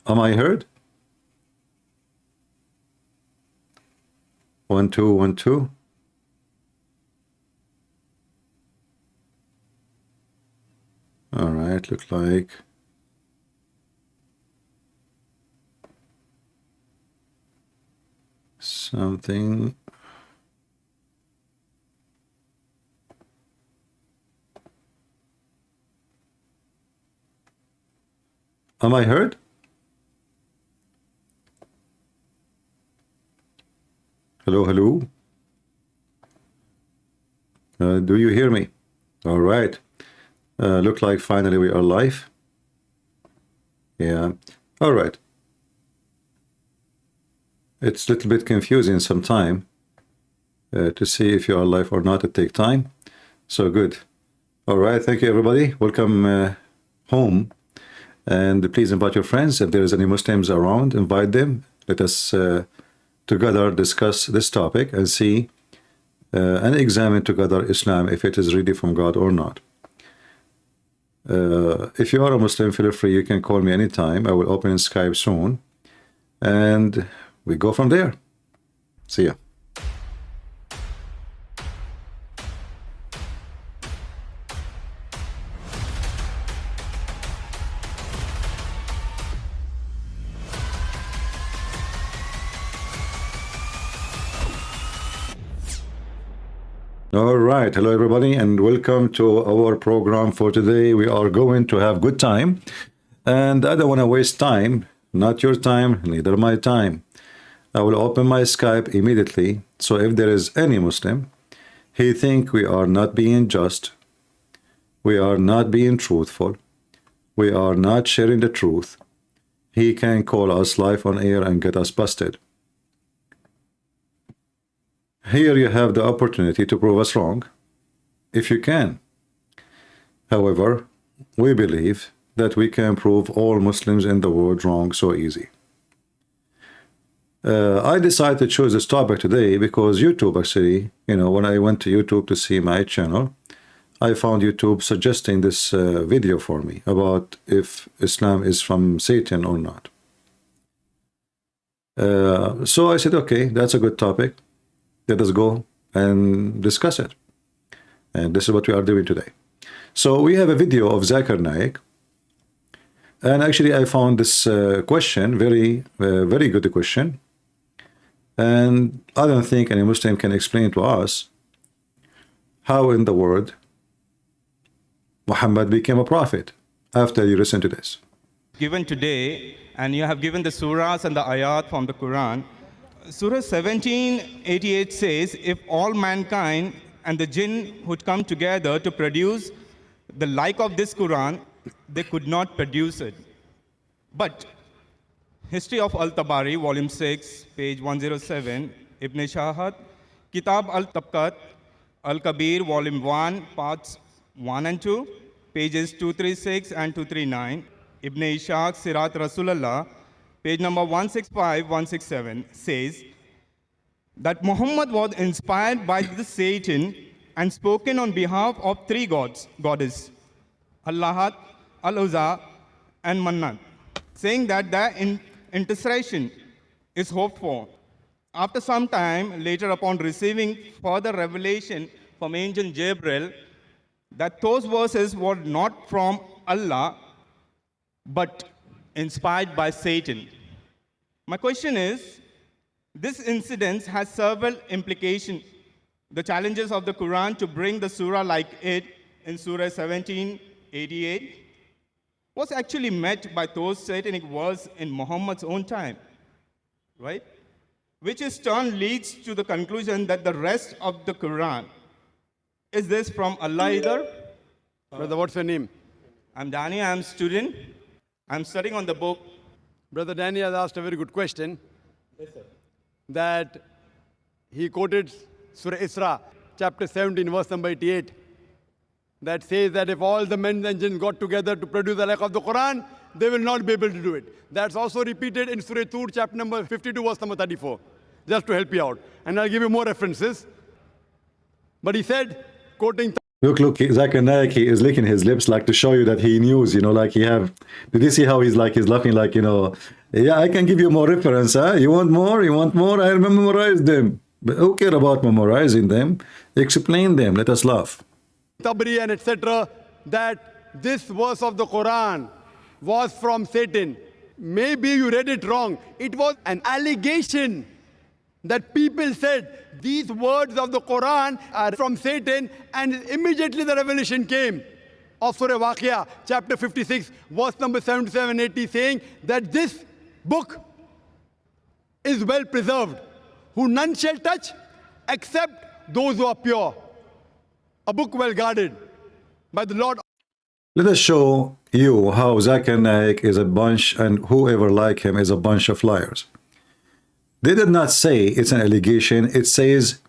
Am I heard? 1 2 1 2. All right, look like something. Am I heard? Hello, hello. Do you hear me? All right. Look like finally we are live. Yeah. All right. It's a little bit confusing sometime to see if you are live or not. It takes time. So good. All right. Thank you, everybody. Welcome home. And please invite your friends. If there is any Muslims around, invite them. Let us together discuss this topic and see and examine together Islam, if it is really from God or not. If you are a Muslim, feel free. You can call me anytime. I will open Skype soon. And we go from there. See ya. All right. Hello, everybody, and welcome to our program for today. We are going to have good time, and I don't want to waste time. Not your time, neither my time. I will open my Skype immediately. So if there is any Muslim, he think we are not being just, we are not being truthful, we are not sharing the truth, he can call us live on air and get us busted. Here you have the opportunity to prove us wrong, if you can. However, we believe that we can prove all Muslims in the world wrong so easy. I decided to choose this topic today because YouTube actually, when I went to YouTube to see my channel, I found YouTube suggesting this video for me about if Islam is from Satan or not. So I said, okay, that's a good topic. Let us go and discuss it. And this is what we are doing today. So we have a video of Zakir Naik. And actually I found this question very good question. And I don't think any Muslim can explain to us how in the world Muhammad became a prophet after you listen to this. Given today, and you have given the surahs and the ayat from the Quran. Surah 1788 says, if all mankind and the jinn would come together to produce the like of this Quran, they could not produce it. But History of Al-Tabari, Volume 6, page 107, Ibn Shahat, Kitab Al-Tabqat, Al-Kabir, Volume 1, parts 1 and 2, pages 236 and 239, Ibn Ishaq, Sirat Rasulullah, page number 165, 167, says that Muhammad was inspired by the Satan and spoken on behalf of three goddesses, Allahat, Al-Uzza, and Mannat, saying that their intercession is hoped for. After some time, later upon receiving further revelation from angel Gabriel, that those verses were not from Allah, but inspired by Satan. My question is, this incident has several implications. The challenges of the Quran to bring the surah like it in Surah 1788 was actually met by those satanic words in Muhammad's own time, right? Which in turn leads to the conclusion that the rest of the Quran, is this from Allah either? Brother, what's your name? I'm Danny, I'm a student. I'm studying on the book. Brother Danny has asked a very good question. Yes, sir. That he quoted Surah Isra, chapter 17, verse number 88, that says that if all the men and jinn got together to produce the like of the Quran, they will not be able to do it. That's also repeated in Surah Tur, chapter number 52, verse number 34, just to help you out. And I'll give you more references. But he said, quoting Look, Zakir Naik, he is licking his lips like to show you that he knows, you know, like he have. Did you see how he's like, he's laughing like, you know, yeah, I can give you more reference, huh? You want more? You want more? I memorized them. But who care about memorizing them? Explain them. Let us laugh. Tabri and etc. that this verse of the Quran was from Satan. Maybe you read it wrong. It was an allegation that people said these words of the Quran are from Satan, and immediately the revelation came of Surah Waqia, chapter 56, verse number 77-80, saying that this book is well preserved, who none shall touch except those who are pure. A book well guarded by the Lord. Let us show you how Zakir Naik is a bunch, and whoever like him is a bunch of liars. They did not say it's an allegation. It says,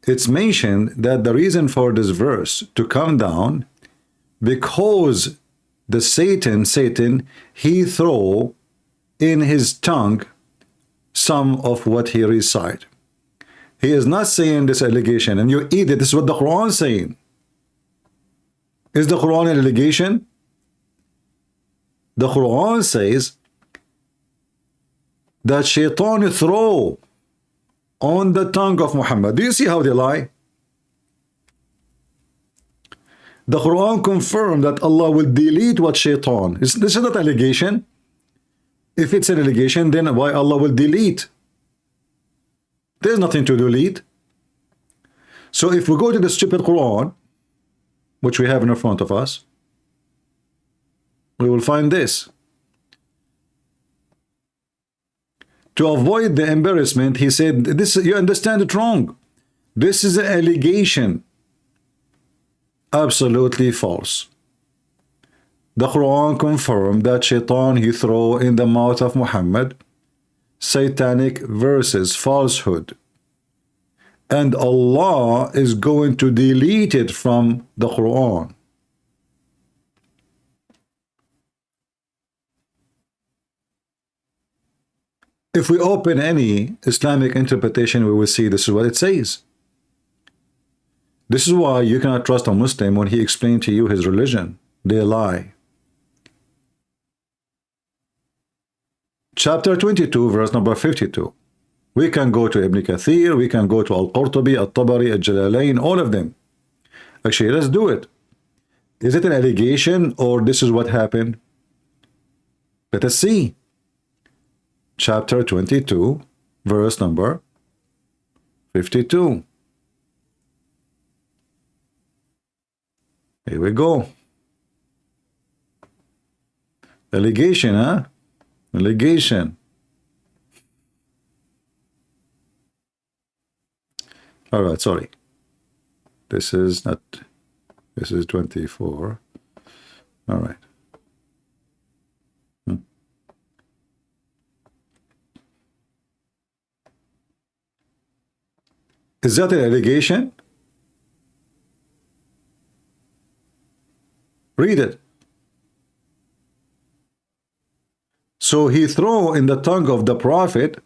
it's mentioned that the reason for this verse to come down, because the Satan, he throw in his tongue some of what he recite. He is not saying this allegation, and you eat it. This is what the Quran is saying. Is the Quran an allegation? The Quran says that Shaitan throw on the tongue of Muhammad. Do you see how they lie? The Quran confirmed that Allah will delete what Shaitan. This is not allegation. If it's an allegation, then why Allah will delete? There's nothing to delete. So if we go to the stupid Quran, which we have in front of us, we will find this. To avoid the embarrassment, he said, "This you understand it wrong. This is an allegation." Absolutely false. The Quran confirmed that Shaitan he throw in the mouth of Muhammad satanic verses, falsehood, and Allah is going to delete it from the Quran. If we open any Islamic interpretation, we will see this is what it says. This is why you cannot trust a Muslim when he explains to you his religion. They lie. Chapter 22, verse number 52. We can go to Ibn Kathir, we can go to Al-Qurtubi, Al-Tabari, Al-Jalalain, all of them. Actually, let's do it. Is it an allegation or this is what happened? Let us see. Chapter 22, verse number 52. Here we go. Allegation, huh? Allegation. All right, sorry. This is not, this is 24. All right. Is that an allegation? Read it. So he threw in the tongue of the prophet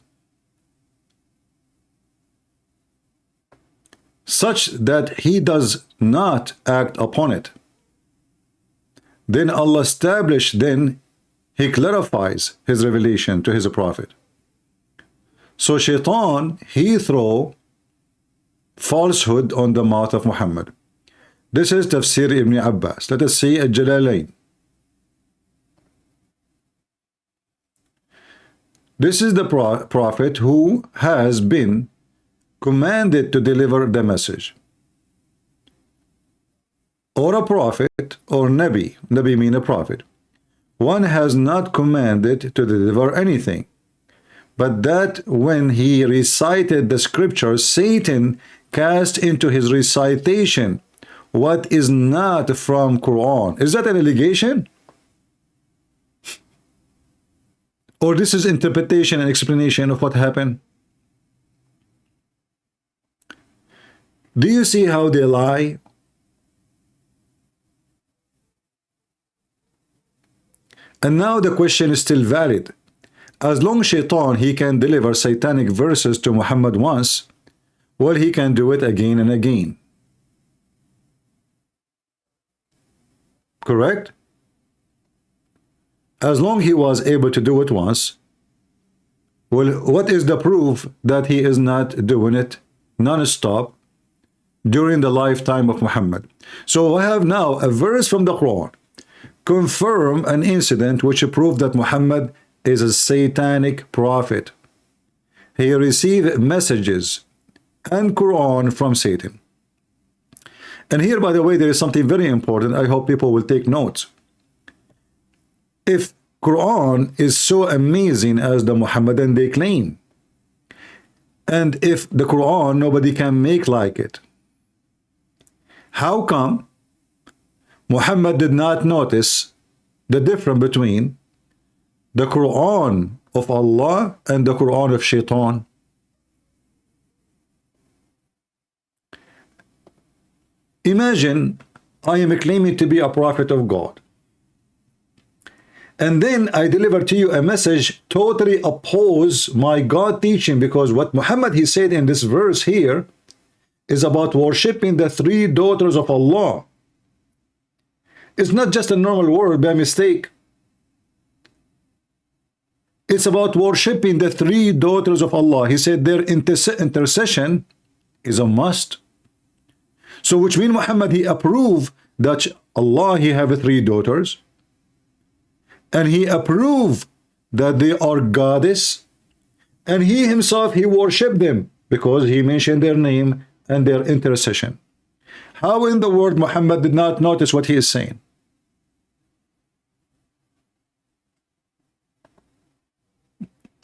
such that he does not act upon it. Then Allah established, then he clarifies his revelation to his prophet. So Shaitan, he threw falsehood on the mouth of Muhammad. This is Tafsir Ibn Abbas. Let us see Al-Jalalain. This is the prophet who has been commanded to deliver the message. Or a prophet or Nabi. Nabi means a prophet. One has not commanded to deliver anything, but that when he recited the scriptures, Satan cast into his recitation what is not from Quran. Is that an allegation? Or this is interpretation and explanation of what happened? Do you see how they lie? And now the question is still valid. As long as Shaitan, he can deliver satanic verses to Muhammad once, well, he can do it again and again. Correct? As long he was able to do it once, well, what is the proof that he is not doing it non-stop during the lifetime of Muhammad? So I have now a verse from the Quran confirm an incident which proved that Muhammad is a satanic prophet. He received messages and Quran from Satan. And here, by the way, there is something very important. I hope people will take notes. If Quran is so amazing as the Muhammadan they claim, and if the Quran nobody can make like it, how come Muhammad did not notice the difference between the Quran of Allah and the Quran of Shaitan? Imagine I am claiming to be a prophet of God, and then I deliver to you a message totally oppose my God teaching, because what Muhammad he said in this verse here is about worshipping the three daughters of Allah. It's not just a normal word by mistake. It's about worshipping the three daughters of Allah. He said their intercession is a must. So which means Muhammad he approved that Allah he have three daughters, and he approved that they are goddess, and he himself he worshiped them because he mentioned their name and their intercession. How in the world Muhammad did not notice what he is saying?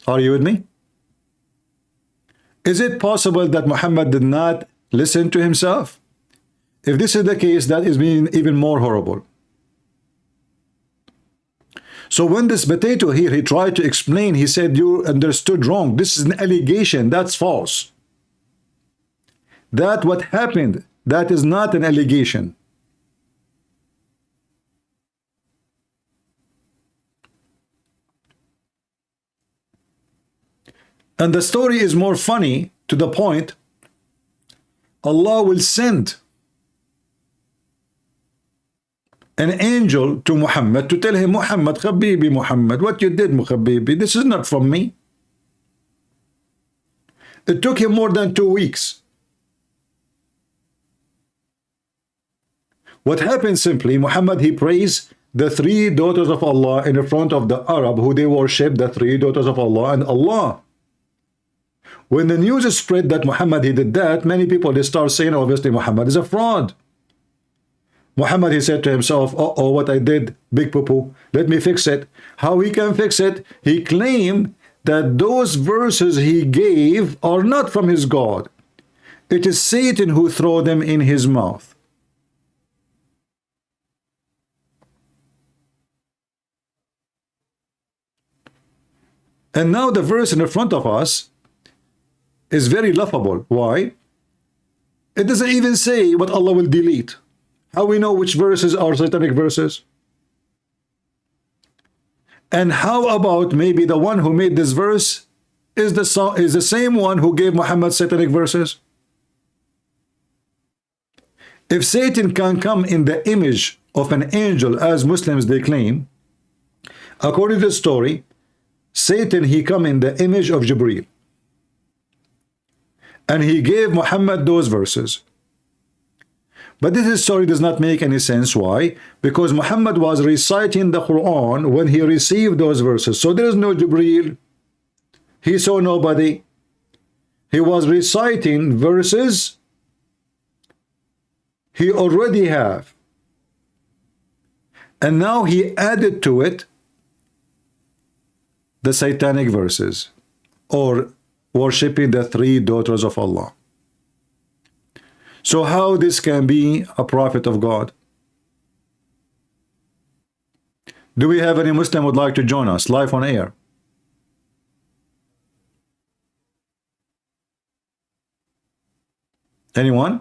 Are you with me? Is it possible that Muhammad did not listen to himself? If this is the case, that is being even more horrible. So when this potato here, he tried to explain, he said, you understood wrong. This is an allegation. That's false. That what happened, that is not an allegation. And the story is more funny to the point Allah will send an angel to Muhammad to tell him, Muhammad, Habibi Muhammad, what you did, Habibi, this is not from me. It took him more than 2 weeks. What happened simply, Muhammad, he praised the three daughters of Allah in front of the Arab who they worship, the three daughters of Allah and Allah. When the news is spread that Muhammad he did that, many people they start saying, obviously Muhammad is a fraud. Muhammad he said to himself, uh-oh, what I did, big poo-poo, let me fix it. How he can fix it? He claimed that those verses he gave are not from his God. It is Satan who threw them in his mouth. And now the verse in the front of us is very laughable. Why? It doesn't even say what Allah will delete. How we know which verses are satanic verses? And how about maybe the one who made this verse is the same one who gave Muhammad satanic verses? If Satan can come in the image of an angel, as Muslims they claim, according to the story, Satan he come in the image of Jibreel, and he gave Muhammad those verses. But this story does not make any sense. Why? Because Muhammad was reciting the Quran when he received those verses. So there is no Jibreel. He saw nobody. He was reciting verses he already have. And now he added to it the satanic verses, or worshipping the three daughters of Allah. So how this can be a prophet of God? Do we have any Muslim who would like to join us live on air? Anyone?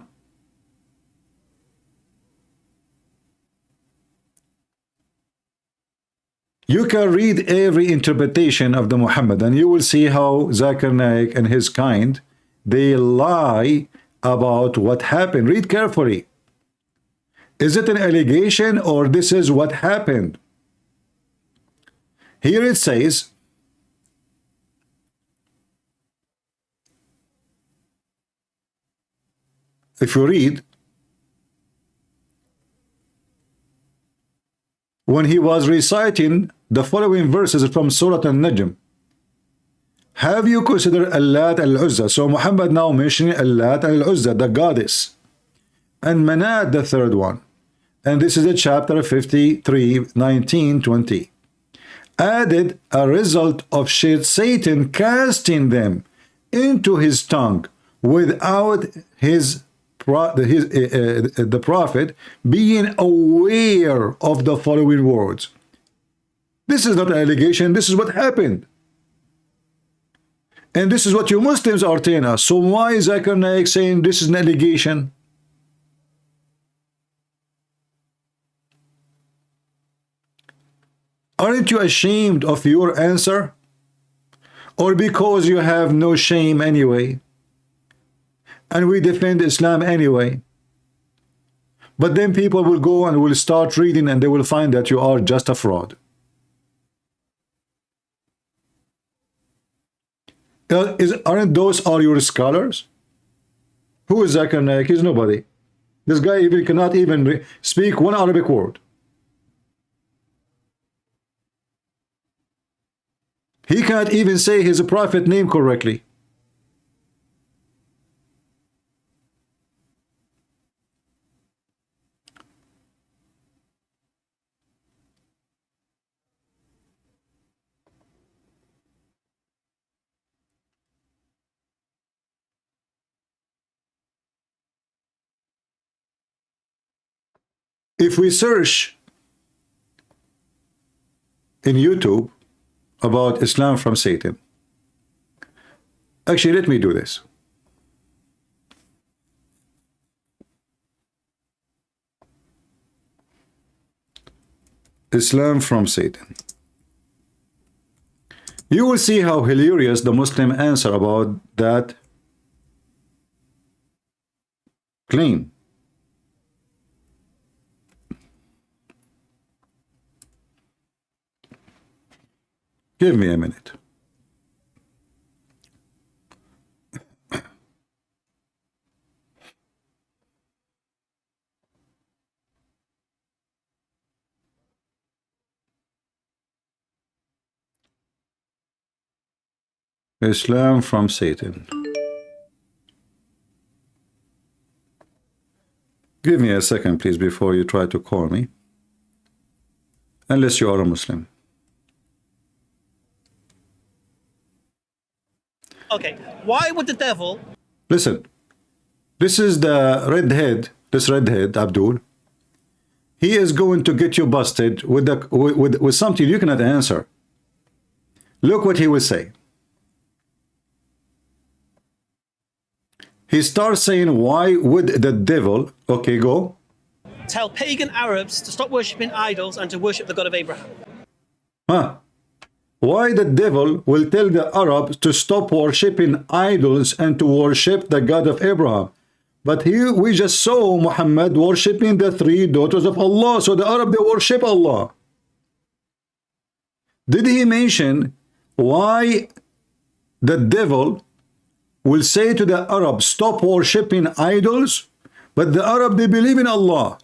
You can read every interpretation of the Muhammad, and you will see how Zakir Naik and his kind, they lie about what happened. Read carefully. Is it an allegation or this is what happened? Here it says, if you read, when he was reciting the following verses from Surah An-Najm, have you considered Allat al-Uzza? So Muhammad now mentioning Allat al-Uzza, the goddess, and Manat, the third one. And this is a chapter 53, 19, 20. Added a result of Satan casting them into his tongue without the prophet being aware of the following words. This is not an allegation. This is what happened. And this is what you Muslims are telling us. So why is Zakir Naik saying this is an allegation? Aren't you ashamed of your answer? Or because you have no shame anyway? And we defend Islam anyway. But then people will go and will start reading and they will find that you are just a fraud. Aren't those all your scholars? Who is Zakir Naik? He's nobody. This guy even cannot even speak one Arabic word. He can't even say his prophet name correctly. If we search in YouTube about Islam from Satan, actually let me do this. Islam from Satan. You will see how hilarious the Muslim answer about that claim. Give me a minute. Islam from Satan. Give me a second, please, before you try to call me. Unless you are a Muslim. Okay, why would the devil... Listen, this is the redhead, this redhead, Abdul. He is going to get you busted with something you cannot answer. Look what he will say. He starts saying, why would the devil... Okay, go. tell pagan Arabs to stop worshipping idols and to worship the God of Abraham? Huh? Why the devil will tell the Arabs to stop worshipping idols and to worship the God of Abraham? But here we just saw Muhammad worshipping the three daughters of Allah. So the Arab, they worship Allah. Did he mention why the devil will say to the Arab, stop worshipping idols? But the Arab, they believe in Allah.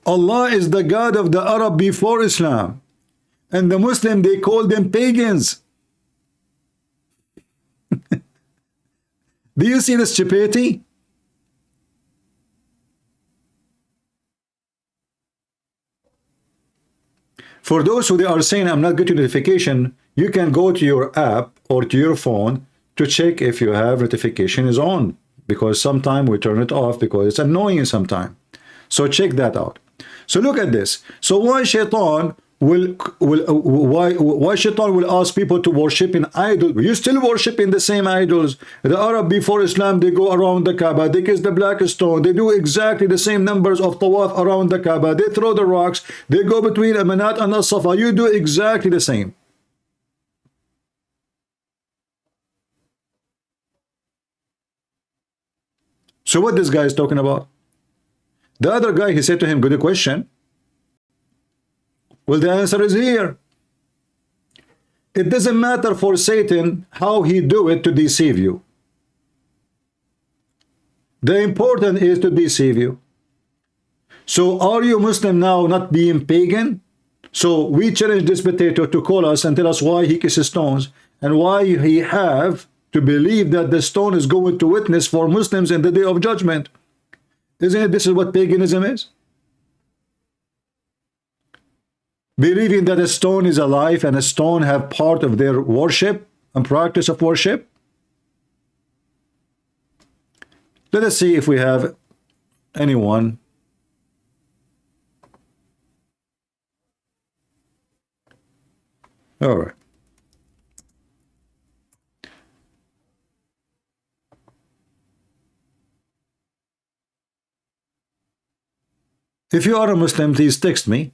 Allah is the God of the Arab before Islam. And the Muslim, they call them pagans. Do you see the stupidity? For those who they are saying, I'm not getting notification, you can go to your app or to your phone to check if you have notification is on. Because sometimes we turn it off because it's annoying sometimes. So check that out. So look at this. So why Shaitan why Shaitan will ask people to worship in idols? You still worshiping the same idols. The Arab before Islam, they go around the Kaaba, they kiss the black stone, they do exactly the same numbers of tawaf around the Kaaba, they throw the rocks, they go between Amanat and As-Safa. You do exactly the same. So what this guy is talking about? The other guy, he said to him, good question. Well, the answer is here. It doesn't matter for Satan how he do it to deceive you. The important is to deceive you. So are you Muslim now, not being pagan? So we challenge this potato to call us and tell us why he kisses stones and why he have to believe that the stone is going to witness for Muslims in the day of judgment. Isn't it? This is what paganism is. Believing that a stone is alive and a stone have part of their worship and practice of worship. Let us see if we have anyone. All right. If you are a Muslim, please text me.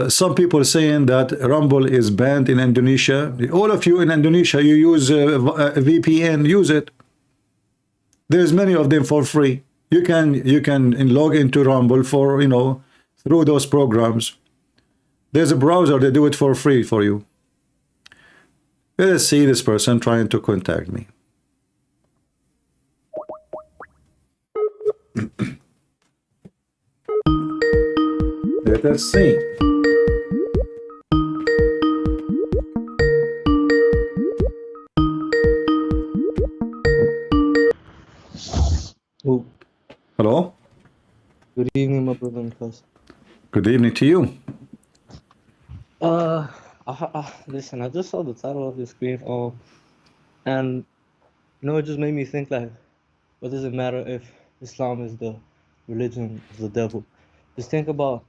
Some people saying that Rumble is banned in Indonesia. All of you in Indonesia, you use VPN, use it. There's many of them for free. You can log into Rumble for, you know, through those programs. There's a browser, they do it for free for you. Let us see this person trying to contact me. Let us see. Oh, Hello? good evening, my brother and cousin. Good evening to you. Listen, I just saw the title of the screen, and it just made me think like, what does it matter if Islam is the religion of the devil? Just think about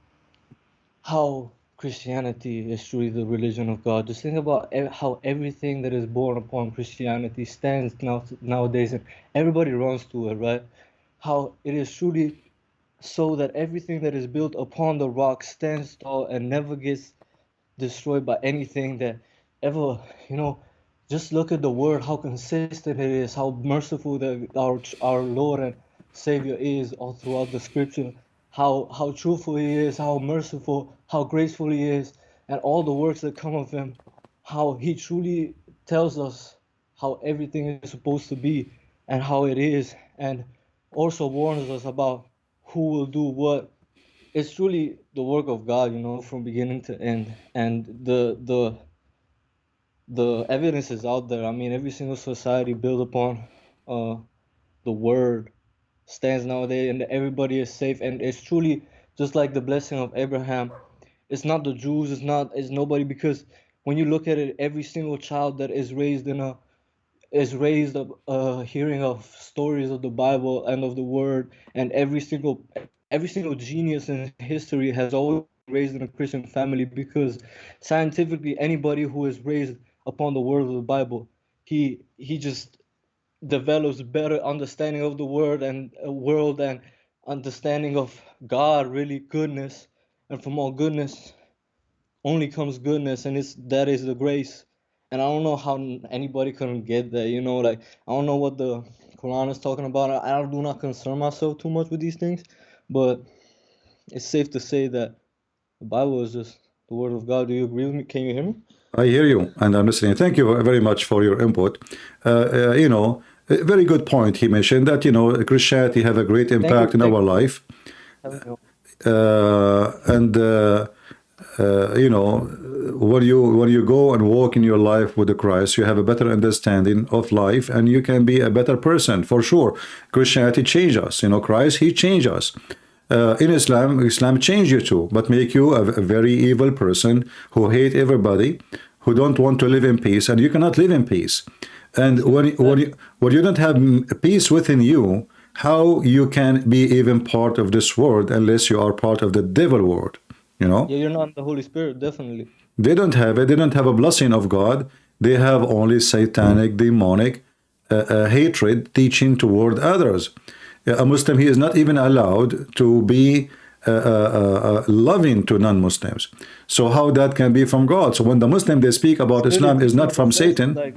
how Christianity is truly the religion of God. Just think about how everything that is born upon Christianity stands nowadays, and everybody runs to it, right? How it is truly so that everything that is built upon the rock stands tall and never gets destroyed by anything that ever, just look at the word, how consistent it is, how merciful that our Lord and Savior is all throughout the scripture, how truthful he is, how merciful, how graceful he is, and all the works that come of him, how he truly tells us how everything is supposed to be and how it is, and also warns us about who will do what. It's truly the work of God, from beginning to end, and the evidence is out there. I mean, every single society built upon the word stands nowadays, and everybody is safe, and it's truly just like the blessing of Abraham. It's not the Jews, it's nobody, because when you look at it, every single child that is raised up hearing of stories of the Bible and of the Word, and every single genius in history has always been raised in a Christian family, because scientifically anybody who is raised upon the Word of the Bible, he just develops better understanding of the Word and world, and understanding of God, really goodness, and from all goodness only comes goodness, and that is the grace. And I don't know how anybody couldn't get that, like, I don't know what the Quran is talking about. I do not concern myself too much with these things, but it's safe to say that the Bible is just the word of God. Do you agree with me? Can you hear me? I hear you and I'm listening. Thank you very much for your input. A very good point he mentioned that, Christianity have a great impact in our life. When you go and walk in your life with the Christ, you have a better understanding of life and you can be a better person for sure. Christianity changed us, Christ, he changed us. In Islam changed you too, but make you a very evil person who hate everybody, who don't want to live in peace, and you cannot live in peace. And when you don't have peace within you, how you can be even part of this world unless you are part of the devil world, Yeah, you're not the Holy Spirit, definitely. They don't have it. They don't have a blessing of God. They have only satanic, demonic hatred teaching toward others. A Muslim, he is not even allowed to be loving to non-Muslims. So how that can be from God? So when the Muslim, they speak about Islam, is not from Satan. Like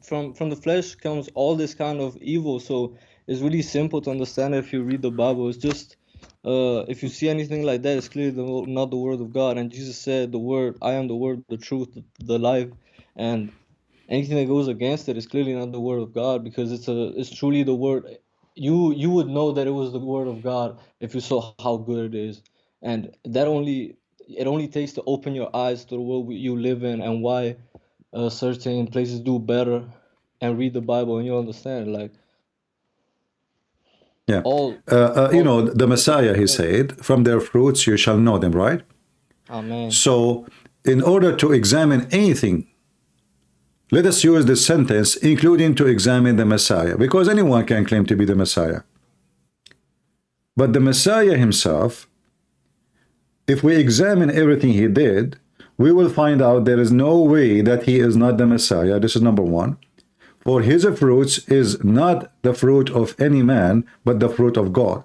from the flesh comes all this kind of evil. So it's really simple to understand if you read the Bible. It's just if you see anything like that, it's clearly not the word of God. And Jesus said, "The word, I am the word, the truth, the life," and anything that goes against it is clearly not the word of God, because it's truly the word. You would know that it was the word of God if you saw how good it is, and it only takes to open your eyes to the world you live in and why certain places do better, and read the Bible and you understand, like Yeah. all You know, the Messiah, he said, from their fruits you shall know them, right? Amen. So in order to examine anything, let us use this sentence, including to examine the Messiah, because anyone can claim to be the Messiah. But the Messiah himself, if we examine everything he did, we will find out there is no way that he is not the Messiah. This is number one. For his fruits is not the fruit of any man, but the fruit of God.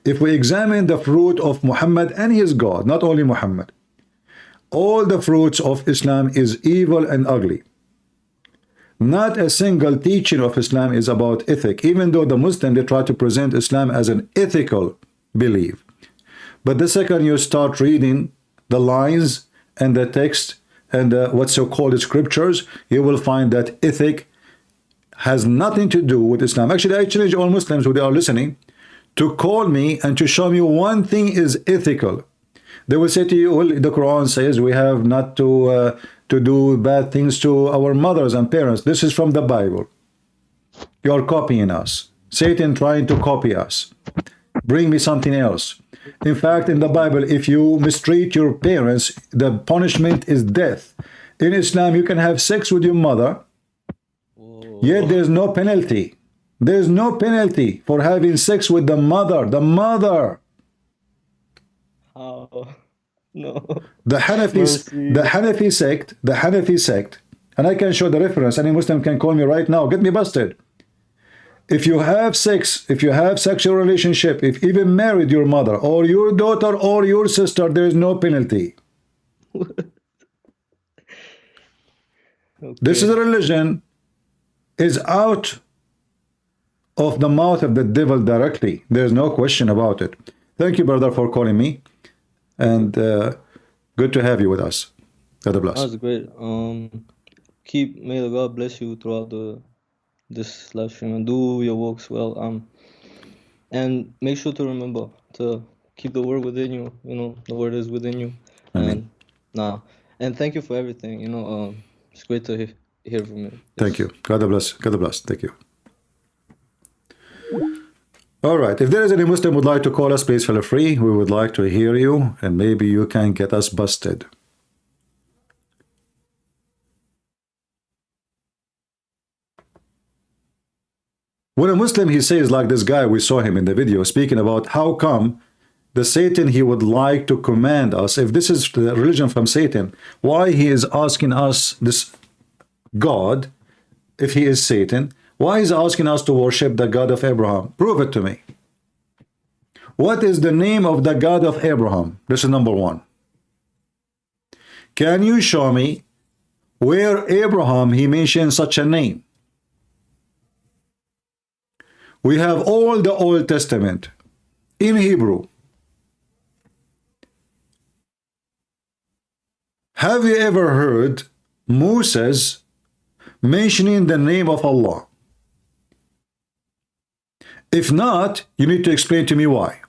If we examine the fruit of Muhammad, and he is God, not only Muhammad, all the fruits of Islam is evil and ugly. Not a single teaching of Islam is about ethic, even though the Muslim, they try to present Islam as an ethical belief. But the second you start reading the lines and the text and what's so-called scriptures, you will find that ethic has nothing to do with Islam. Actually, I challenge all Muslims who they are listening to call me and to show me one thing is ethical. They will say to you, well, the Quran says we have not to do bad things to our mothers and parents. This is from the Bible. You are copying us. Satan trying to copy us. Bring me something else. In fact, in the Bible, if you mistreat your parents, the punishment is death. In Islam, you can have sex with your mother, yet there's no penalty. There's no penalty for having sex with the mother. The mother. How? No. The Hanafi sect, and I can show the reference. Any Muslim can call me right now, get me busted. If you have sex, if you have sexual relationship, if even married your mother or your daughter or your sister, there is no penalty. This is a religion is out of the mouth of the devil directly. There's no question about it. Thank you, brother, for calling me. And good to have you with us. God bless. That's great. May the God bless you throughout this live stream, and do your works well. And make sure to remember to keep the word within you. You know, the word is within you. Amen. And thank you for everything. You know, it's great to hear from you. Thank you. God bless. God bless. Thank you. All right. If there is any Muslim would like to call us, please feel free. We would like to hear you, and maybe you can get us busted. When a Muslim, he says, like this guy, we saw him in the video, speaking about how come the Satan, he would like to command us, if this is the religion from Satan, why he is asking us, this God, if he is Satan, why is he asking us to worship the God of Abraham? Prove it to me. What is the name of the God of Abraham? This is number one. Can you show me where Abraham, he mentioned such a name? We have all the Old Testament in Hebrew. Have you ever heard Moses mentioning the name of Allah? If not, you need to explain to me why.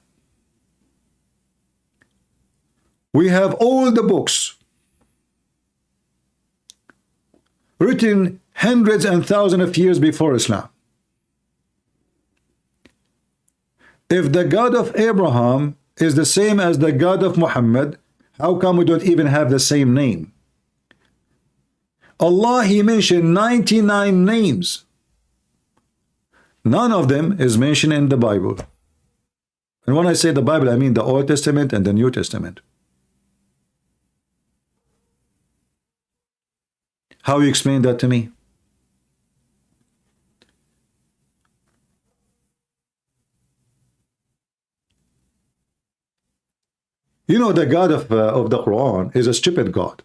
We have all the books written hundreds and thousands of years before Islam. If the God of Abraham is the same as the God of Muhammad, how come we don't even have the same name? Allah, he mentioned 99 names. None of them is mentioned in the Bible. And when I say the Bible, I mean the Old Testament and the New Testament. How you explain that to me? You know, the God of the Quran is a stupid God.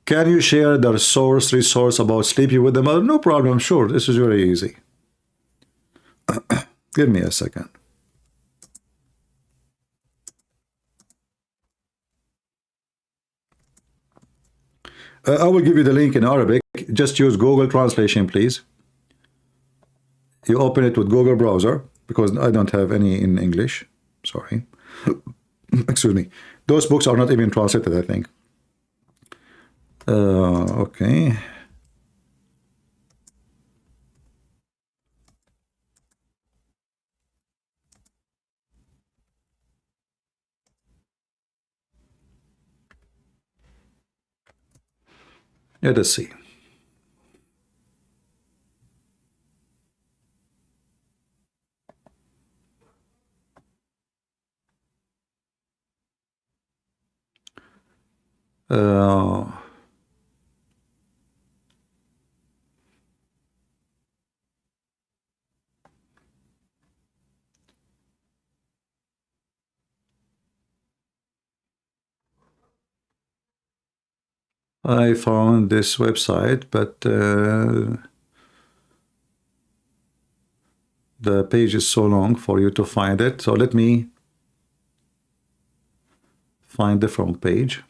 Can you share the resource about sleeping with the mother? No problem, sure. This is very easy. Give me a second. I will give you the link in Arabic. Just use Google Translation, please. You open it with Google browser, because I don't have any in English. Sorry. Excuse me. Those books are not even translated, I think. Okay. Let us see. I found this website, but the page is so long for you to find it. So let me find the front page.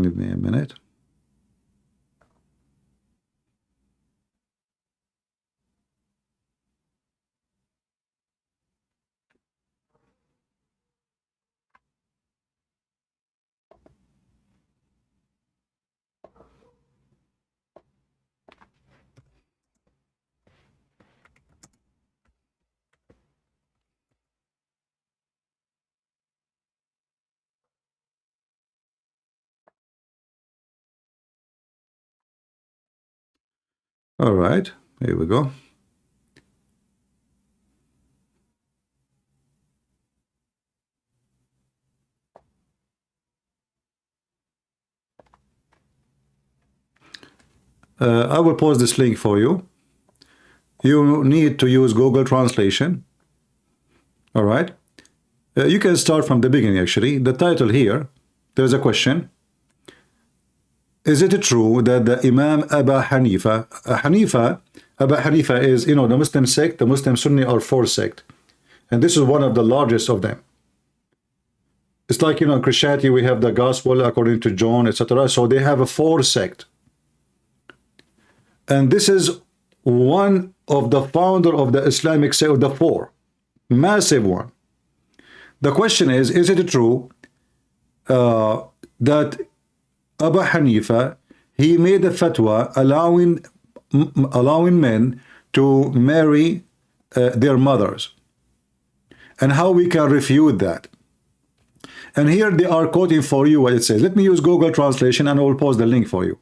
Give me a minute. All right, here we go. I will post this link for you. You need to use Google Translation. All right. You can start from the beginning, actually. The title here, there's a question. Is it true that the Imam Abu Hanifa, Abu Hanifa is, you know, the Muslim sect, the Muslim Sunni are four sect. And this is one of the largest of them. It's like, you know, in Christianity, we have the gospel according to John, etc. So they have a four sect. And this is one of the founder of the Islamic sect of the four. Massive one. The question is it true that Abu Hanifa, he made a fatwa allowing men to marry their mothers? And how we can refute that? And here they are quoting for you what it says. Let me use Google Translation and I will post the link for you.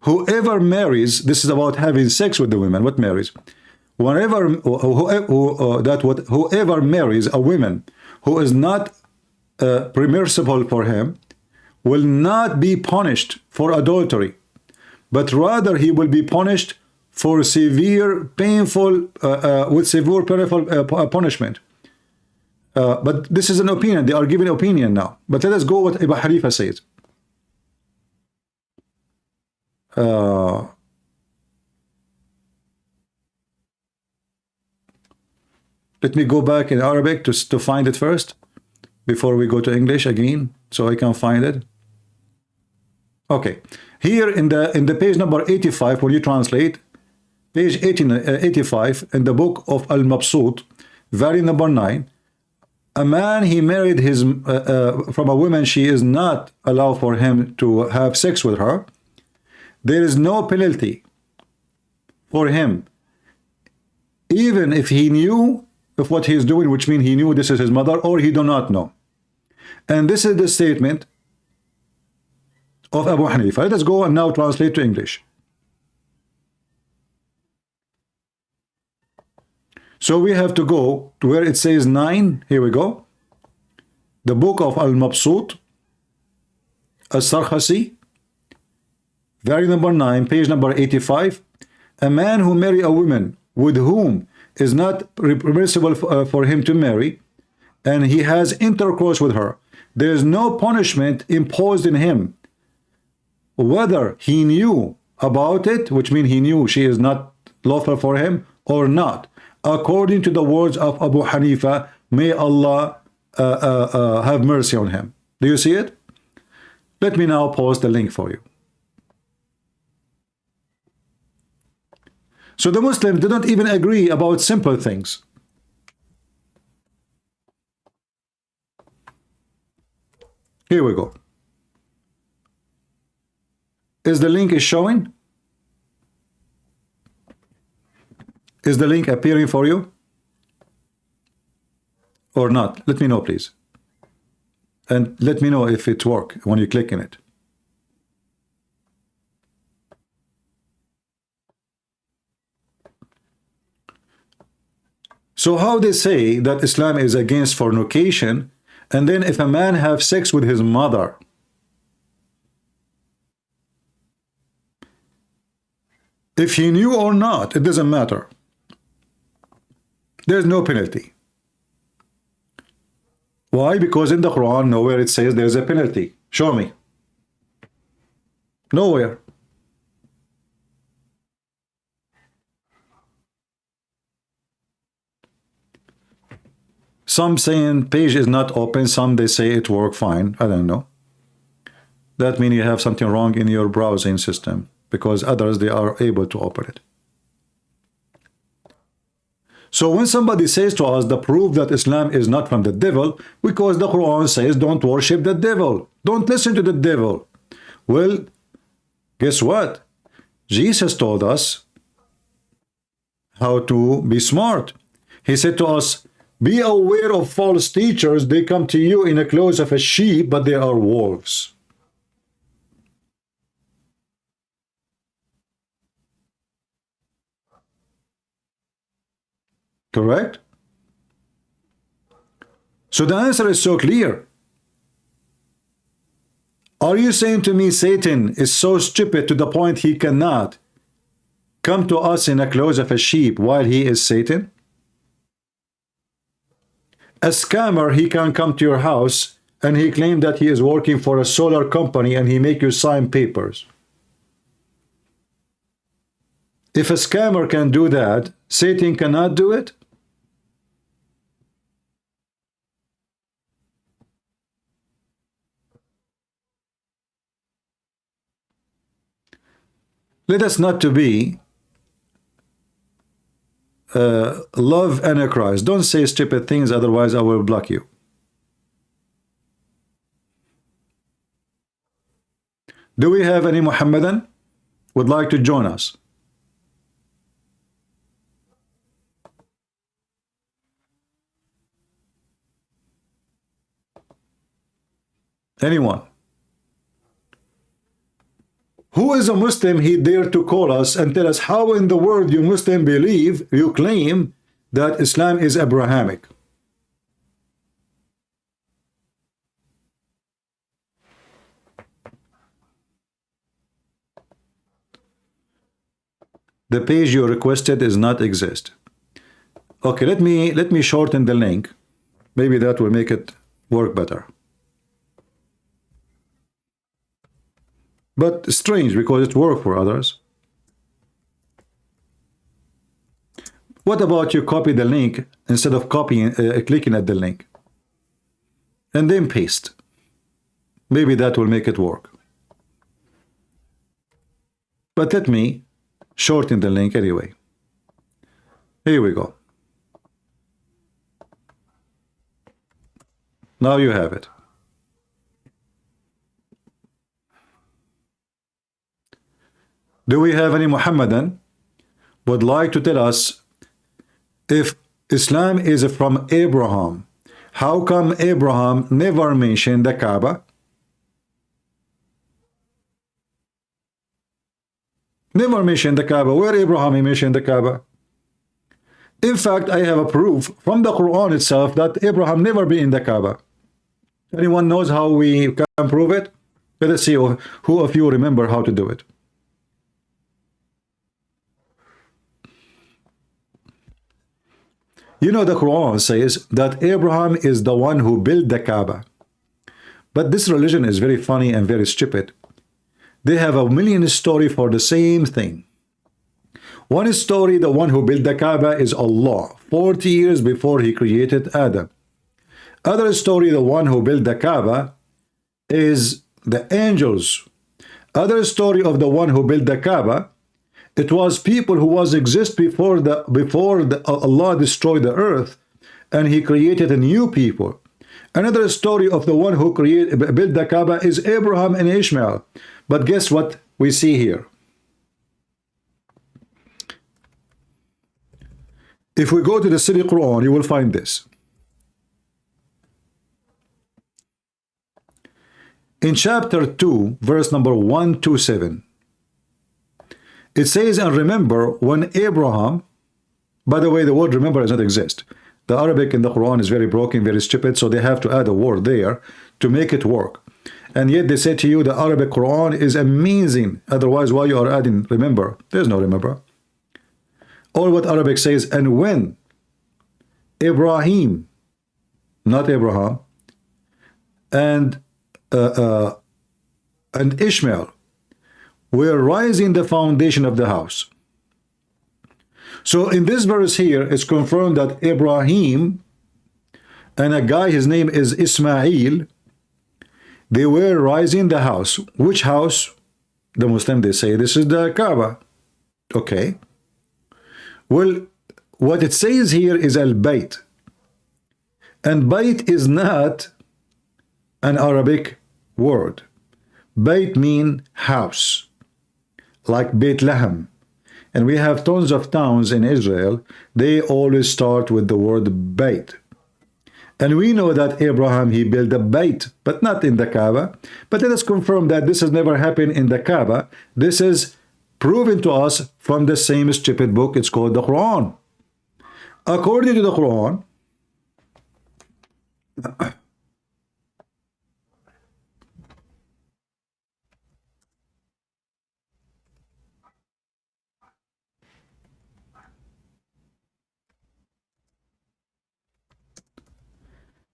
Whoever marries, this is about having sex with the women. What marries? Whoever marries a woman who is not permissible for him will not be punished for adultery, but rather he will be punished for severe, painful, painful punishment. But this is an opinion. They are giving opinion now. But let us go what Abu Hanifa says. Let me go back in Arabic to find it first before we go to English again, so I can find it. Okay, here in the page number 85, when you translate page 85 in the book of Al-Mabsut, volume number 9, a man, he married his from a woman, she is not allowed for him to have sex with her. There is no penalty for him, even if he knew of what he is doing, which means he knew this is his mother, or he do not know. And this is the statement of Abu Hanifa. Let us go and now translate to English. So we have to go to where it says 9. Here we go. The book of Al-Mabsut, As-Sarkhasi, volume number 9, page number 85. A man who marry a woman with whom is not permissible for him to marry, and he has intercourse with her, there is no punishment imposed in him, whether he knew about it, which means he knew she is not lawful for him, or not, according to the words of Abu Hanifa. May Allah have mercy on him. Do you see it? Let me now post the link for you. So the Muslims do not even agree about simple things. Here we go. Is the link showing? Is the link appearing for you? Or not? Let me know, please. And let me know if it works when you click in it. So how they say that Islam is against fornication, and then if a man have sex with his mother, if he knew or not, it doesn't matter. There's no penalty. Why? Because in the Quran, nowhere it says there's a penalty. Show me. Nowhere. Some saying page is not open, some they say it worked fine. I don't know. That means you have something wrong in your browsing system, because others, they are able to open it. So when somebody says to us the proof that Islam is not from the devil, because the Quran says don't worship the devil, don't listen to the devil. Well, guess what? Jesus told us how to be smart. He said to us, be aware of false teachers. They come to you in the clothes of a sheep, but they are wolves. Correct? So the answer is so clear. Are you saying to me Satan is so stupid to the point he cannot come to us in the clothes of a sheep while he is Satan? A scammer, he can come to your house and he claimed that he is working for a solar company and he make you sign papers. If a scammer can do that, Satan cannot do it? Let us not to be love Antichrist. Don't say stupid things, otherwise I will block you. Do we have any Muhammadan would like to join us? Anyone? Who is a Muslim? He dare to call us and tell us how in the world you Muslim believe, you claim that Islam is Abrahamic. The page you requested does not exist. Okay, let me shorten the link. Maybe that will make it work better. But strange, because it worked for others. What about you copy the link instead of copying, clicking at the link, and then paste? Maybe that will make it work. But let me shorten the link anyway. Here we go. Now you have it. Do we have any Muhammadan would like to tell us if Islam is from Abraham, how come Abraham never mentioned the Kaaba? Never mentioned the Kaaba. Where Abraham he mentioned the Kaaba? In fact, I have a proof from the Quran itself that Abraham never been in the Kaaba. Anyone knows how we can prove it? Let us see who of you remember how to do it. You know, the Quran says that Abraham is the one who built the Kaaba. But this religion is very funny and very stupid. They have a million stories for the same thing. One story, the one who built the Kaaba is Allah, 40 years before he created Adam. Other story, the one who built the Kaaba is the angels. Other story of the one who built the Kaaba, it was people who was exist before Allah destroyed the earth, and he created a new people. Another story of the one who built the Kaaba is Abraham and Ishmael. But guess what we see here? If we go to the City Quran, you will find this. In chapter 2, verse number 127, it says, and remember when Abraham, by the way, the word remember does not exist. The Arabic in the Quran is very broken, very stupid, so they have to add a word there to make it work. And yet they say to you the Arabic Quran is amazing. Otherwise, why you are adding remember? There's no remember. All what Arabic says, and when Ibrahim, not Abraham, and Ishmael were rising the foundation of the house. So in this verse here, it's confirmed that Ibrahim and a guy, his name is Ismail, they were rising the house. Which house? The Muslim, they say this is the Kaaba. Okay. Well, what it says here is al-Bayt. And Bayt is not an Arabic word. Bayt mean house, like Bethlehem. And we have tons of towns in Israel. They always start with the word Bayt. And we know that Abraham, he built a Bayt, but not in the Kaaba. But let us confirm that this has never happened in the Kaaba. This is proven to us from the same stupid book. It's called the Quran. According to the Quran,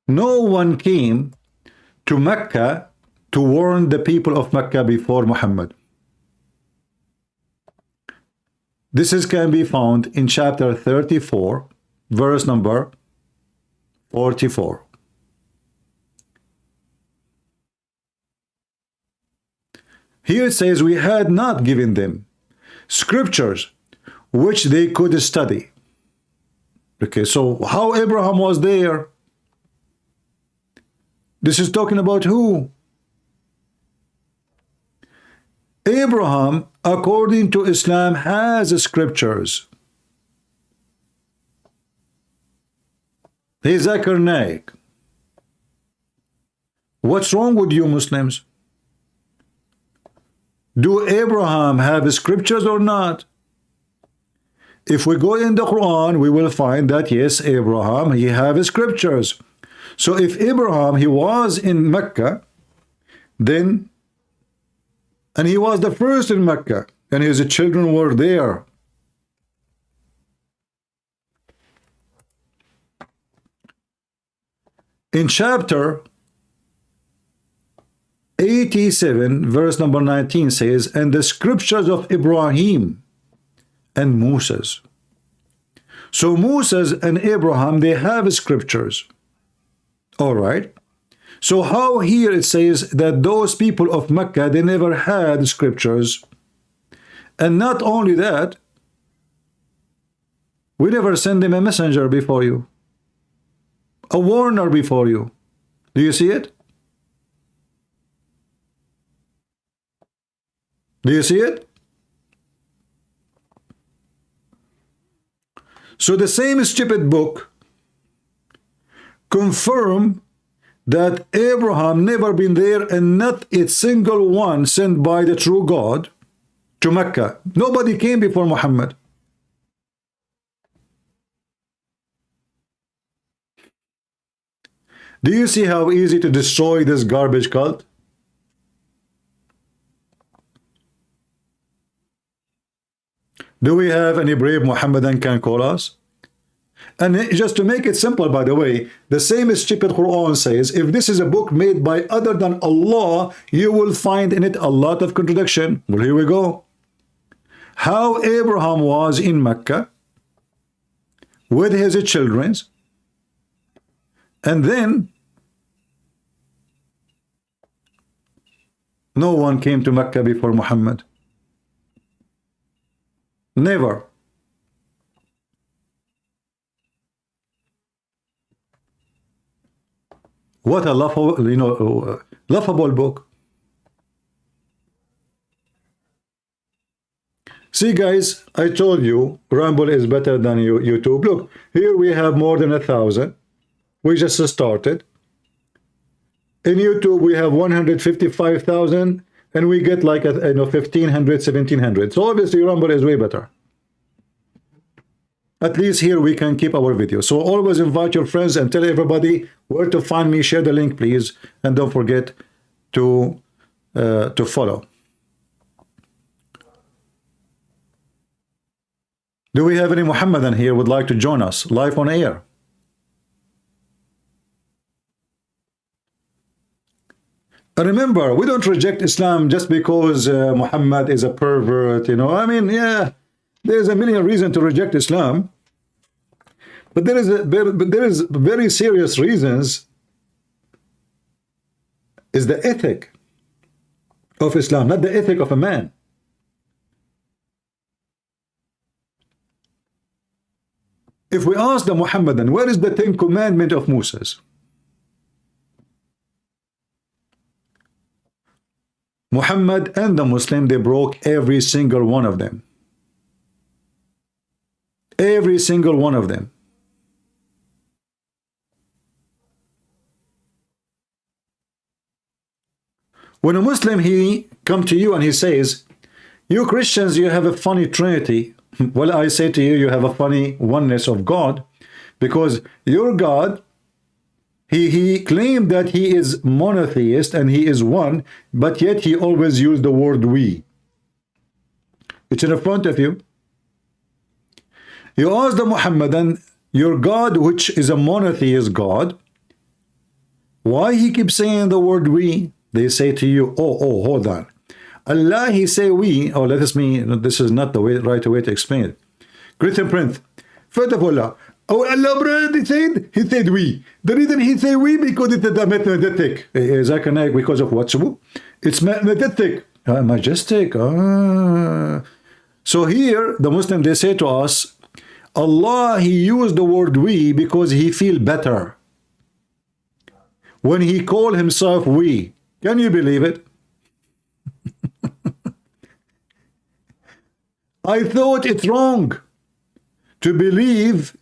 no one came to Mecca to warn the people of Mecca before Muhammad. This can be found in chapter 34, verse number 44. Here it says, we had not given them scriptures which they could study. Okay, so how Abraham was there? This is talking about who? Abraham, according to Islam, has scriptures. He's Zakir Naik. What's wrong with you Muslims? Do Abraham have scriptures or not? If we go in the Quran, we will find that yes, Abraham, he have scriptures. So if Abraham, he was in Mecca, then, and he was the first in Mecca, and his children were there. In chapter 87, verse number 19 says, and the scriptures of Ibrahim and Moses. So Moses and Abraham, they have scriptures. All right. So how here it says that those people of Mecca, they never had scriptures, And not only that, we never send him a messenger before you, a warner before you. Do you see it? Do you see it? So the same stupid book confirm that Abraham never been there and not a single one sent by the true God to Mecca. Nobody came before Muhammad. Do you see how easy to destroy this garbage cult? Do we have any brave Muhammadan can call us? And just to make it simple, by the way, the same stupid Quran says, if this is a book made by other than Allah, you will find in it a lot of contradiction. Well, here we go. How Abraham was in Mecca with his children, and then no one came to Mecca before Muhammad. Never. What a laughable, laughable book. See, guys, I told you, Rumble is better than YouTube. Look, here we have more than 1,000. We just started. In YouTube, we have 155,000, and we get like 1,500, 1,700. So obviously, Rumble is way better. At least here we can keep our videos. So always invite your friends and tell everybody where to find me. Share the link, please, and don't forget to follow. Do we have any Muhammadan here would like to join us live on air? Remember, we don't reject Islam just because Muhammad is a pervert, I mean, yeah, there's a million reasons to reject Islam, but there is very serious reasons. Is the ethic of Islam, not the ethic of a man. If we ask the Muhammadan, where is the 10 commandment of Moses? Muhammad and the Muslim, they broke every single one of them. Every single one of them. When a Muslim, he come to you and he says, you Christians, you have a funny Trinity. Well, I say to you, you have a funny oneness of God, because your God, he claimed that he is monotheist and he is one, but yet he always used the word we. It's in front of you. You ask the Muhammadan, your God, which is a monotheist God, why he keeps saying the word we? They say to you, oh, hold on. Allah, he say we, oh, let us mean, this is not the right way to explain it. Christian Prince, first of all, Allah, brother, he said we. The reason he say we, because it's a mathematic. Zakanaik, because of what? It's mathematic. Majestic. So here, the Muslim, they say to us, Allah, he used the word we because he feel better when he call himself we. Can you believe it? I thought it's wrong to believe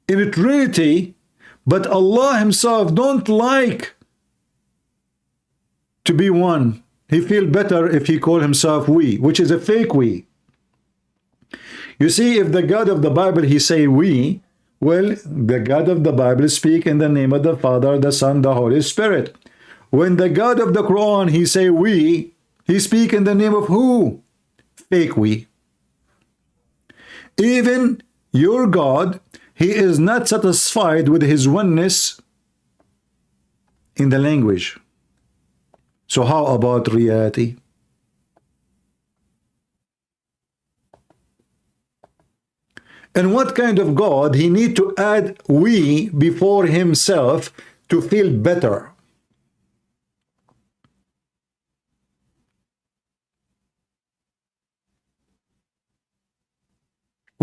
in a Trinity, but Allah himself don't like to be one. He feel better if he call himself we, which is a fake we. You see, if the God of the Bible, he say we, well, the God of the Bible speak in the name of the Father, the Son, the Holy Spirit. When the God of the Quran, he say we, he speak in the name of who? Fake we. Even your God, he is not satisfied with his oneness in the language. So how about reality? And what kind of God he need to add we before himself to feel better?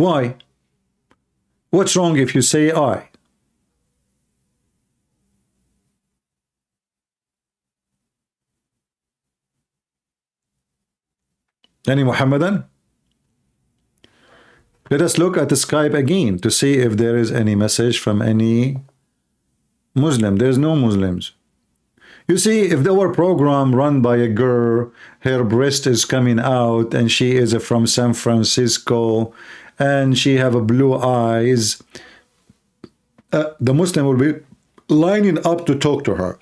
Why? What's wrong if you say I? Any Muhammadan? Let us look at the Skype again to see if there is any message from any Muslim. There's no Muslims. You see, if our program run by a girl, her breast is coming out and she is from San Francisco and she have a blue eyes, the Muslim will be lining up to talk to her.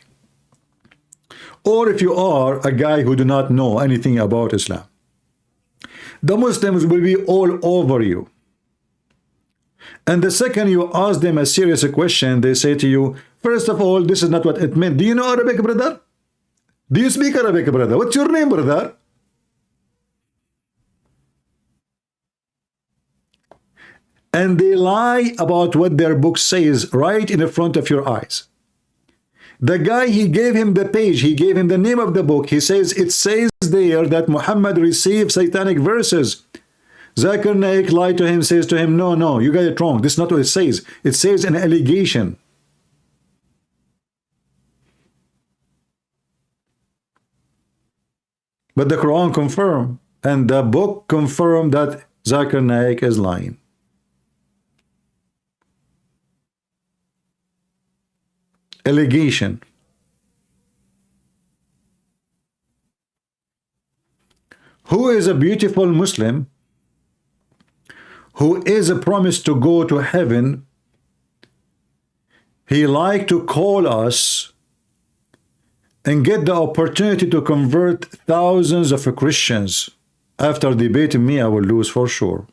Or if you are a guy who do not know anything about Islam, the Muslims will be all over you. And the second you ask them a serious question, they say to you, first of all, this is not what it meant. Do you know Arabic, brother? Do you speak Arabic, brother? What's your name, brother? And they lie about what their book says right in the front of your eyes. The guy, he gave him the page, he gave him the name of the book. He says, it says there that Muhammad received satanic verses. Zakir Naik lied to him, says to him, no, you got it wrong. This is not what it says. It says an allegation. But the Quran confirmed, and the book confirmed that Zakir Naik is lying. Allegation. Who is a beautiful Muslim who is promised to go to heaven? He like to call us and get the opportunity to convert thousands of Christians. After debating me, I will lose for sure.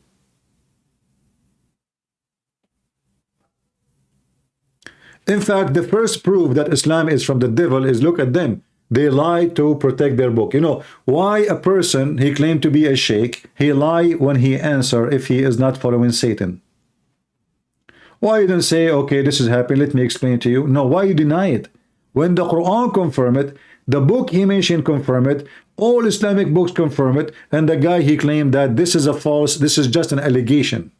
In fact, the first proof that Islam is from the devil is, look at them. They lie to protect their book. You know, why a person, he claimed to be a sheikh, he lie when he answer if he is not following Satan? Why you don't say, okay, this is happening, let me explain to you? No, why you deny it? When the Quran confirm it, the book he mentioned confirm it, all Islamic books confirm it, and the guy, he claimed that this is a false, this is just an allegation.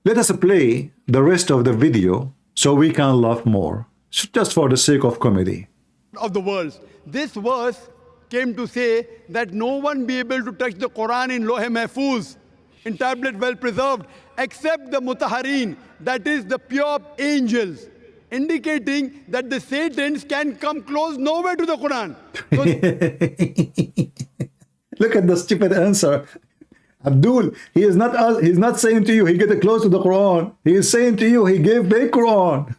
Let us play the rest of the video so we can laugh more, just for the sake of comedy. Of the world. This verse came to say that no one be able to touch the Quran in Lohe Mahfuz, in tablet well preserved, except the Mutaharin, that is the pure angels, indicating that the Satans can come close nowhere to the Quran. Look at the stupid answer. Abdul, he's not saying to you he get close to the Quran. He is saying to you he gave the Quran.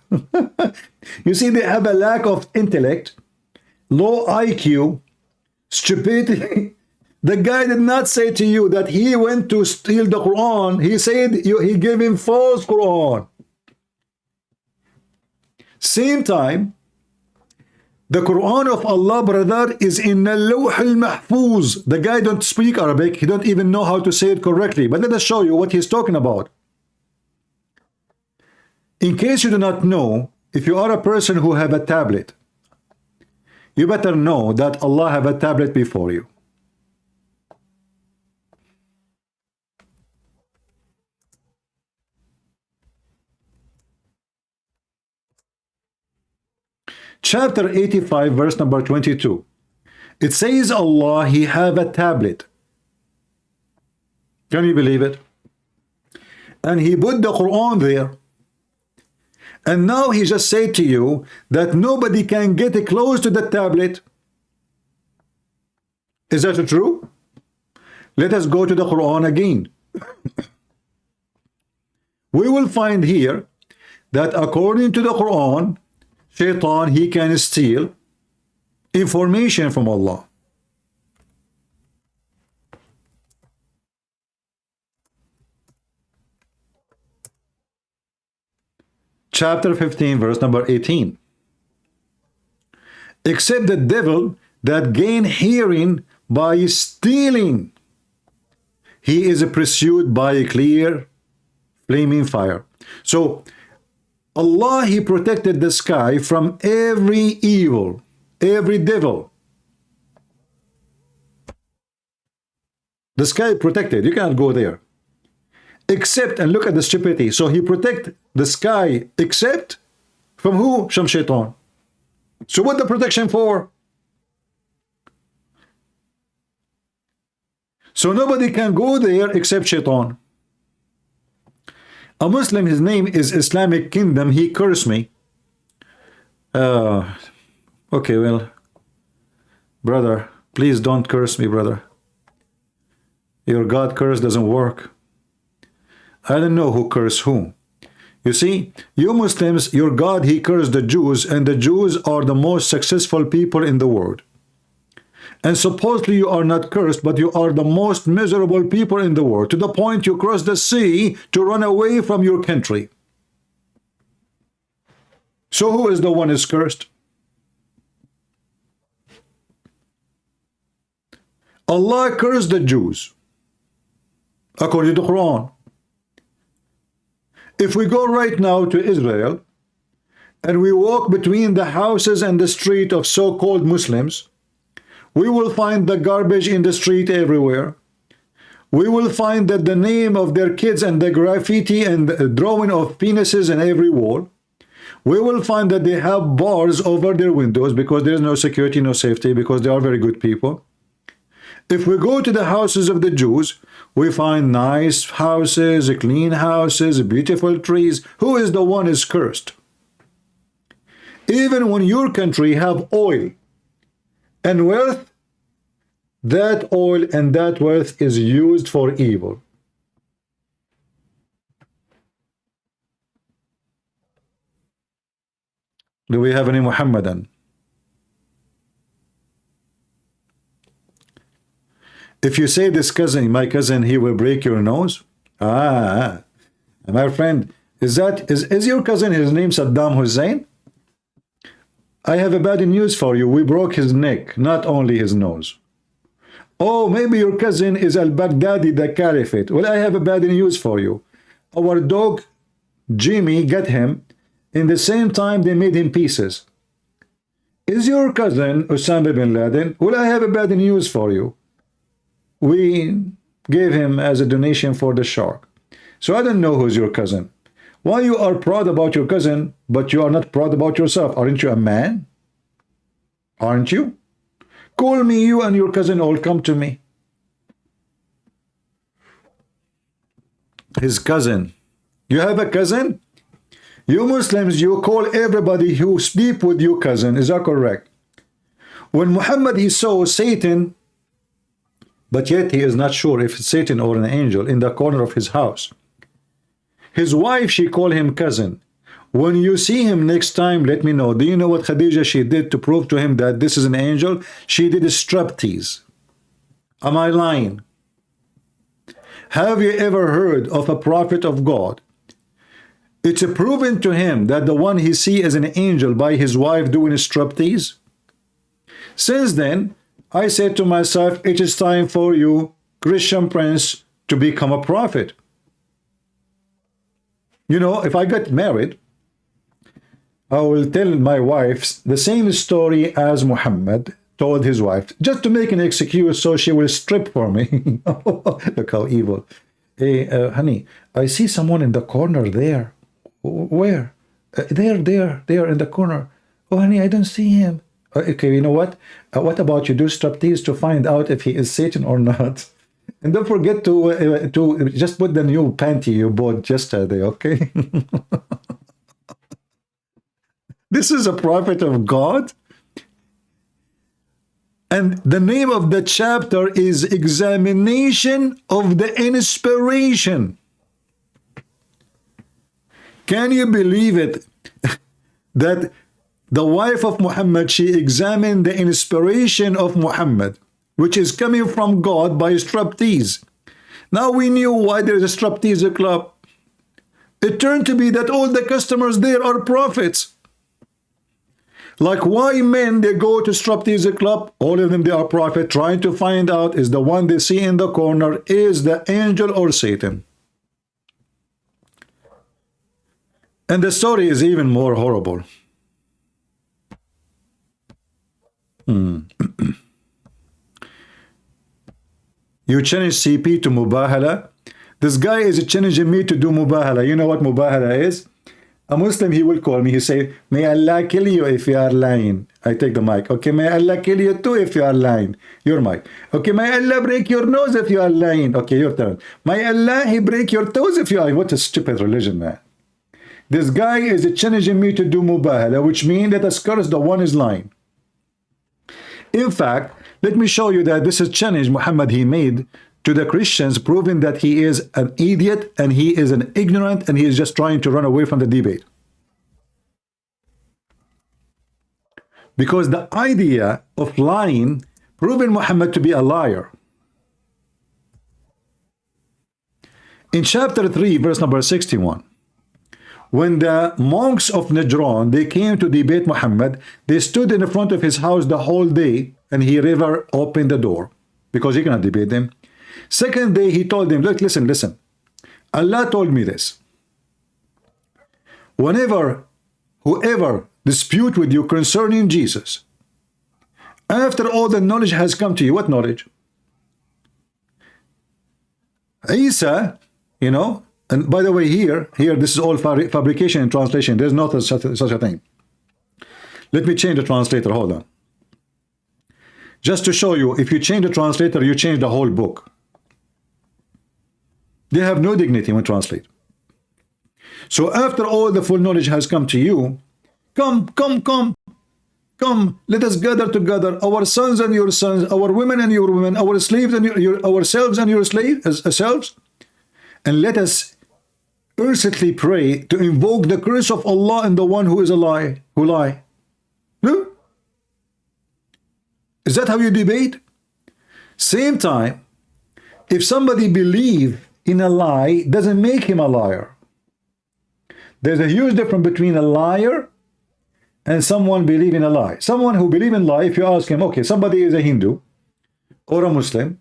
You see, they have a lack of intellect, low IQ, stupidity. The guy did not say to you that he went to steal the Quran. He said he gave him false Quran. Same time, the Quran of Allah, brother, is in al-Lawh al-Mahfuz. The guy don't speak Arabic. He don't even know how to say it correctly. But let us show you what he's talking about. In case you do not know, if you are a person who have a tablet, you better know that Allah have a tablet before you. Chapter 85, verse number 22. It says Allah, he have a tablet. Can you believe it? And he put the Quran there. And now he just said to you that nobody can get close to the tablet. Is that true? Let us go to the Quran again. We will find here that according to the Quran, Shaitan, he can steal information from Allah. Chapter 15, verse number 18. Except the devil that gain hearing by stealing, he is pursued by a clear flaming fire. So Allah, he protected the sky from every evil, every devil. The sky protected. You cannot go there. Except, and look at the stupidity. So he protect the sky except from who? From Shaitan. So what the protection for? So nobody can go there except Shaitan. A Muslim, his name is Islamic Kingdom. He cursed me. Okay, well, brother, please don't curse me, brother. Your God curse doesn't work. I don't know who cursed whom. You see, you Muslims, your God, he cursed the Jews, and the Jews are the most successful people in the world. And supposedly you are not cursed, but you are the most miserable people in the world, to the point you cross the sea to run away from your country. So who is the one who is cursed? Allah cursed the Jews, according to the Quran. If we go right now to Israel, and we walk between the houses and the street of so-called Muslims, we will find the garbage in the street everywhere. We will find that the name of their kids and the graffiti and the drawing of penises in every wall. We will find that they have bars over their windows because there is no security, no safety, because they are very good people. If we go to the houses of the Jews, we find nice houses, clean houses, beautiful trees. Who is the one is cursed? Even when your country have oil and wealth, that oil and that wealth is used for evil. Do we have any Muhammadan? If you say this cousin, my cousin, he will break your nose. My friend, is your cousin, his name Saddam Hussein? I have a bad news for you. We broke his neck, not only his nose. Oh, maybe your cousin is al-Baghdadi, the Caliphate. Well, I have a bad news for you. Our dog, Jimmy, got him. In the same time, they made him pieces. Is your cousin Osama bin Laden? Well, I have a bad news for you. We gave him as a donation for the shark. So I don't know who's your cousin. Why you are proud about your cousin, but you are not proud about yourself? Aren't you a man? Aren't you? Call me, you and your cousin all come to me. His cousin. You have a cousin? You Muslims, you call everybody who sleep with your cousin. Is that correct? When Muhammad, he saw Satan, but yet he is not sure if it's Satan or an angel, in the corner of his house. His wife, she called him cousin. When you see him next time, let me know. Do you know what Khadija, she did to prove to him that this is an angel? She did a striptease. Am I lying? Have you ever heard of a prophet of God? It's proven to him that the one he see as an angel by his wife doing a striptease. Since then, I said to myself, it is time for you, Christian Prince, to become a prophet. You know, if I get married, I will tell my wife the same story as Muhammad told his wife, just to make an excuse so she will strip for me. Look how evil. Hey, honey, I see someone in the corner there. Where? There in the corner. Oh, honey, I don't see him. Okay, you know what? What about you do striptease to find out if he is Satan or not? And don't forget to just put the new panty you bought yesterday, okay? This is a prophet of God. And the name of the chapter is Examination of the Inspiration. Can you believe it? That the wife of Muhammad, she examined the inspiration of Muhammad, which is coming from God by striptease. Now we knew why there is a striptease club. It turned to be that all the customers there are prophets. Like why men, they go to striptease club, all of them, they are prophet, trying to find out is the one they see in the corner is the angel or Satan. And the story is even more horrible. You challenge CP to mubahala. This guy is challenging me to do mubahala. You know what mubahala is? A Muslim, he will call me. He say, may Allah kill you if you are lying. I take the mic. Okay, may Allah kill you too if you are lying. Your mic. Okay, may Allah break your nose if you are lying. Okay, your turn. May Allah, he break your toes if you are. What a stupid religion, man. This guy is challenging me to do mubahala, which means let us curse the one is lying. In fact, let me show you that this is challenge Muhammad he made to the Christians, proving that he is an idiot and he is an ignorant and he is just trying to run away from the debate. Because the idea of lying, proving Muhammad to be a liar. In chapter 3, verse number 61, when the monks of Najran, they came to debate Muhammad, they stood in front of his house the whole day and he never opened the door because he cannot debate them. Second day, he told them, look, listen, listen. Allah told me this. Whoever dispute with you concerning Jesus, after all the knowledge has come to you, what knowledge? Isa, you know, and by the way, here, this is all fabrication and translation. There's not such a thing. Let me change the translator. Hold on. Just to show you, if you change the translator, you change the whole book. They have no dignity when translate. So after all the full knowledge has come to you, come, let us gather together, our sons and your sons, our women and your women, our slaves and ourselves and your selves, and let us earnestly pray to invoke the curse of Allah and the one who is a lie, who lie. No? Is that how you debate? Same time, if somebody believes in a lie, doesn't make him a liar. There's a huge difference between a liar and someone believing a lie. Someone who believes in lie, if you ask him, okay, somebody is a Hindu or a Muslim,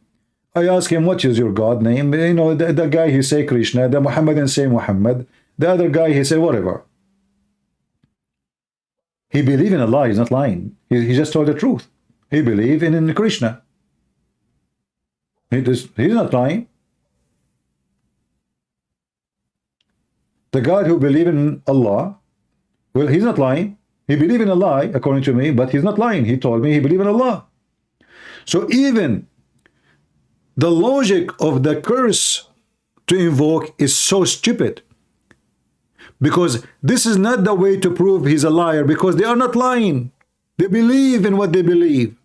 I ask him, what is your God name? You know, the guy, he say Krishna, the Muhammadan say Muhammad, the other guy, he say whatever. He believe in a lie, he's not lying. He just told the truth. He believe in Krishna. He's not lying. The God who believe in Allah, well, he's not lying. He believe in a lie, according to me, but he's not lying. He told me he believe in Allah. So even the logic of the curse to invoke is so stupid, because this is not the way to prove he's a liar, because they are not lying. They believe in what they believe.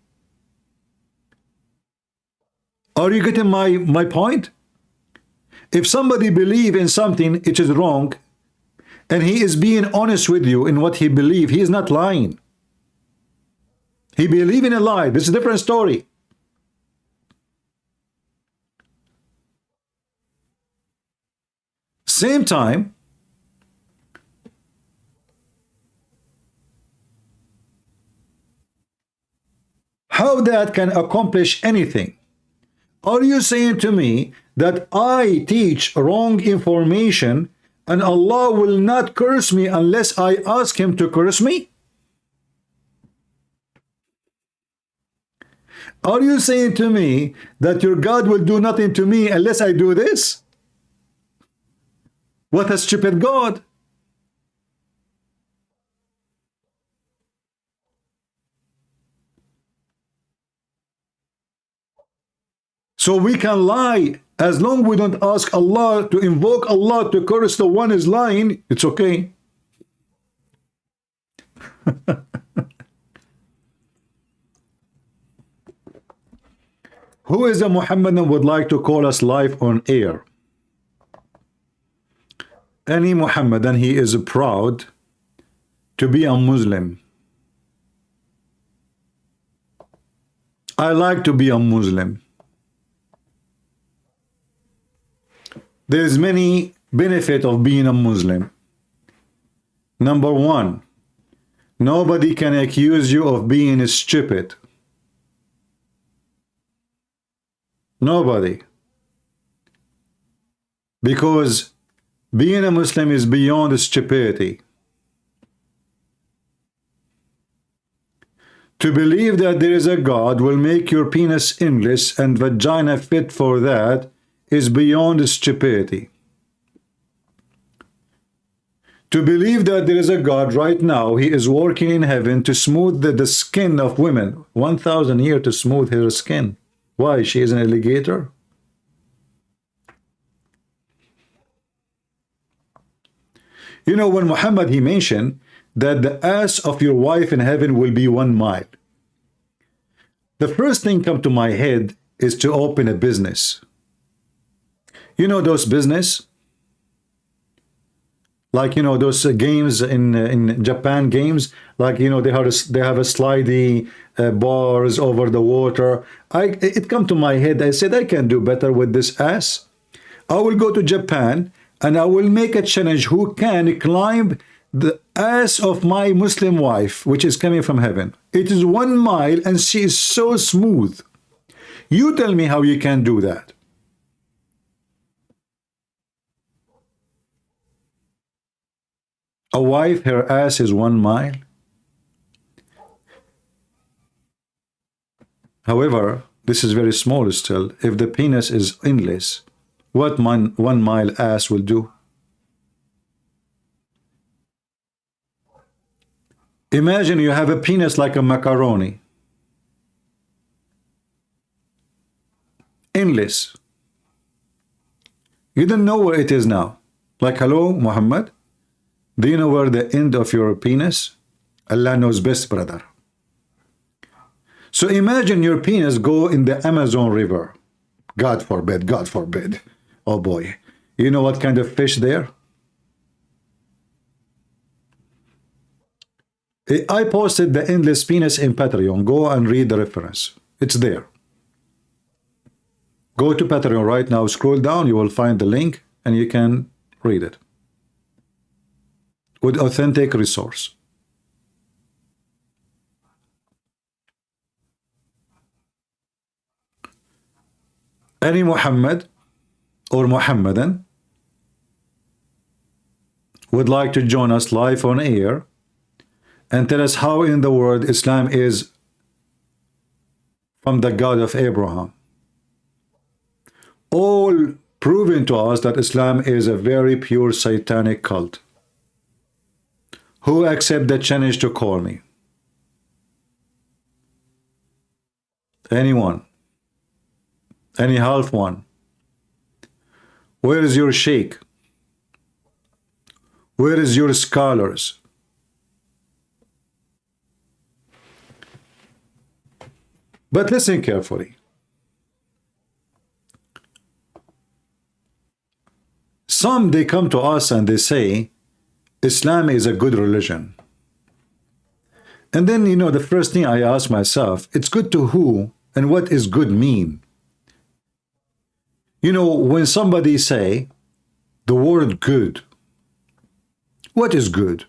Are you getting my point? If somebody believe in something, it is wrong, and he is being honest with you in what he believe, he is not lying. He believe in a lie. This is a different story. Same time, how that can accomplish anything? Are you saying to me that I teach wrong information and Allah will not curse me unless I ask him to curse me? Are you saying to me that your God will do nothing to me unless I do this? What a stupid God. So we can lie as long as we don't ask Allah to invoke Allah to curse the one is lying. It's okay. Who is a Muhammadan would like to call us live on air? Any Muhammadan, he is proud to be a Muslim. I like to be a Muslim. There is many benefit of being a Muslim. Number one, nobody can accuse you of being stupid. Nobody. Because being a Muslim is beyond stupidity. To believe that there is a God will make your penis endless and vagina fit for that is beyond stupidity. To believe that there is a God right now, he is working in heaven to smooth the skin of women. 1,000 years to smooth her skin. Why? She is an alligator? You know, when Muhammad, he mentioned that the ass of your wife in heaven will be 1 mile. The first thing come to my head is to open a business. You know those business? Like, you know, those games in Japan, games like, you know, they have a slidey bars over the water. It come to my head. I said I can do better with this ass. I will go to Japan and I will make a challenge who can climb the ass of my Muslim wife, which is coming from heaven. It is 1 mile and she is so smooth. You tell me how you can do that. A wife, her ass is 1 mile. However, this is very small still. If the penis is endless, what 1 mile ass will do? Imagine you have a penis like a macaroni. Endless. You don't know where it is now. Like, hello, Muhammad? Do you know where the end of your penis? Allah knows best, brother. So imagine your penis go in the Amazon River. God forbid, God forbid. Oh boy. You know what kind of fish there? I posted the endless penis in Patreon. Go and read the reference. It's there. Go to Patreon right now, scroll down, you will find the link and you can read it. With authentic resource. Any Muhammad or Muhammadan would like to join us live on air and tell us how in the world Islam is from the God of Abraham. All proving to us that Islam is a very pure satanic cult. Who accept the challenge to call me? Anyone? Any half one? Where is your sheikh? Where is your scholars? But listen carefully. Some, they come to us and they say, Islam is a good religion. And then, you know, the first thing I ask myself, it's good to who and what is good mean? You know, when somebody say the word good, what is good?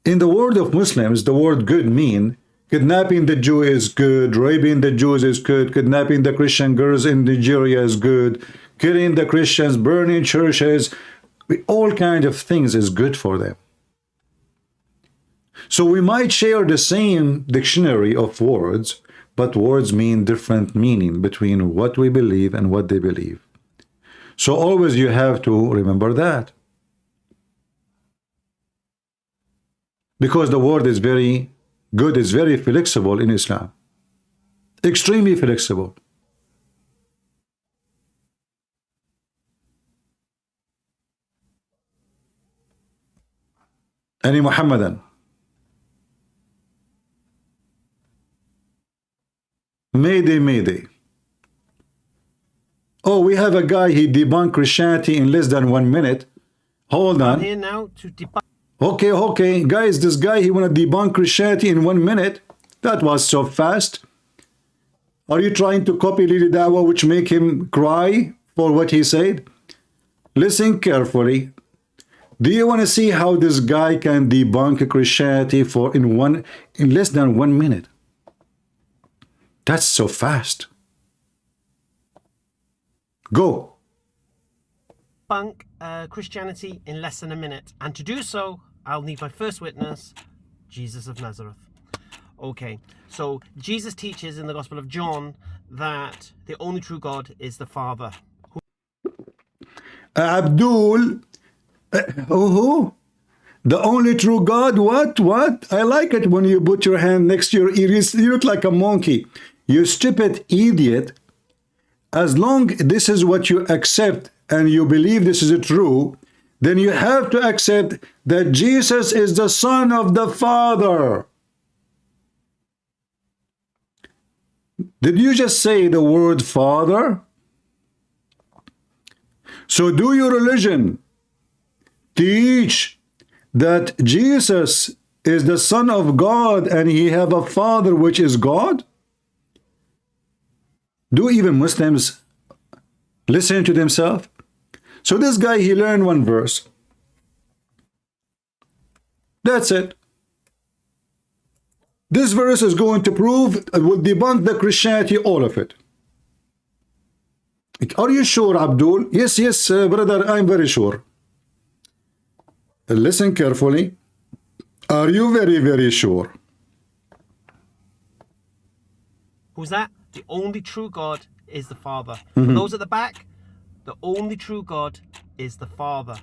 In the world of Muslims, the word good mean kidnapping the Jew is good, raping the Jews is good, kidnapping the Christian girls in Nigeria is good, killing the Christians, burning churches, all kinds of things is good for them. So we might share the same dictionary of words, but words mean different meaning between what we believe and what they believe. So always you have to remember that. Because the word is very good, is very flexible in Islam. Extremely flexible. Any Muhammadan? Mayday, mayday. Oh, we have a guy, he debunked Christianity in less than 1 minute. Hold on. I'm here now to debunk. Okay, guys, this guy, he want to debunk Christianity in 1 minute. That was so fast. Are you trying to copy Lili Dawa, which make him cry for what he said? Listen carefully. Do you want to see how this guy can debunk Christianity in less than 1 minute? That's so fast. Go. Debunk Christianity in less than a minute. And to do so, I'll need my first witness, Jesus of Nazareth. Okay, so Jesus teaches in the Gospel of John that the only true God is the Father. Abdul, who? The only true God? What? I like it when you put your hand next to your ears. You look like a monkey. You stupid idiot. As long this is what you accept and you believe this is true, then you have to accept that Jesus is the Son of the Father. Did you just say the word Father? So do your religion teach that Jesus is the Son of God and he have a Father which is God? Do even Muslims listen to themselves? So this guy, he learned one verse. That's it. This verse is going to prove, it will debunk the Christianity, all of it. Are you sure, Abdul? Yes, brother, I'm very sure. Listen carefully. Are you very, very sure? Who's that? The only true God is the Father. For those at the back, the only true God is the Father.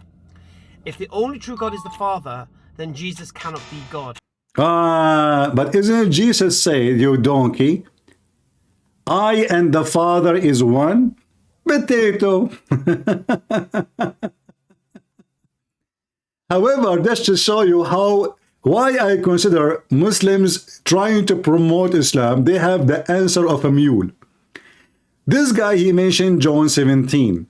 If the only true God is the Father, then Jesus cannot be God. But isn't Jesus said, you donkey, I and the Father is one? Potato. However, that's to show you why I consider Muslims trying to promote Islam, they have the answer of a mule. This guy, he mentioned John 17.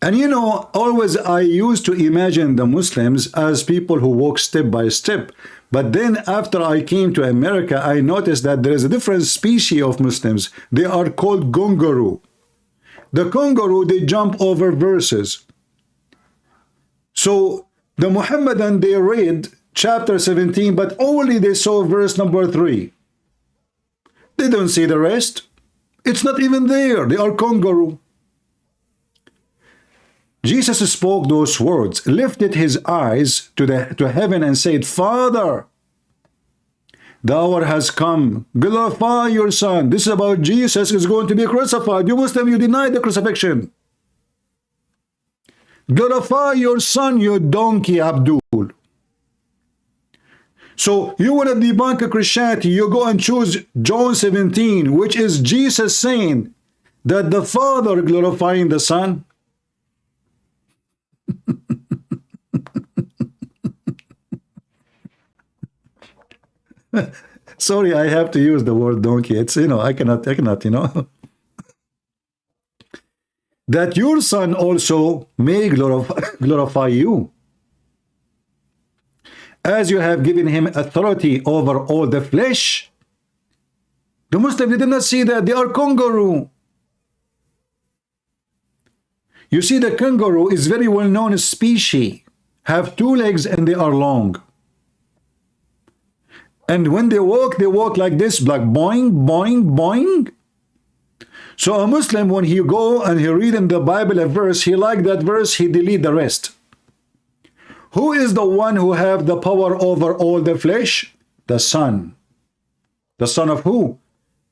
And you know, always I used to imagine the Muslims as people who walk step by step. But then after I came to America, I noticed that there is a different species of Muslims. They are called kangaroo. The kangaroo, they jump over verses. So the Muhammadan, they read chapter 17, but only they saw verse number 3. They don't see the rest. It's not even there. They are kangaroo. Jesus spoke those words, lifted his eyes to heaven and said, Father, the hour has come. Glorify your Son. This is about Jesus is going to be crucified. You Muslim, you deny the crucifixion. Glorify your Son, you donkey, Abdul. So you want to debunk Christianity, you go and choose John 17, which is Jesus saying that the Father glorifying the Son. Sorry, I have to use the word donkey. It's, you know, I cannot, you know. That your Son also may glorify you, as you have given him authority over all the flesh. The Muslims, they did not see that. They are kangaroo. You see, the kangaroo is very well known species, have 2 legs and they are long. And when they walk like this, like boing, boing, boing. So a Muslim, when he go and he read in the Bible a verse, he like that verse, he delete the rest. Who is the one who have the power over all the flesh? The Son. The Son of who?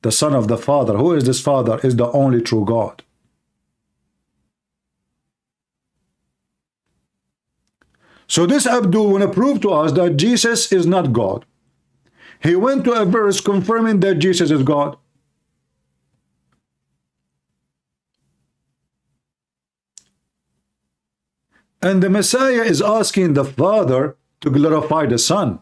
The Son of the Father. Who is this Father? Is the only true God. So this Abdul want to prove to us that Jesus is not God. He went to a verse confirming that Jesus is God. And the Messiah is asking the Father to glorify the Son.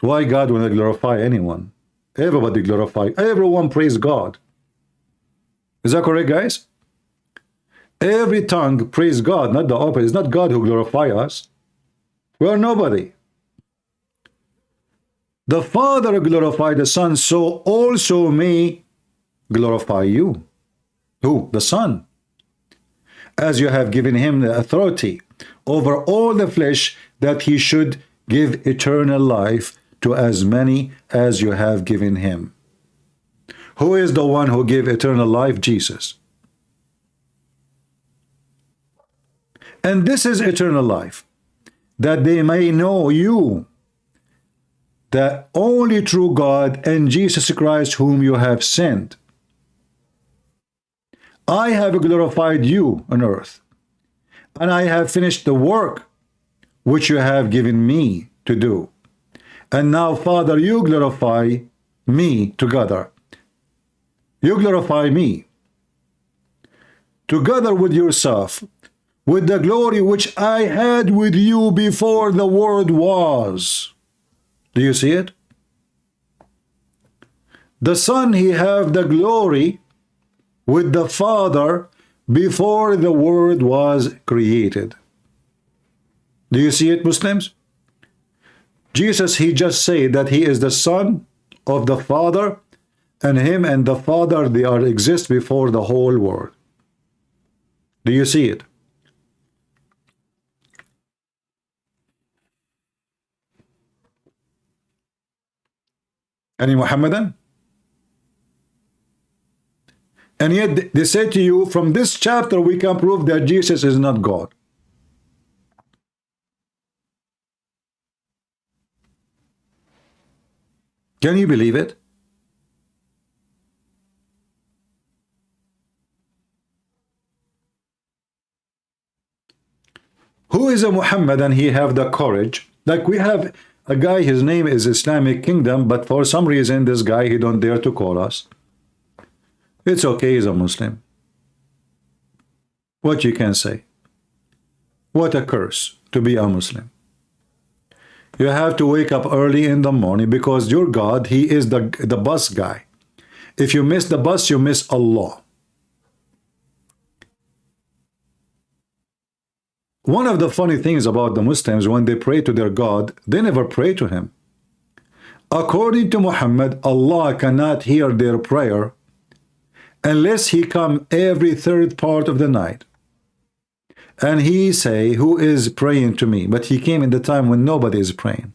Why God will not glorify anyone? Everybody glorify. Everyone praise God. Is that correct, guys? Every tongue praise God, not the opposite. It's not God who glorify us. We are nobody. The Father glorified the Son, so also may glorify you. Who? The Son. As you have given him the authority over all the flesh, that he should give eternal life to as many as you have given him. Who is the one who gave eternal life? Jesus. And this is eternal life, that they may know you, the only true God, and Jesus Christ whom you have sent. I have glorified you on earth, and I have finished the work which you have given me to do. And now, Father, you glorify me together. You glorify me together with yourself, with the glory which I had with you before the world was. Do you see it? The Son, he have the glory with the Father before the world was created. Do you see it, Muslims? Jesus, he just said that he is the Son of the Father, and him and the Father, they are exist before the whole world. Do you see it? Any Muhammadan? And yet they say to you, from this chapter we can prove that Jesus is not God. Can you believe it? Who is a Muhammadan? He have the courage. Like we have a guy, his name is Islamic Kingdom, but for some reason this guy, he don't dare to call us. It's okay, he's a Muslim. What you can say? What a curse to be a Muslim. You have to wake up early in the morning because your God, he is the bus guy. If you miss the bus, you miss Allah. One of the funny things about the Muslims, when they pray to their God, they never pray to him. According to Muhammad, Allah cannot hear their prayer unless he come every third part of the night. And he say, who is praying to me? But he came in the time when nobody is praying.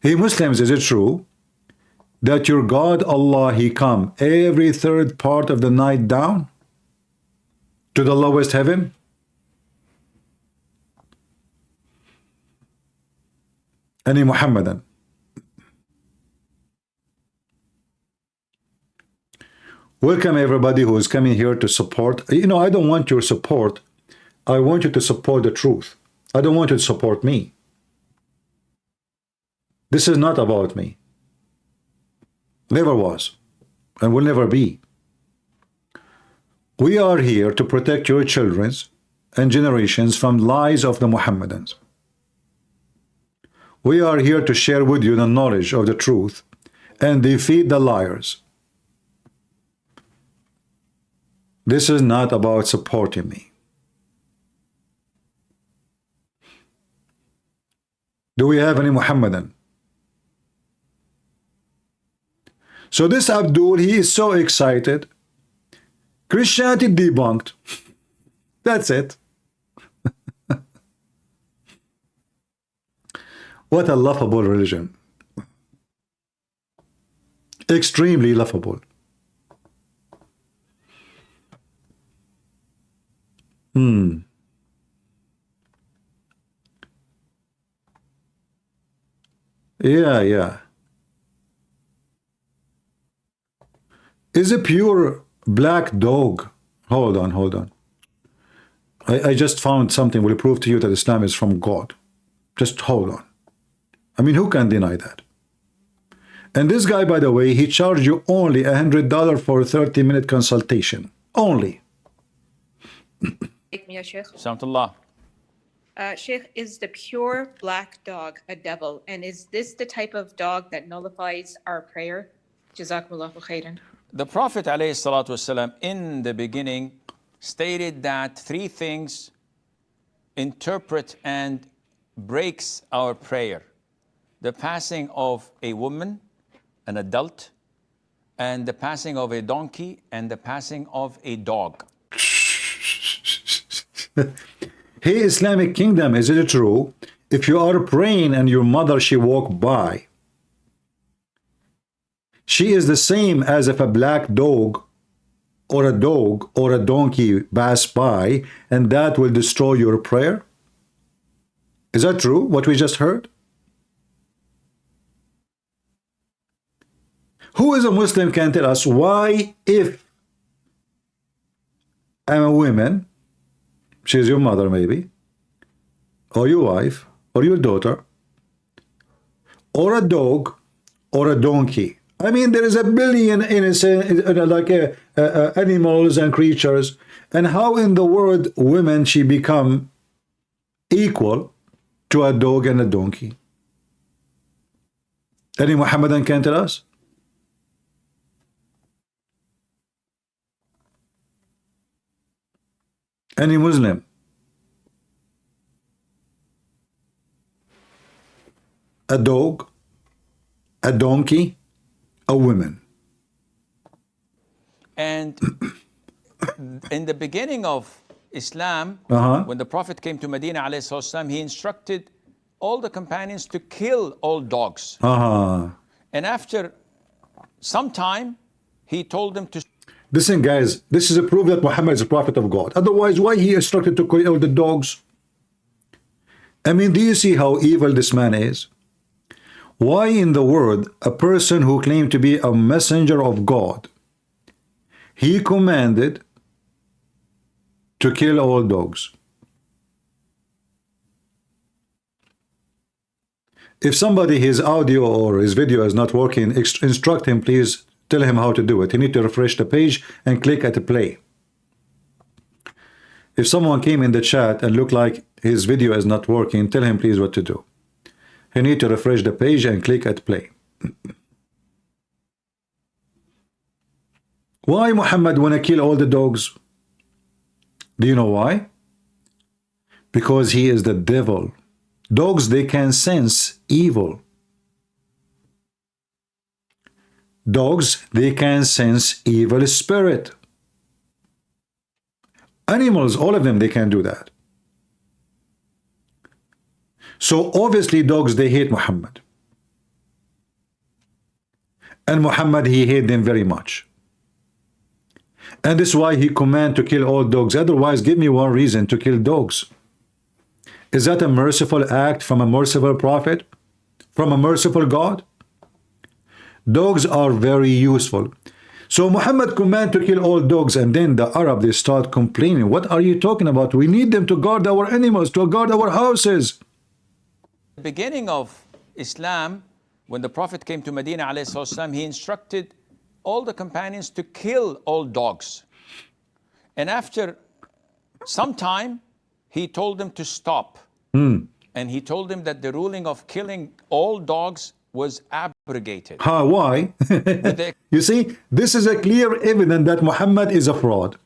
Hey Muslims, is it true that your God Allah, he come every third part of the night down to the lowest heaven? Any Muhammadan? Welcome everybody who is coming here to support. You know, I don't want your support. I want you to support the truth. I don't want you to support me. This is not about me. Never was and will never be. We are here to protect your children and generations from lies of the Mohammedans. We are here to share with you the knowledge of the truth and defeat the liars. This is not about supporting me. Do we have any Muhammadan? So this Abdul, he is so excited. Christianity debunked. That's it. What a laughable religion. Extremely laughable. Yeah. Is a pure black dog. Hold on. I just found something will prove to you that Islam is from God. Just hold on. I mean, who can deny that? And this guy, by the way, he charged you only $100 for a 30-minute consultation. Only. Samtullah. Sheikh, is the pure black dog a devil? And is this the type of dog that nullifies our prayer? Jazakumullahu khairan. The Prophet ﷺ in the beginning stated that three things interpret and breaks our prayer. The passing of a woman, an adult, and the passing of a donkey, and the passing of a dog. Hey, Islamic Kingdom, is it true? If you are praying and your mother, she walk by, she is the same as if a black dog or a dog or a donkey pass by and that will destroy your prayer? Is that true, what we just heard? Who is a Muslim can tell us why, if I'm a woman, she's your mother maybe, or your wife, or your daughter, or a dog, or a donkey. I mean, there is a billion innocent, animals and creatures. And how in the world women she become equal to a dog and a donkey? Any Muhammadan can tell us? Any Muslim? A dog, a donkey, a woman. And in the beginning of Islam, when the Prophet came to Medina, ﷺ, he instructed all the companions to kill all dogs. And after some time, he told them to... Listen, guys, this is a proof that Muhammad is a prophet of God. Otherwise, why he instructed to kill all the dogs? I mean, do you see how evil this man is? Why in the world a person who claimed to be a messenger of God, he commanded to kill all dogs? If somebody, his audio or his video is not working, instruct him, please tell him how to do it. He need to refresh the page and click at play. If someone came in the chat and looked like his video is not working, tell him please what to do. You need to refresh the page and click at play. Why Muhammad want to kill all the dogs? Do you know why? Because he is the devil. Dogs, they can sense evil. Dogs, they can sense evil spirit. Animals, all of them, they can do that. So obviously dogs, they hate Muhammad. And Muhammad, he hate them very much. And this is why he command to kill all dogs. Otherwise, give me one reason to kill dogs. Is that a merciful act from a merciful prophet? From a merciful God? Dogs are very useful. So Muhammad command to kill all dogs, and then the Arab, they start complaining. What are you talking about? We need them to guard our animals, to guard our houses. The beginning of Islam, when the Prophet came to Medina, ﷺ, he instructed all the companions to kill all dogs. And after some time, he told them to stop. And he told them that the ruling of killing all dogs was abrogated. Why? You see, this is a clear evidence that Muhammad is a fraud.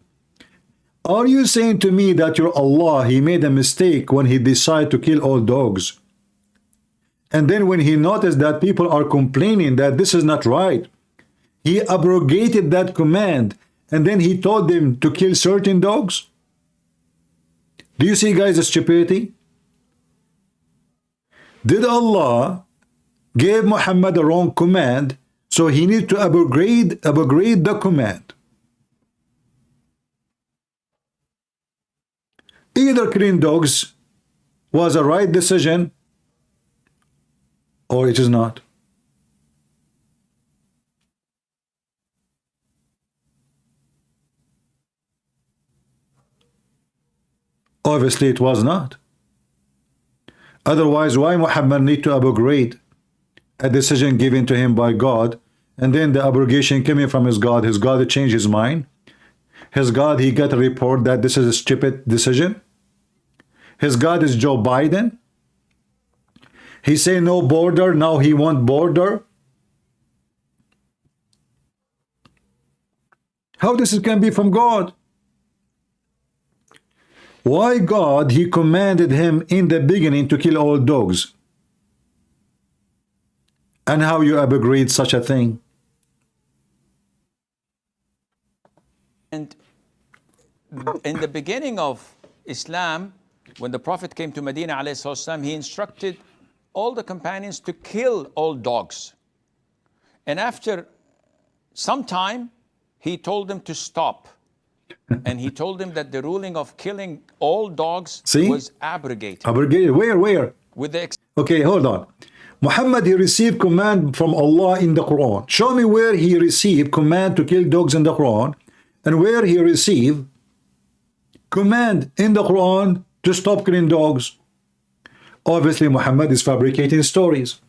Are you saying to me that your Allah, he made a mistake when he decided to kill all dogs? And then when he noticed that people are complaining that this is not right, he abrogated that command, and then he told them to kill certain dogs? Do you see, guys, the stupidity? Did Allah give Muhammad a wrong command, so he needs to abrogate the command? Either killing dogs was a right decision, or it is not. Obviously, it was not. Otherwise, why Muhammad need to abrogate a decision given to him by God, and then the abrogation coming from his God changed his mind? His God, he got a report that this is a stupid decision? His God is Joe Biden? He say no border, now he want border? How this can be from God? Why God, he commanded him in the beginning to kill all dogs? And how you abrogate such a thing? And in the beginning of Islam, when the Prophet came to Medina, ﷺ, he instructed all the companions to kill all dogs. And after some time, he told them to stop. And he told them that the ruling of killing all dogs was abrogated. Abrogated. Where? With the okay, hold on. Muhammad, he received command from Allah in the Quran. Show me where he received command to kill dogs in the Quran, and where he received command in the Quran to stop killing dogs. Obviously, Muhammad is fabricating stories.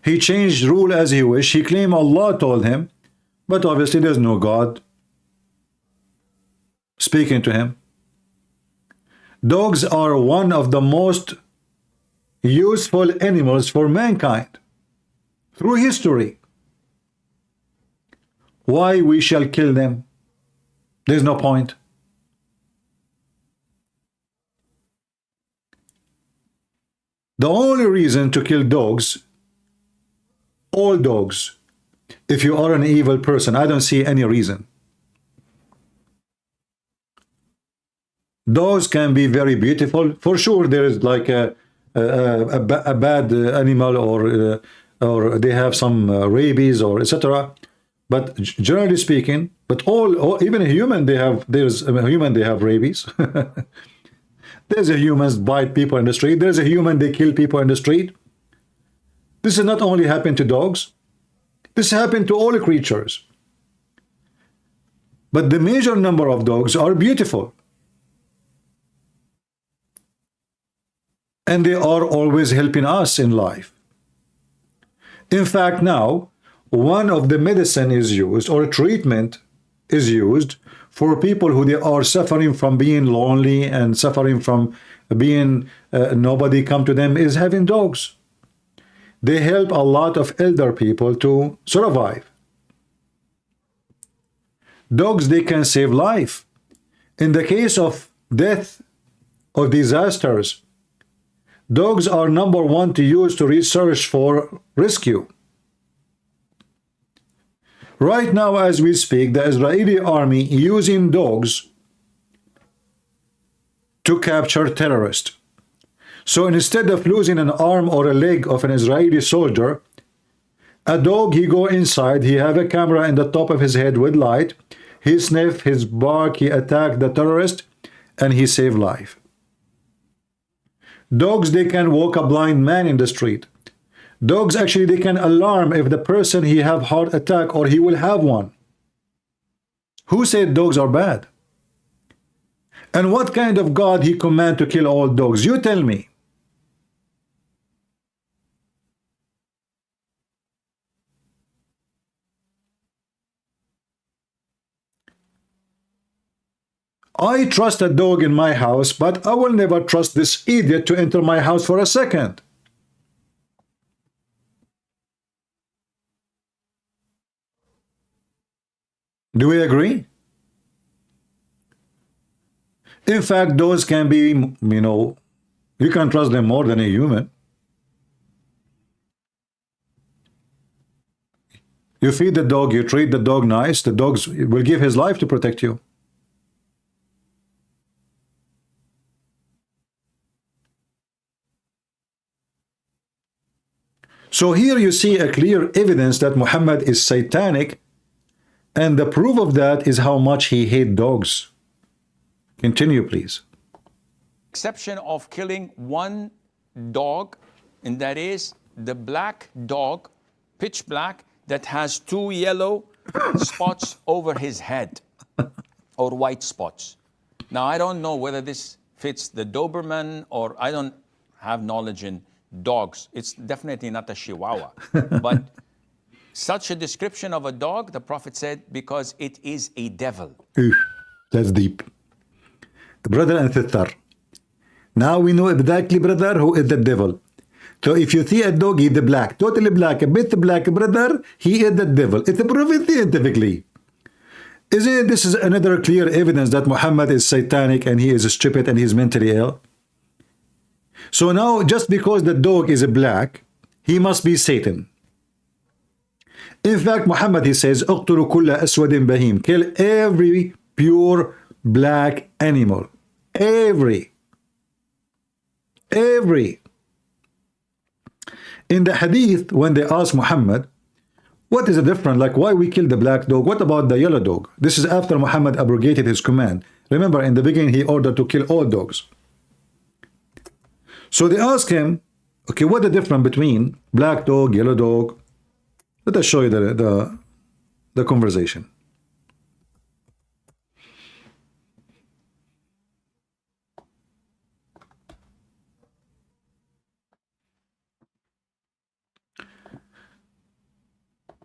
He changed rule as he wished. He claimed Allah told him, but obviously there's no God speaking to him. Dogs are one of the most useful animals for mankind through history. Why we shall kill them? There's no point. The only reason to kill dogs, all dogs, if you are an evil person, I don't see any reason. Dogs can be very beautiful. For sure, there is like a bad animal, or they have some rabies or etc. But generally speaking, but all even a human, there's a human they have rabies. There's a humans bite people in the street. There's a human they kill people in the street. This is not only happened to dogs. This happened to all creatures. But the major number of dogs are beautiful. And they are always helping us in life. In fact, now, one of the medicine is used, or a treatment is used, for people who they are suffering from being lonely and suffering from being nobody come to them, is having dogs. They help a lot of elder people to survive. Dogs, they can save life. In the case of death or disasters, dogs are number one to use to research for rescue. Right now, as we speak, the Israeli army using dogs to capture terrorists. So instead of losing an arm or a leg of an Israeli soldier, a dog, he go inside, he have a camera in the top of his head with light, he sniff, his bark, he attack the terrorist, and he save life. Dogs, they can walk a blind man in the street. Dogs, actually, they can alarm if the person he have heart attack or he will have one. Who said dogs are bad? And what kind of God he command to kill all dogs? You tell me. I trust a dog in my house, but I will never trust this idiot to enter my house for a second. Do we agree? In fact, those can be, you can trust them more than a human. You feed the dog, you treat the dog nice, the dog will give his life to protect you. So here you see a clear evidence that Muhammad is satanic, and the proof of that is how much he hates dogs. Continue, please. Exception of killing one dog, and that is the black dog, pitch black, that has 2 yellow spots over his head, or white spots. Now, I don't know whether this fits the Doberman, or I don't have knowledge in dogs. It's definitely not a Chihuahua. But such a description of a dog, the Prophet said, because it is a devil. That's deep. Brother and sister, now we know exactly, brother, who is the devil. So if you see a dog, he's the black, totally black, a bit black, brother, he is the devil. It's proven scientifically. Isn't this is another clear evidence that Muhammad is satanic and he is stupid and he's mentally ill? So now, just because the dog is black, he must be Satan. In fact, Muhammad, he says, اقتلوا كل أسود بهيم. Kill every pure black animal. Every. In the hadith, when they asked Muhammad, What is the difference? Like, why we kill the black dog? What about the yellow dog? This is after Muhammad abrogated his command. Remember, in the beginning, he ordered to kill all dogs. So they ask him, okay, what the difference between black dog, yellow dog? Let us show you the conversation.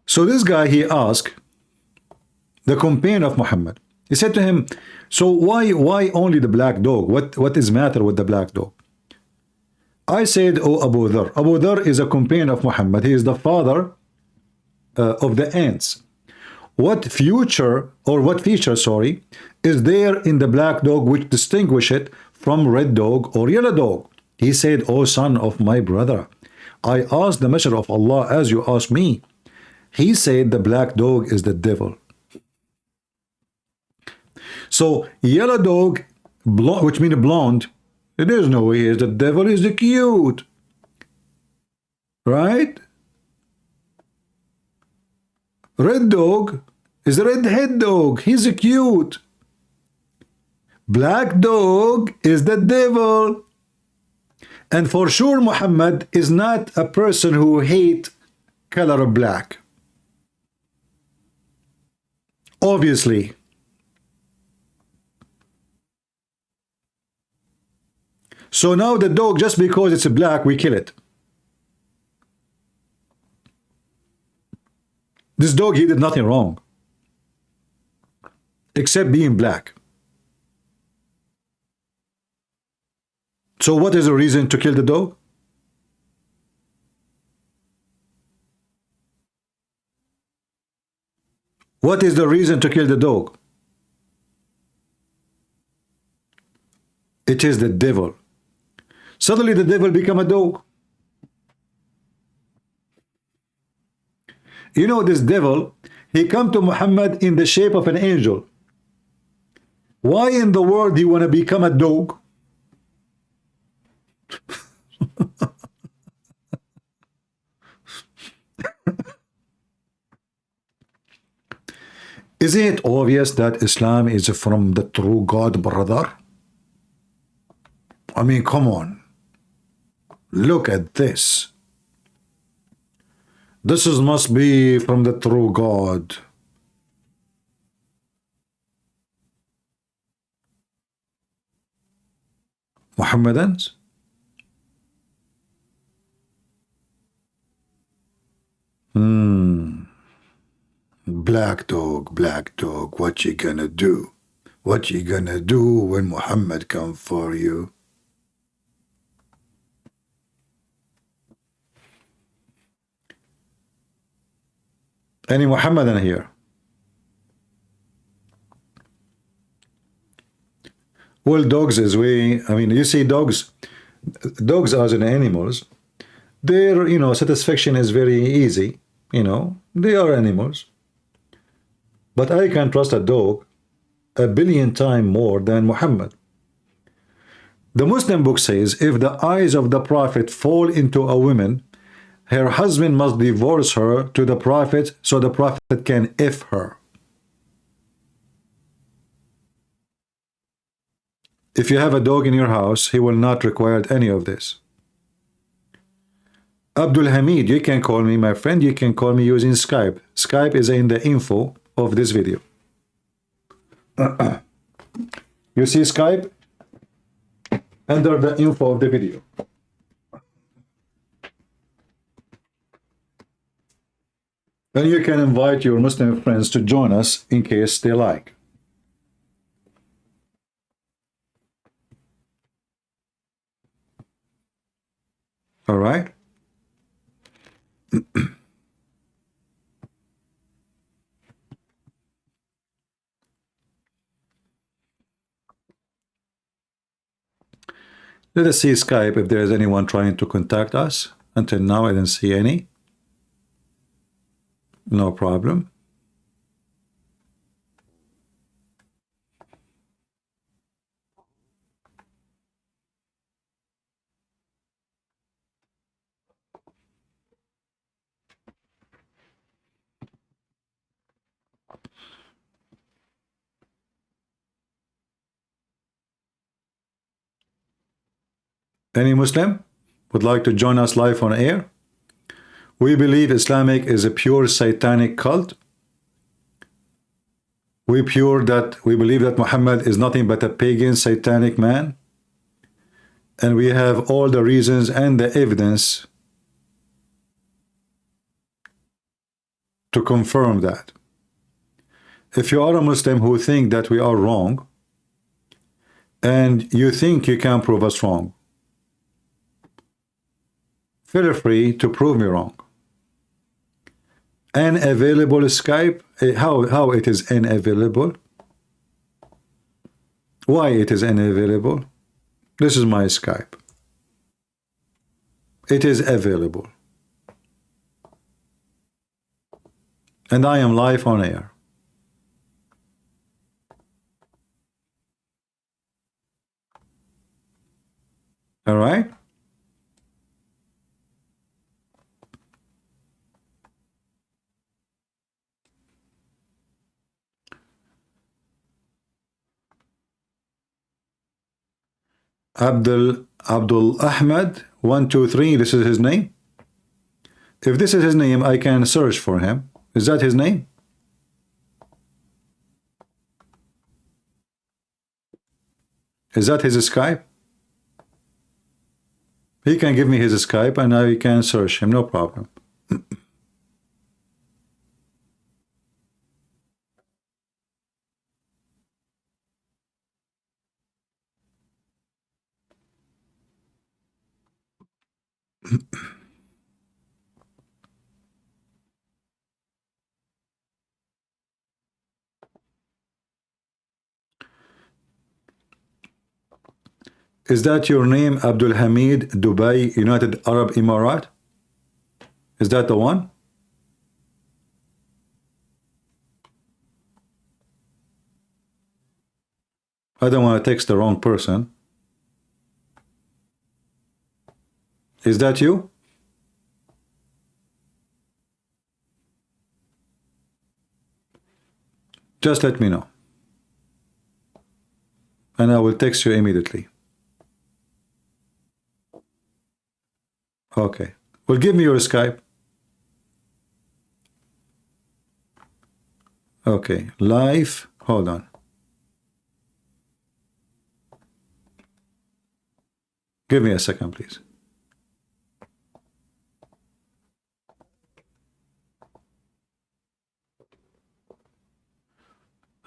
So this guy, he asked the companion of Muhammad. He said to him, so why only the black dog? What is matter with the black dog? I said, oh, Abu Dhar. Abu Dhar is a companion of Muhammad. He is the father of the ants. What feature, sorry, is there in the black dog which distinguish it from red dog or yellow dog? He said, oh son of my brother, I asked the Messenger of Allah as you asked me. He said the black dog is the devil. So yellow dog, which means blonde, there's no way is the devil, is the cute. Right? Red dog is the redhead dog. He's cute. Black dog is the devil. And for sure Muhammad is not a person who hate color black. Obviously. So now the dog, just because it's black, we kill it. This dog, he did nothing wrong. Except being black. So what is the reason to kill the dog? What is the reason to kill the dog? It is the devil. Suddenly the devil become a dog. You know, this devil, he come to Muhammad in the shape of an angel. Why in the world do you want to become a dog? Isn't it obvious that Islam is from the true God, brother? I mean, come on. Look at this. This must be from the true God. Muhammadans? Black dog, what you gonna do? What you gonna do when Muhammad come for you? Any Muhammadan here? Well, dogs is you see dogs as in animals, their, satisfaction is very easy, they are animals. But I can trust a dog 1,000,000,000 times more than Muhammad. The Muslim book says, if the eyes of the Prophet fall into a woman, her husband must divorce her to the Prophet so the Prophet can F her. If you have a dog in your house, he will not require any of this. Abdul Hamid, you can call me, my friend. You can call me using Skype. Skype is in the info of this video. You see Skype? Under the info of the video. And you can invite your Muslim friends to join us in case they like. All right? Let us see Skype if there is anyone trying to contact us. Until now, I didn't see any. No problem. Any Muslim would like to join us live on air? We believe Islamic is a pure satanic cult. We believe that Muhammad is nothing but a pagan satanic man. And we have all the reasons and the evidence to confirm that. If you are a Muslim who think that we are wrong, and you think you can prove us wrong, feel free to prove me wrong. Unavailable Skype, how it is unavailable? Why it is unavailable? This is my Skype. It is available. And I am live on air. All right? Abdul Ahmed 123, this is his name. If this is his name, I can search for him. Is that his name? Is that his Skype? He can give me his Skype and I can search him, no problem. Is that your name, Abdul Hamid, Dubai, United Arab Emirates? Is that the one? I don't want to text the wrong person. Is that you? Just let me know. And I will text you immediately. Okay. Well, give me your Skype. Okay. Live. Hold on. Give me a second, please.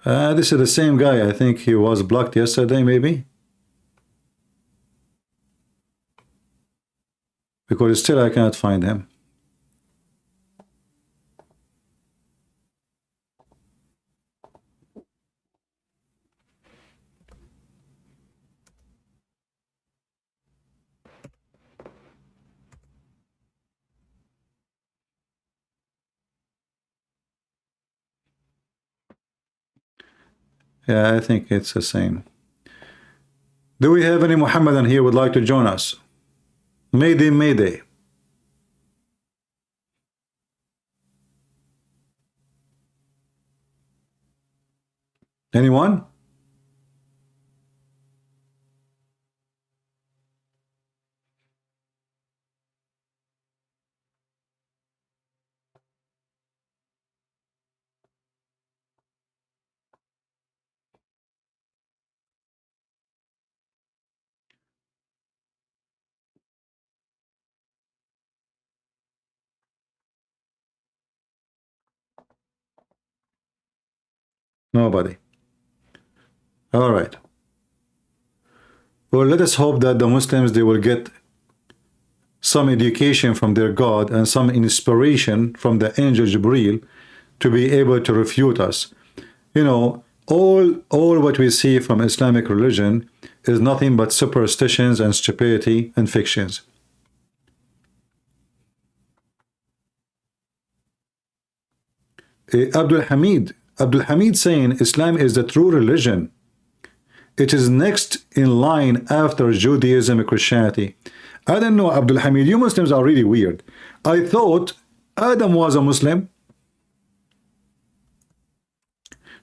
This is the same guy. I think he was blocked yesterday, maybe. Because still I cannot find him. Yeah, I think it's the same. Do we have any Muhammadan here who would like to join us? Mayday, Mayday. Anyone? Nobody. All right. Well, let us hope that the Muslims, they will get some education from their God and some inspiration from the angel Jibreel to be able to refute us. You know, all what we see from Islamic religion is nothing but superstitions and stupidity and fictions. Abdul Hamid saying Islam is the true religion. It is next in line after Judaism and Christianity. I don't know, Abdul Hamid, you Muslims are really weird. I thought Adam was a Muslim.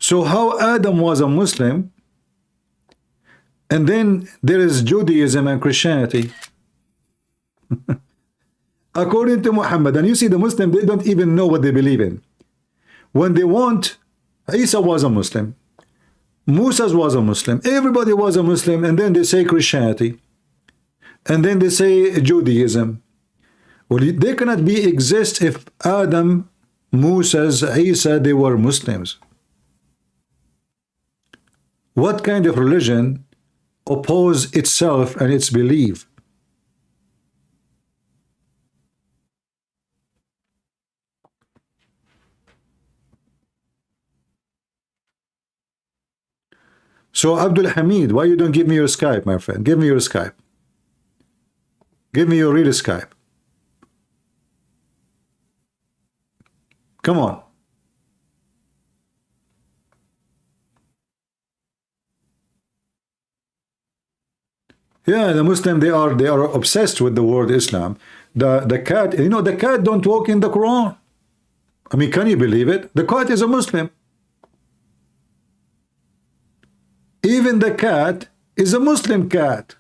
So how Adam was a Muslim, and then there is Judaism and Christianity? According to Muhammad. And you see the Muslim, they don't even know what they believe in. When they want, Isa was a Muslim, Musa was a Muslim, everybody was a Muslim, and then they say Christianity, and then they say Judaism. Well, they cannot be exist if Adam, Moses, Isa, they were Muslims. What kind of religion oppose itself and its belief? So Abdul Hamid, why you don't give me your Skype, my friend? Give me your Skype. Give me your real Skype. Come on. Yeah, the Muslim, they are obsessed with the word Islam. The cat, you know, the cat don't walk in the Quran. I mean, can you believe it? The cat is a Muslim. Even the cat is a Muslim cat.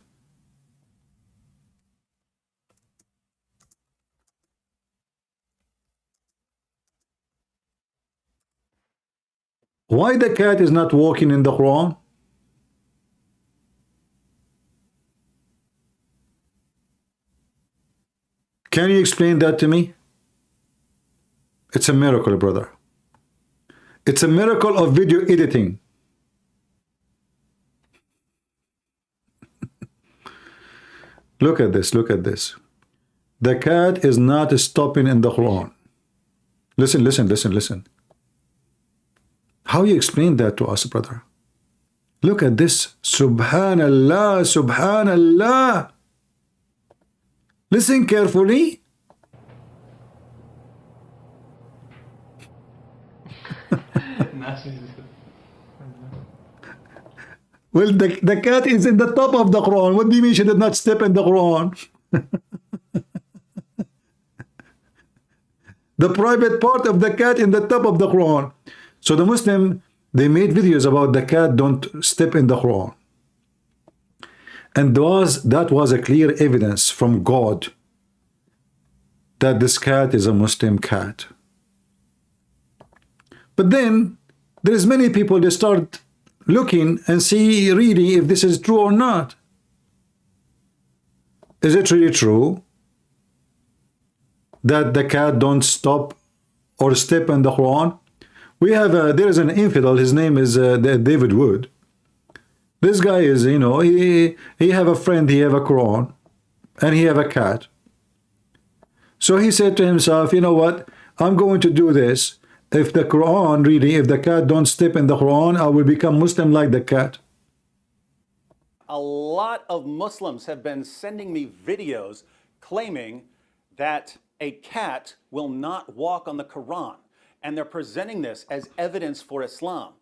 Why the cat is not walking in the Quran? Can you explain that to me? It's a miracle, brother. It's a miracle of video editing. Look at this, look at this. The cat is not stopping in the Quran. Listen, listen, listen, listen. How you explain that to us, brother? Look at this. Subhanallah, Subhanallah. Listen carefully. Well, the cat is in the top of the Quran. What do you mean she did not step in the Quran? The private part of the cat in the top of the Quran. So the Muslim, they made videos about the cat don't step in the Quran. And that was a clear evidence from God that this cat is a Muslim cat. But then there is many people, they start looking and see, reading if this is true or not. Is it really true that the cat don't stop or step in the Quran? We have there is an infidel, his name is David Wood. This guy is, you know, he have a friend, he have a Quran, and he have a cat. So he said to himself, you know what, I'm going to do this. If the Quran reading, if the cat don't step in the Quran, I will become Muslim like the cat. A lot of Muslims have been sending me videos claiming that a cat will not walk on the Quran. And they're presenting this as evidence for Islam.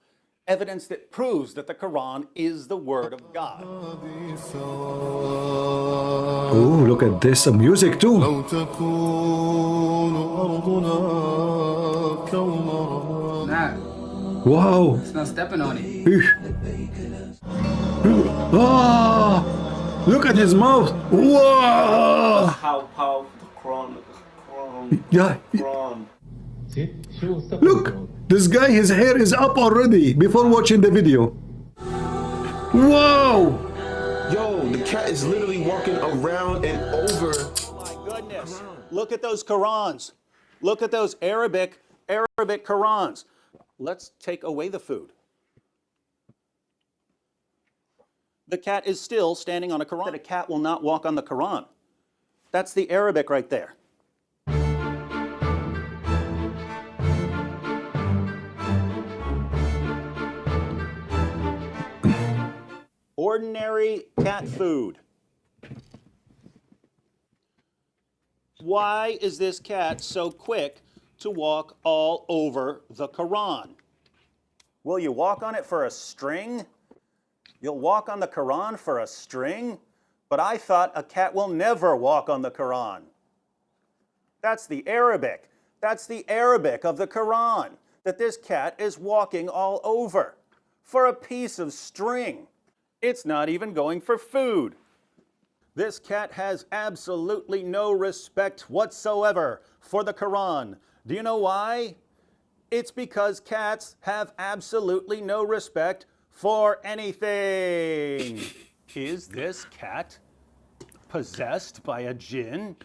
Evidence that proves that the Quran is the word of God. Oh, look at this, some music too. Wow. It's not stepping on it. Ah, look at his mouth. Wow. How powerful the Quran. Yeah. Quran. Look, this guy, his hair is up already before watching the video. Wow. Yo, the cat is literally walking around and over. Oh my goodness. Look at those Qurans. Look at those Arabic Qurans. Let's take away the food. The cat is still standing on a Quran. A cat will not walk on the Quran. That's the Arabic right there. Ordinary cat food. Why is this cat so quick to walk all over the Quran? Will you walk on it for a string? You'll walk on the Quran for a string? But I thought a cat will never walk on the Quran. That's the Arabic. That's the Arabic of the Quran, that this cat is walking all over for a piece of string. It's not even going for food. This cat has absolutely no respect whatsoever for the Quran. Do you know why? It's because cats have absolutely no respect for anything. Is this cat possessed by a jinn?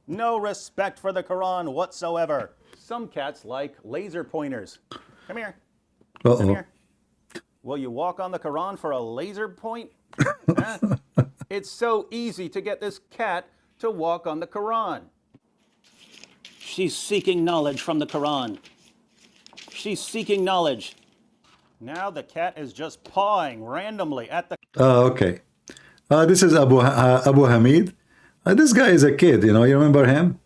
No respect for the Quran whatsoever. Some cats like laser pointers. Come here. Come here. Will you walk on the Quran for a laser point? Huh? It's so easy to get this cat to walk on the Quran. She's seeking knowledge from the Quran. She's seeking knowledge. Now the cat is just pawing randomly at the... Okay. This is Abu Hamid. This guy is a kid, you know, you remember him?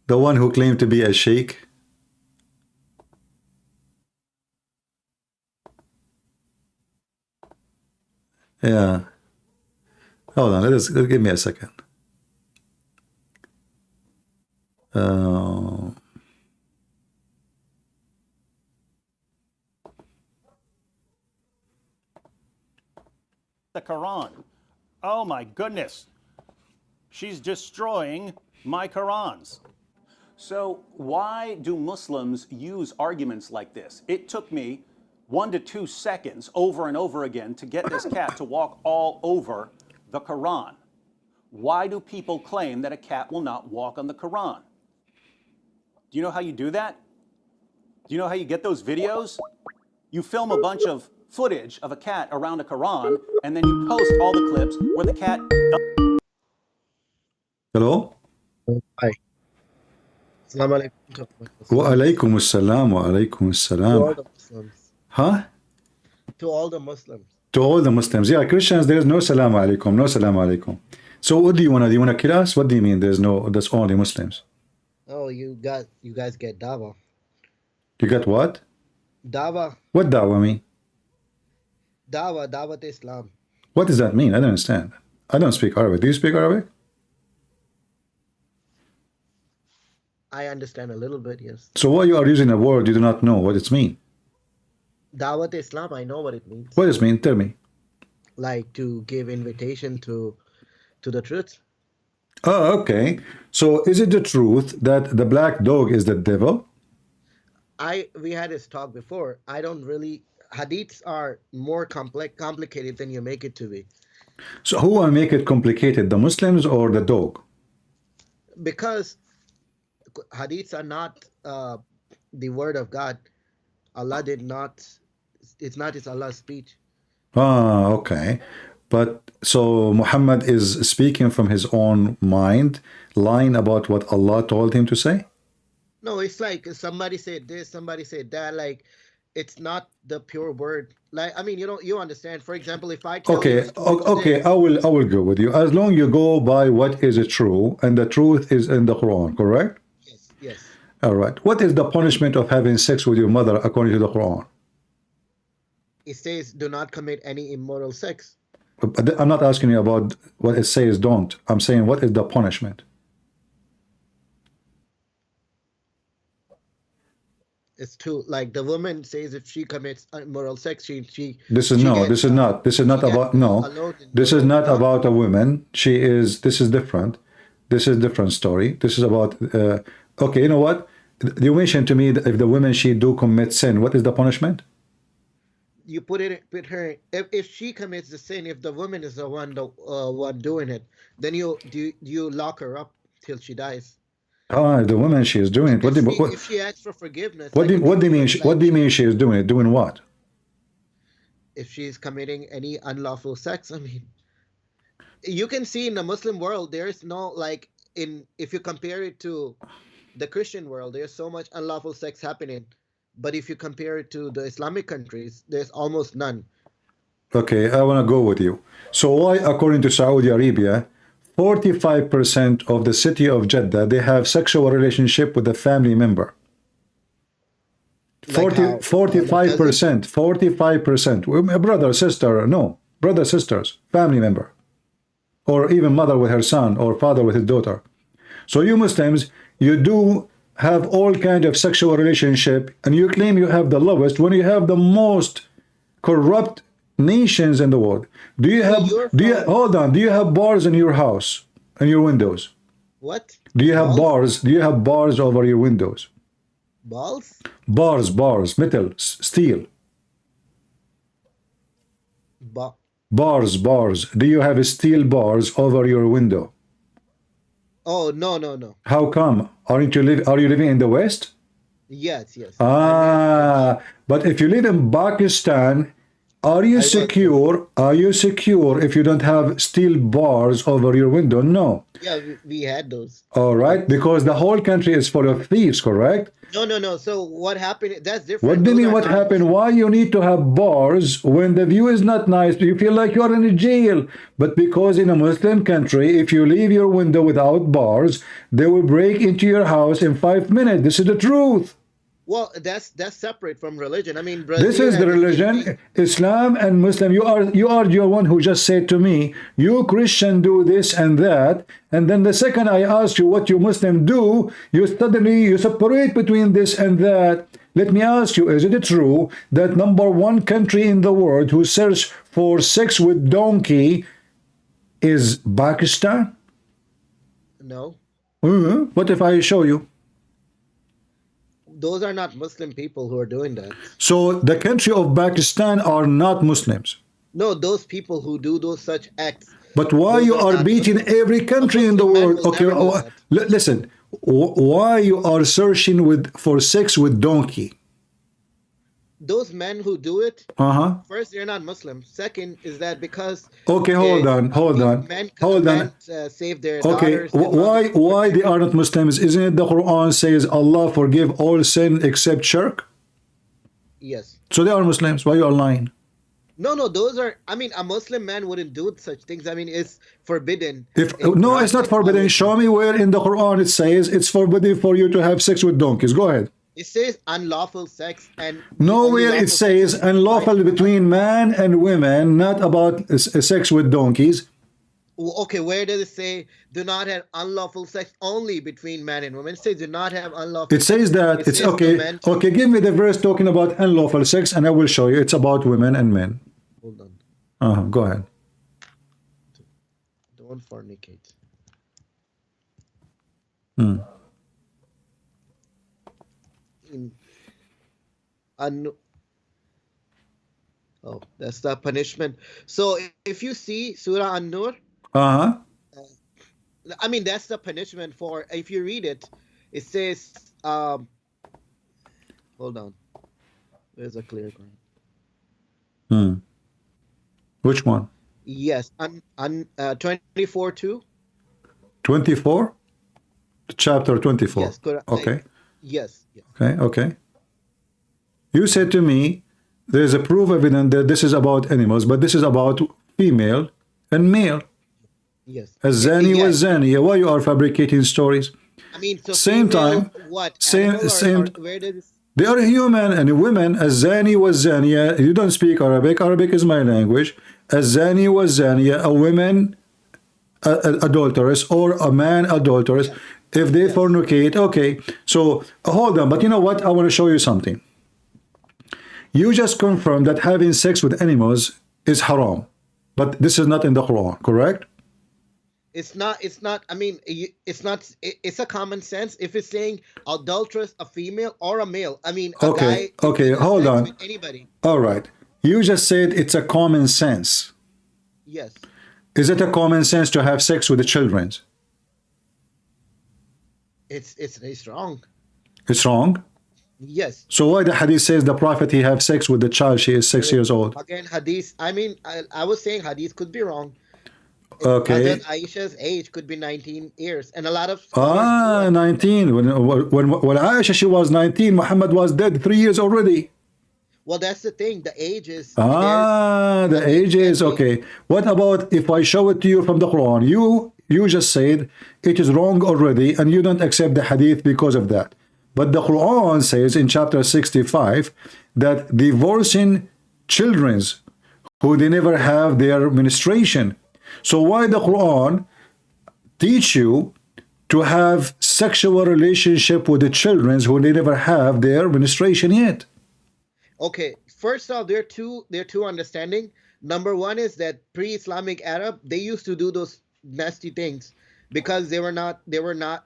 The one who claimed to be a sheikh. Yeah. Hold on, give me a second. The Quran. Oh my goodness. She's destroying my Qurans. So why do Muslims use arguments like this? It took me 1 to 2 seconds over and over again to get this cat to walk all over the Quran. Why do people claim that a cat will not walk on the Quran? Do you know how you do that? Do you know how you get those videos? You film a bunch of footage of a cat around a Quran, and then you post all the clips where the cat... Hello? Hi. Assalamu alaikum. Wa alaikum assalam, wa alaikum To all assalam. the Muslims. Huh? To all the Muslims. To all the Muslims. Yeah, Christians, there's no salam alaikum, no salam alaikum. So what do you want to do? You want to kill us? What do you mean there's no, that's only Muslims? Oh, you guys get dawa. You got what? Dawa. What dawah mean? Dawat Islam. What does that mean? I don't understand. I don't speak Arabic. Do you speak Arabic? I understand a little bit, yes. So why you are using a word you do not know what it means? Dawat Islam, I know what it means. What does it mean? Tell me. Like to give invitation to the truth. Oh, okay. So is it the truth that the black dog is the devil? We had this talk before. I don't really... Hadiths are more complicated than you make it to be. So who will make it complicated, the Muslims or the dog? Because hadiths are not the word of God. Allah did not... It's not Allah's speech. Ah, okay. But so Muhammad is speaking from his own mind, lying about what Allah told him to say? No, it's like somebody said this, somebody said that. Like, it's not the pure word. Like, I mean, you understand. For example, if I tell Okay, you a story okay, today, I will go with you as long you go by what is true, and the truth is in the Quran, correct? yes. All right. What is the punishment of having sex with your mother according to the Quran? It says, do not commit any immoral sex. But I'm not asking you about what it says don't. I'm saying what is the punishment? It's too, like the woman says if she commits immoral sex, This is not about a woman. This is different. This is different story. This is about okay, you know what? You mentioned to me that if the woman she do commit sin, what is the punishment? You put her if she commits the sin, if the woman is the one doing it, then you lock her up till she dies. Ah, the woman she is doing it. If she asks for forgiveness, what do you mean? What do you mean she is doing it? Doing what? If she is committing any unlawful sex, I mean, you can see in the Muslim world there is no like if you compare it to the Christian world, there's so much unlawful sex happening. But if you compare it to the Islamic countries, there's almost none. Okay, I want to go with you. So why, according to Saudi Arabia, 45% of the city of Jeddah, they have sexual relationship with a family member? 45%. 45%. Brother, sister, no. Brother, sisters, family member. Or even mother with her son or father with his daughter. So you Muslims, you do have all kind of sexual relationship, and you claim you have the lowest when you have the most corrupt nations in the world. Do you have, hold on, do you have bars in your house and your windows? What? Do you have bars? Do you have bars over your windows? Balls? Bars, metal, steel. Bars. Do you have steel bars over your window? Oh, no. How come? Are you living in the West? Yes. But if you live in Pakistan, are you secure? Are you secure if you don't have steel bars over your window? No. Yeah, we had those. All right, because the whole country is full of thieves, correct? No. So what happened? That's different. What do you mean what happened? Why you need to have bars when the view is not nice? You feel like you're in a jail. But because in a Muslim country, if you leave your window without bars, they will break into your house in 5 minutes. This is the truth. Well, that's separate from religion. I mean, this is the religion, Islam and Muslim. You are your one who just said to me, you Christian do this and that, and then the second I ask you what you Muslim do, you suddenly separate between this and that. Let me ask you, is it true that #1 country in the world who search for sex with donkey is Pakistan? No. What if I show you? Those are not Muslim people who are doing that. So the country of Pakistan are not Muslims? No, those people who do those such acts. But why you are beating every country in the world? Okay, listen. Why you are searching for sex with donkey? Those men who do it, first, they're not Muslim. Second is that because okay, hold on. Save their okay, daughters. why they are not Muslims? Isn't it the Quran says Allah forgive all sin except shirk? Yes. So they are Muslims. Why you are lying? No, those are, I mean, a Muslim man wouldn't do such things. I mean, it's forbidden. No, it's not forbidden. Show me where in the Quran it says it's forbidden for you to have sex with donkeys. Go ahead. It says unlawful sex, and nowhere it says unlawful between man and women, not about sex with donkeys. Okay, where does it say do not have unlawful sex only between man and woman? It says do not have unlawful. It says that it's okay. Okay, give me the verse talking about unlawful sex, and I will show you. It's about women and men. Hold on. Go ahead. Don't fornicate. Oh, that's the punishment. So if you see Surah An-Nur, I mean, that's the punishment for, if you read it, it says, hold on, there's a clear ground. Which one? Yes, 24:2. 24? Chapter 24. Yes, okay. Yes. Okay. You said to me, there is a proof evident that this is about animals, but this is about female and male. Yes. A zani was zani. Why you are fabricating stories? I mean, so same female, time. What? Same. Where did they are human and women. A zani was zania. You don't speak Arabic. Arabic is my language. A zani was zania. A woman adulteress or a man adulteress. If they fornicate, okay. So hold on, but you know what? I want to show you something. You just confirmed that having sex with animals is haram, but this is not in the Quran, correct? It's not. I mean, it's not. It's a common sense. If it's saying adulteress, a female or a male, I mean, a guy. Okay, hold on. With anybody. All right. You just said it's a common sense. Yes. Is it a common sense to have sex with the children? It's wrong. It's wrong? Yes. So why the hadith says the prophet he have sex with the child, she is 6 years old? Again, hadith, I mean, I was saying hadith could be wrong. Okay. Aisha's age could be 19 years, and a lot of 19. When Aisha, she was 19, Muhammad was dead 3 years already. Well, that's the thing. The age is. The age is okay. What about if I show it to you from the Quran? You just said it is wrong already, and you don't accept the hadith because of that. But the Quran says in chapter 65 that divorcing children who they never have their menstruation. So why the Quran teach you to have sexual relationship with the children who they never have their menstruation yet? Okay, first off, there are two understanding. Number one is that pre-Islamic Arab, they used to do those nasty things because they were not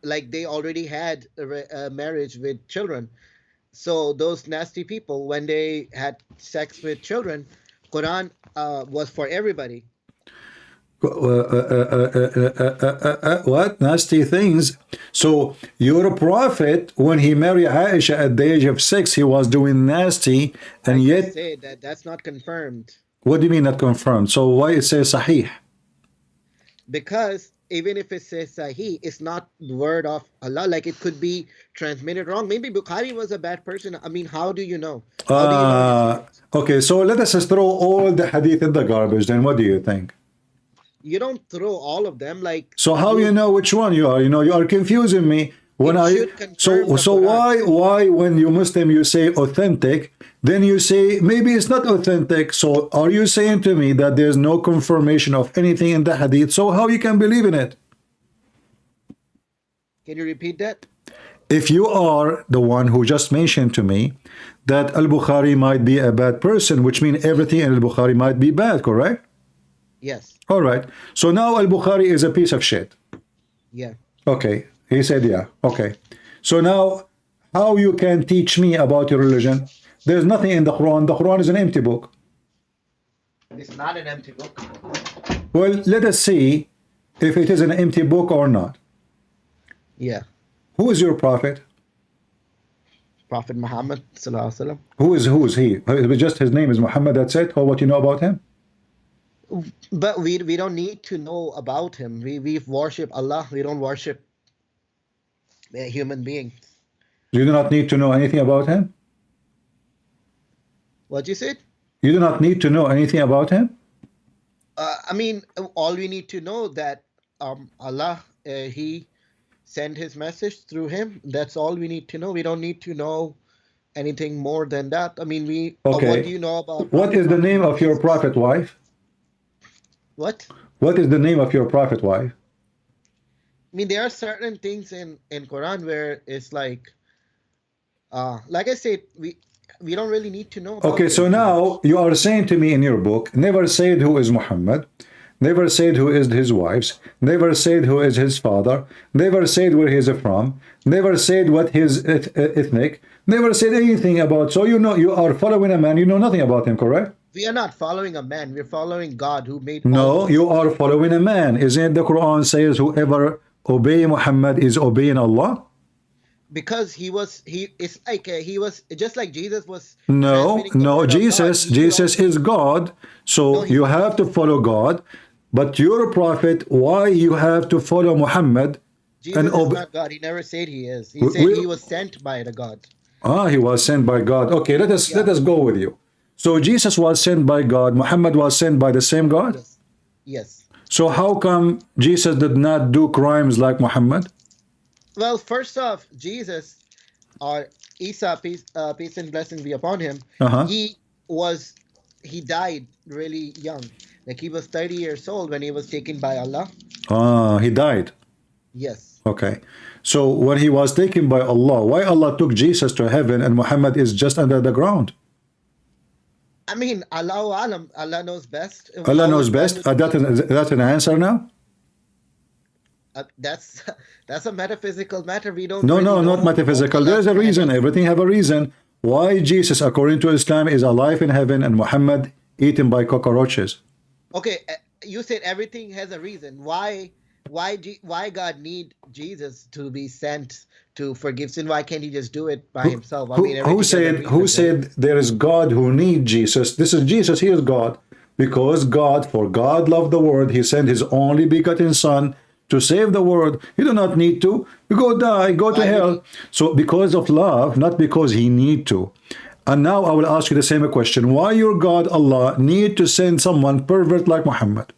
like they already had a marriage with children. So those nasty people, when they had sex with children, Quran was for everybody. What nasty things? So your prophet, when he married Aisha at the age of 6, he was doing nasty, and I yet just say that that's not confirmed. what do you mean not confirmed? So why it says Sahih? Because even if it says Sahih, it's not the word of Allah. Like it could be transmitted wrong. Maybe Bukhari was a bad person. I mean, how do you know? How do you know? Okay, so let us just throw all the hadith in the garbage. Then what do you think? You don't throw all of them. Like So how you know which one you are? You know, you are confusing me. When so why when you Muslim you say authentic, then you say maybe it's not authentic. So are you saying to me that there's no confirmation of anything in the hadith? So how you can believe in it? Can you repeat that? If you are the one who just mentioned to me that Al-Bukhari might be a bad person, which means everything in Al-Bukhari might be bad, correct? Yes. All right. So now Al-Bukhari is a piece of shit. Yeah. Okay. He said, yeah. Okay. So now, how you can teach me about your religion? There's nothing in the Quran. The Quran is an empty book. It's not an empty book. Well, let us see if it is an empty book or not. Yeah. Who is your prophet? Prophet Muhammad sallallahu alaihi wasallam. Who is he? Just his name is Muhammad. That's it. Or what you know about him? But we don't need to know about him. We worship Allah. We don't worship a human being. You do not need to know anything about him? What you said? You do not need to know anything about him? I mean, all we need to know that Allah, he sent his message through him. That's all we need to know. We don't need to know anything more than that. I mean, Okay. what do you know about? What is the name of your prophet wife? What? What is the name of your prophet wife? I mean, there are certain things in Quran where it's like I said, we don't really need to know about Okay, so now you are saying to me in your book, never said who is Muhammad, never said who is his wives, never said who is his father, never said where he is from, never said what his ethnic, never said anything about. So you know you are following a man, you know nothing about him, correct? We are not following a man. We're following God who made. No, you are following a man. Isn't it the Quran says whoever obey Muhammad is obeying Allah? Because it's like he was just like Jesus was. No, Jesus is God. So you have to follow God. But your prophet, why you have to follow Muhammad? Jesus is not God. He never said he is. He said he was sent by the God. He was sent by God. Okay, let us go with you. So Jesus was sent by God. Muhammad was sent by the same God? Yes. So how come Jesus did not do crimes like Muhammad? Well, first off, Jesus, or Isa, peace and blessings be upon him, he died really young. Like he was 30 years old when he was taken by Allah. He died. Yes. Okay. So when he was taken by Allah, why Allah took Jesus to heaven and Muhammad is just under the ground? I mean, Allah knows best. Allah knows best. That's an answer now? That's a metaphysical matter. We don't. No, not metaphysical. There's a reason. Everything have a reason. Why Jesus, according to Islam, is alive in heaven and Muhammad eaten by cockroaches? Okay, you said everything has a reason. Why God need Jesus to be sent to forgive sin? Why can't he just do it by himself? I mean, who said there is God who need Jesus? This is Jesus, he is God. Because for God loved the world, he sent his only begotten son to save the world. You do not need to. You go die, go to hell. So because of love, not because he need to. And now I will ask you the same question. Why your God, Allah, need to send someone pervert like Muhammad?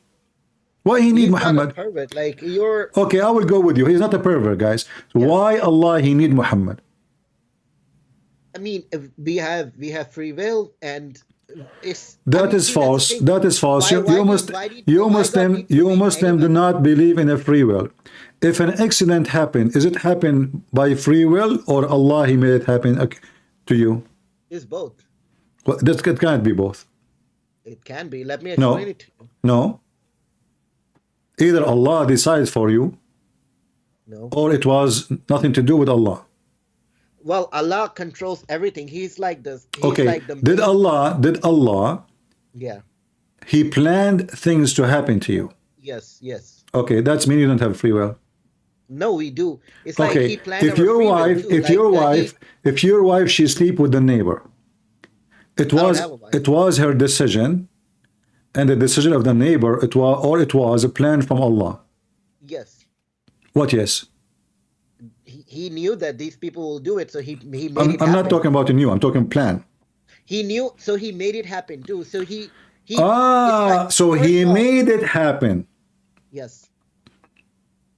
Why he need Muhammad? Not a pervert, like you're... Okay, I will go with you. He's not a pervert, guys. Yeah. Why Allah he need Muhammad? I mean, we have free will, and that is false. That is false. You Muslim do not believe in a free will. If an accident happened, is it happen by free will or Allah he made it happen to you? It's both. Well, it can't be both. It can be. Let me No, explain it to you. no. Either Allah decides for you, No. or it was nothing to do with Allah. Well, Allah controls everything. He's like this. He's Okay, like the did Allah, Yeah. he planned things to happen to you. Yes. Yes. Okay, that's mean you don't have free will. No, we do. It's like Okay, he planned if our your free will wife, too. if Like your he. wife, if your wife, she sleep with the neighbor, I don't have a wife. it was her decision, and the decision of the neighbor, it was a plan from Allah. Yes. What? Yes. He knew that these people will do it, so he made it I'm happen. not talking about a new. I'm talking plan. He knew, so he made it happen too. So he. It's Ah, like, so first he of all, made it happen. Yes.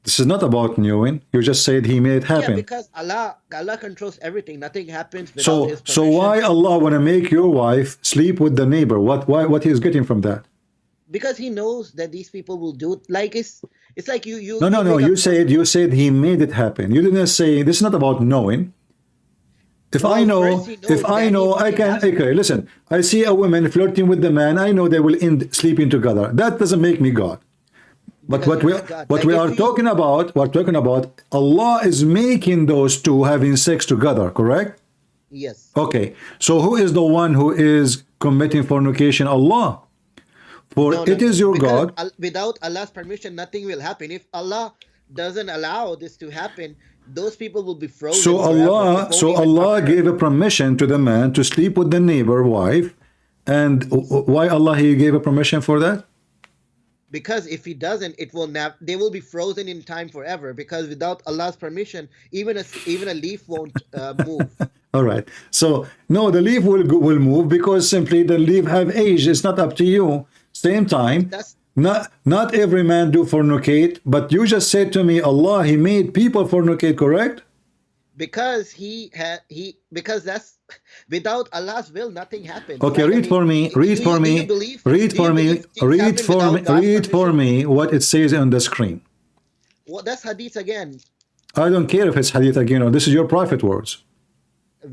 This is not about knowing. You just said he made it Yeah, happen. because Allah controls everything. Nothing happens without His So permission. why Allah want to make your wife sleep with the neighbor? What he is getting from that? Because He knows that these people will do it. Like it's like you. No. make a- You said he made it happen. You didn't say this is not about knowing. If Well, I know, first he knows, if I then know, he I make it can. happen. Okay, listen. I see a woman flirting with the man. I know they will end sleeping together. That doesn't make me God. But Because what we you're not God. what Like we if are you- talking about, Allah is making those two having sex together. Correct? Yes. Okay. So who is the one who is committing fornication? Allah. For No, it is your because God. Without Allah's permission, nothing will happen. If Allah doesn't allow this to happen, those people will be frozen. So forever. It So won't even Allah occur. gave a permission to the man to sleep with the neighbor wife, and why Allah he gave a permission for that? Because if He doesn't, it will they will be frozen in time forever. Because without Allah's permission, even a leaf won't move. All right. So no, the leaf will move because simply the leaf have age. It's not up to you. Same time, That's not every man do fornicate, but you just said to me, Allah, He made people fornicate, correct? because because that's without Allah's will, nothing happens. Okay, Like, I read mean, for me, do read you- for do you me, believe- read do you for me, believe things read happen for me, without God's read for permission? me what it says on the screen. Well, that's hadith again. I don't care if it's hadith again or this is your prophet words.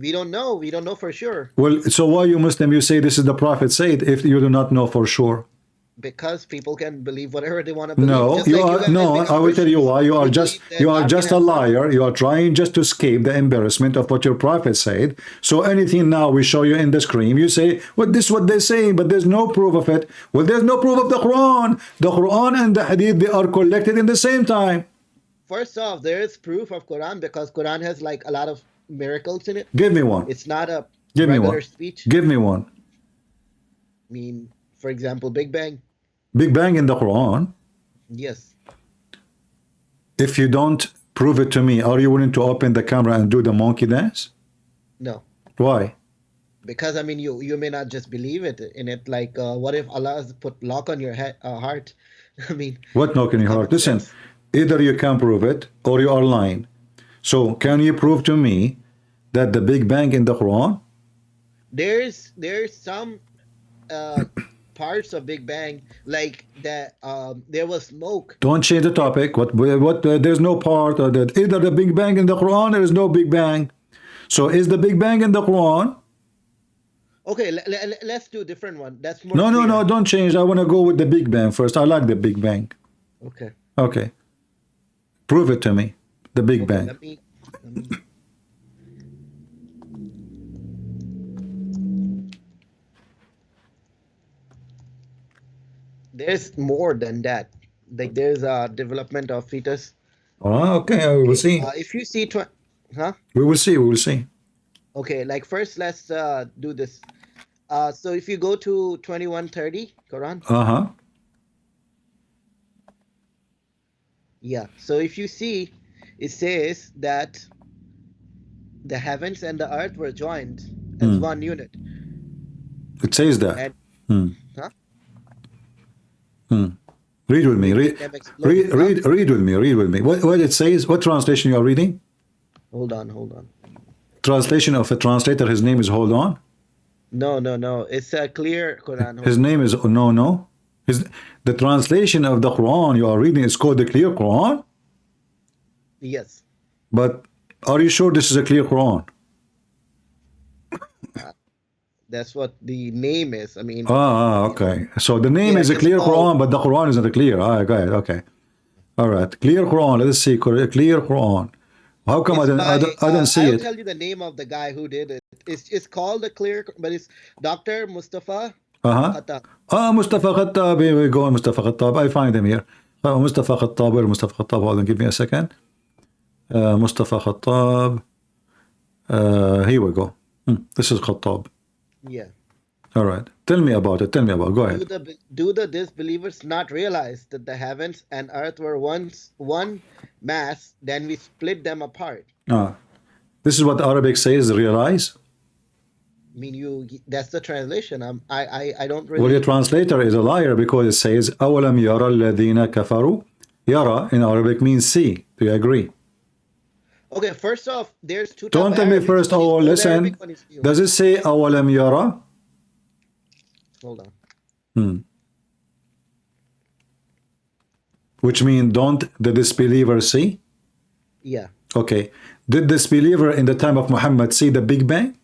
We don't know. We don't know for sure. Well, so why you Muslim, you say this is the prophet said if you do not know for sure? Because people can believe whatever they want to believe. No, Just you like are guys no. being I will tell you why. You are Christians, just believe you that are God just can a have liar. You are trying just to escape the embarrassment of what your prophet said. So anything now we show you in the screen, you say, "Well, this is what they say," but there's no proof of it. Well, there's no proof of the Quran. The Quran and the Hadith they are collected in the same time. First off, there is proof of Quran because Quran has like a lot of miracles in it. Give me one. It's not a Give me regular one. speech. Give me one. I mean, for example, Big Bang. Big Bang in the Quran. Yes. If you don't prove it to me, are you willing to open the camera and do the monkey dance? No. Why? Because I mean, you may not just believe it in it. Like, what if Allah has put lock on your heart? I mean, What knock in your heart? common Listen, sense. either you can prove it or you are lying. So can you prove to me that the Big Bang in the Quran? There's some parts of Big Bang like that. There was smoke. Don't change the topic. There's no part of that. Either the Big Bang in the Quran, there is no Big Bang. So is the Big Bang in the Quran? Okay, let's do a different one. That's more. No, don't change. I want to go with the Big Bang first. I like the Big Bang. Okay. Okay. Prove it to me. The Big Bang. Let me. There's more than that. Like there's a development of fetus. Oh, okay. We will see. If you see, huh? We will see. We will see. Okay, like first let's do this. So if you go to 2130 Quran. Uh-huh. Yeah. So if you see, it says that the heavens and the earth were joined as one unit. It says that. And, huh? Read with me. Read with me. Read with me. What it says? What translation you are reading? Hold on. Translation of a translator. His name is Hold On. No. It's a clear Quran. His name is No. The translation of the Quran you are reading is called the Clear Quran. Yes. But are you sure this is a clear Quran? That's what the name is. I mean, Okay. So the name yeah, is a it's clear called. Quran, but the Quran isn't clear. Got it. Okay. All right. Clear Quran. Let's see. Clear Quran. How come It's by. I don't see I'll it? tell you the name of the guy who did it. It's called the clear, but it's Dr. Mustafa Uh-huh. Khattab. Mustafa Khattab. Here we go. Mustafa Khattab. I find him here. Mustafa Khattab. Where Mustafa Khattab? Hold on. Give me a second. Mustafa Khattab. Here we go. This is Khattab. Yeah. All right. Tell me about it. Tell me about it. Go ahead. Do the disbelievers not realize that the heavens and earth were once one mass, then we split them apart? This is what Arabic says, realize. I mean, that's the translation. I don't Well, really. the translator is a liar because it says أَوَلَمْ يَرَى الَّذِينَ كَفَرُوا. Yara in Arabic means see. Do you agree? Okay, first off, there's two types Don't of tell me Arabic. first. One is Oh, old listen. Arabic, one is new. Does it say أَوَلَمْ يَرَى? Hold on. Which means don't the disbeliever see? Yeah. Okay. Did disbeliever in the time of Muhammad see the Big Bang?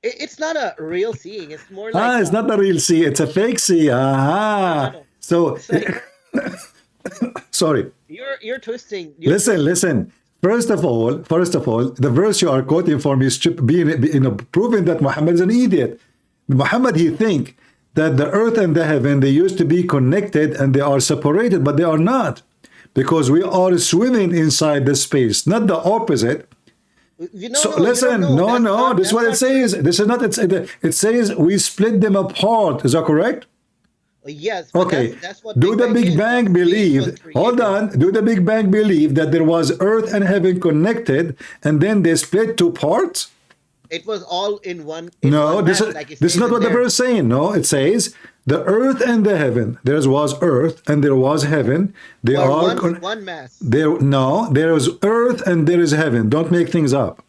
It's not a real seeing. It's more like. It's not the real see. It's a fake see. No. So, Like, sorry. you're twisting. Listen. First of all, the verse you are quoting for me is proving that Muhammad is an idiot. Muhammad, he think that the earth and the heaven, they used to be connected and they are separated, but they are not, because we are swimming inside the space, not the opposite. Listen, no, this is what it says. This is not. It says we split them apart. Is that correct? Yes. Okay. That's what Do the Big Bang believe? Hold on. Do the Big Bang believe that there was earth and heaven connected, and then they split two parts? It was all in one. No, this is not what the verse is saying. No, it says the earth and the heaven. There was earth and there was heaven. They are one mass. There is earth and there is heaven. Don't make things up.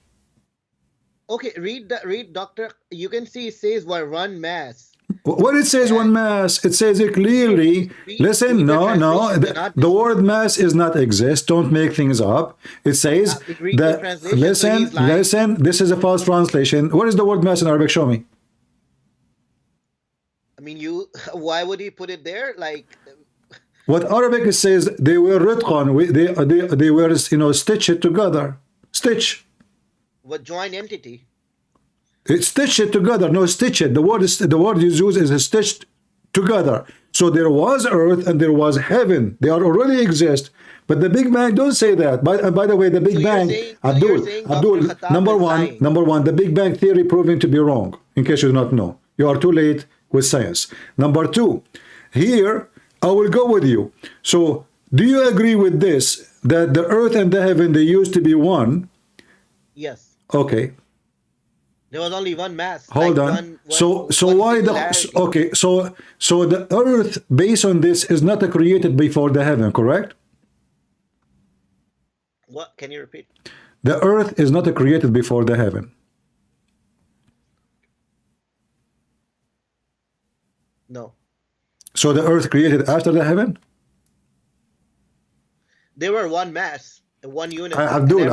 Okay, read Doctor. You can see it says one mass. What it says one mass, it says it clearly. Listen, no, the word mass is not exist. Don't make things up. It says that, listen, this is a false translation. What is the word mass in Arabic? Show me. I mean, why would he put it there? Like, what Arabic says, they were ritqan, they were, stitched together. Stitch. What joint entity? It's stitched together. No, stitch it. The word you use is stitched together. So there was earth and there was heaven. They already exist. But the Big Bang don't say that. By the way, the Big Bang, Abdul, number one, the Big Bang theory proving to be wrong. In case you do not know, you are too late with science. Number two, here I will go with you. So do you agree with this, that the earth and the heaven, they used to be one? Yes. Okay. There was only one mass. Hold on. So why so the earth, based on this, is not created before the heaven, correct? What? Can you repeat? The earth is not created before the heaven. No. So the earth created after the heaven? They were one mass, one unit. Abdul,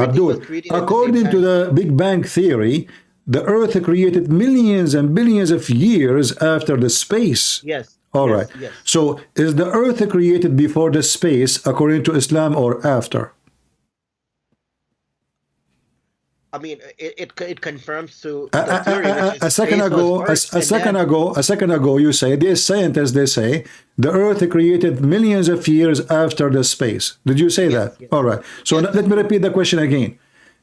according to the Big Bang theory, the earth created millions and billions of years after the space. Yes. All right. Yes. So is the earth created before the space according to Islam or after? I mean, it confirms to a second ago you say these scientists, they say the earth created millions of years after the space. Did you say that? Yes. All right. So let me repeat the question again.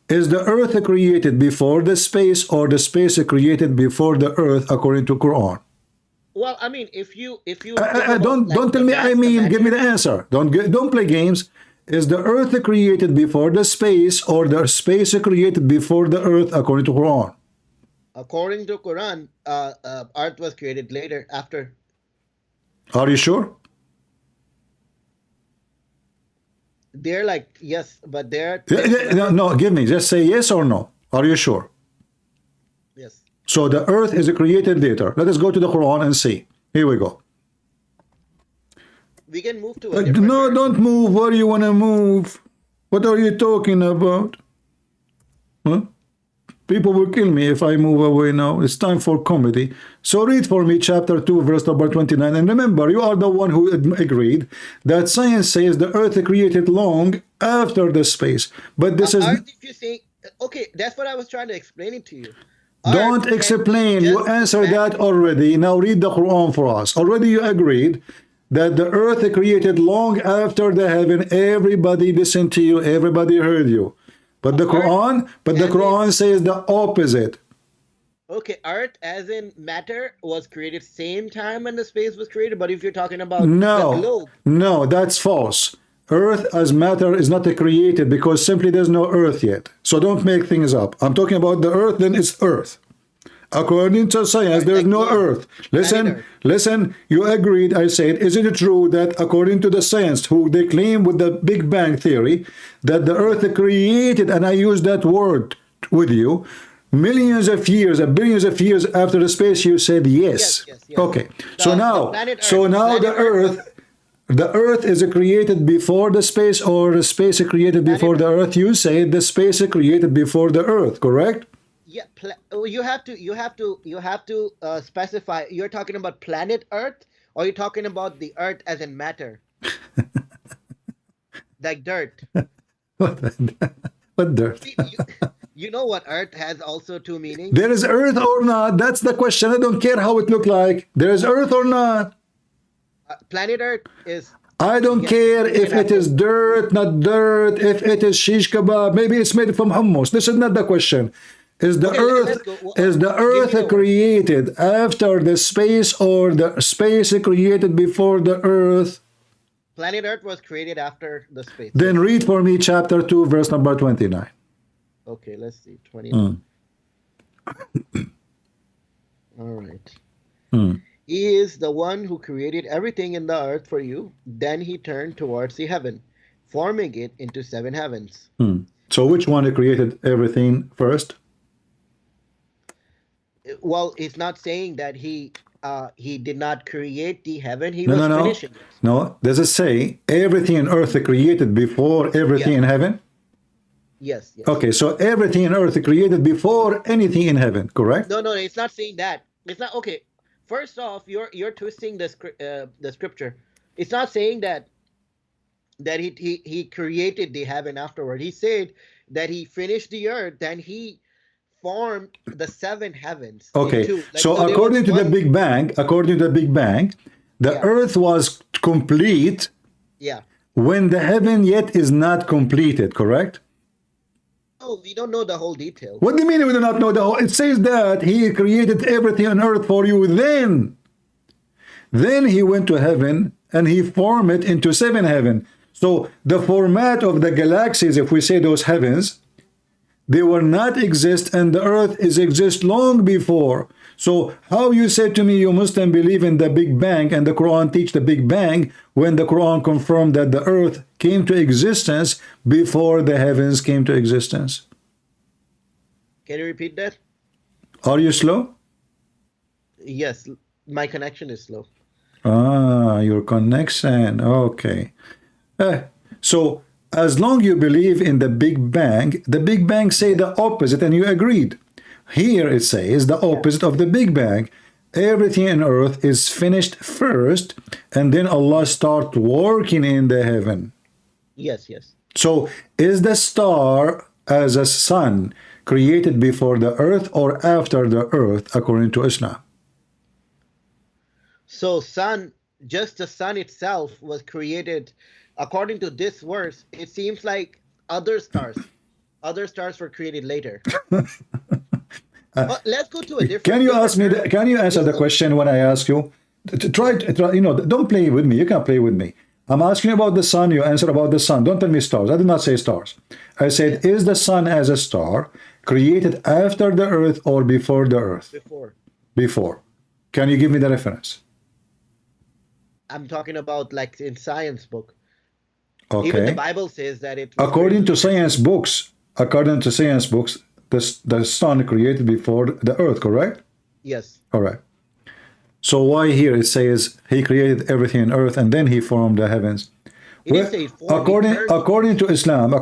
Is the earth created before the space or the space created before the earth according to Quran? Well, I mean, if you don't tell me. I mean, give me the answer. Don't play games. Is the earth created before the space or the space created before the earth according to Quran? According to Quran, earth was created later, after. Are you sure? They're like, yes, but they're... No, give me. Just say yes or no. Are you sure? Yes. So the earth is created later. Let us go to the Quran and see. Here we go. We can move to a different No, don't move. Where do you want to move? What are you talking about? Huh? People will kill me if I move away now. It's time for comedy. So read for me chapter 2, verse number 29. And remember, you are the one who agreed that science says the earth created long after the space. But this is... Earth, if you say, okay, that's what I was trying to explain it to you. Don't explain. You answered that already. Now read the Quran for us. Already you agreed that the earth created long after the heaven. Everybody listened to you. Everybody heard you. But the Quran says the opposite. Okay, earth as in matter was created same time when the space was created. But if you're talking about the globe, no, that's false. Earth as matter is not created because simply there's no earth yet. So don't make things up. I'm talking about the earth, then it's earth. According to science, there's no earth. Listen, you agreed, I said, is it true that according to the science, who they claim with the Big Bang theory, that the earth created, and I use that word with you, millions of years, billions of years after the space, you said yes. Okay, so now the earth is created before the space, or the space is created before the earth? You say the space is created before the earth, correct? Yeah, you have to specify. You're talking about planet Earth, or you're talking about the Earth as in matter, like dirt. What dirt? You know what Earth has also two meanings. There is earth or not? That's the question. I don't care how it look like. There is earth or not? Planet Earth is... I don't care if it is dirt, not dirt, if it is shish kebab. Maybe it's made from hummus. This is not the question. Is the earth created after the space, or the space created before the earth? Planet Earth was created after the space. Then read for me chapter 2, verse number 29. Okay, let's see. 29. All right. He is the one who created everything in the earth for you. Then he turned towards the heaven, forming it into 7 heavens. So which one created everything first? Well, it's not saying that he did not create the heaven. He was finishing it. No, does it say everything in earth created before everything in heaven? Yes. Okay, so everything in earth created before anything in heaven, correct? No, it's not saying that. It's not. Okay, first off, you're twisting the scripture. It's not saying that he created the heaven afterward. He said that he finished the earth, then he formed the 7 heavens. Okay, so according to the Big Bang, the earth was complete when the heaven yet is not completed, correct? Oh, we don't know the whole detail. What do you mean we do not know the whole? It says that he created everything on earth for you. Then he went to heaven and he formed it into 7 heaven. So the format of the galaxies, if we say those heavens, they were not exist, and the earth is exist long before. So how you say to me you Muslim believe in the Big Bang and the Quran teach the Big Bang, when the Quran confirmed that the earth came to existence before the heavens came to existence? Can you repeat that? Are you slow? Yes, my connection is slow. Your connection. Okay. So as long you believe in the Big Bang say the opposite, and you agreed. Here it says the opposite of the Big Bang. Everything on earth is finished first, and then Allah start working in the heaven. Yes. So is the star as a sun created before the earth or after the earth, according to Islam? So just the sun itself was created. According to this verse, it seems like other stars were created later. Let's go to a different. Can you ask me? Can you answer the question when I ask you? Try. Don't play with me. You can't play with me. I'm asking you about the sun. You answer about the sun. Don't tell me stars. I did not say stars. I said, is the sun as a star created after the earth or before the earth? Before. Can you give me the reference? I'm talking about like in science book. Okay. Even the Bible says that it. According to science books, the sun created before the earth, correct? Yes. All right. So why here it says he created everything on earth and then he formed the heavens? According to Islam,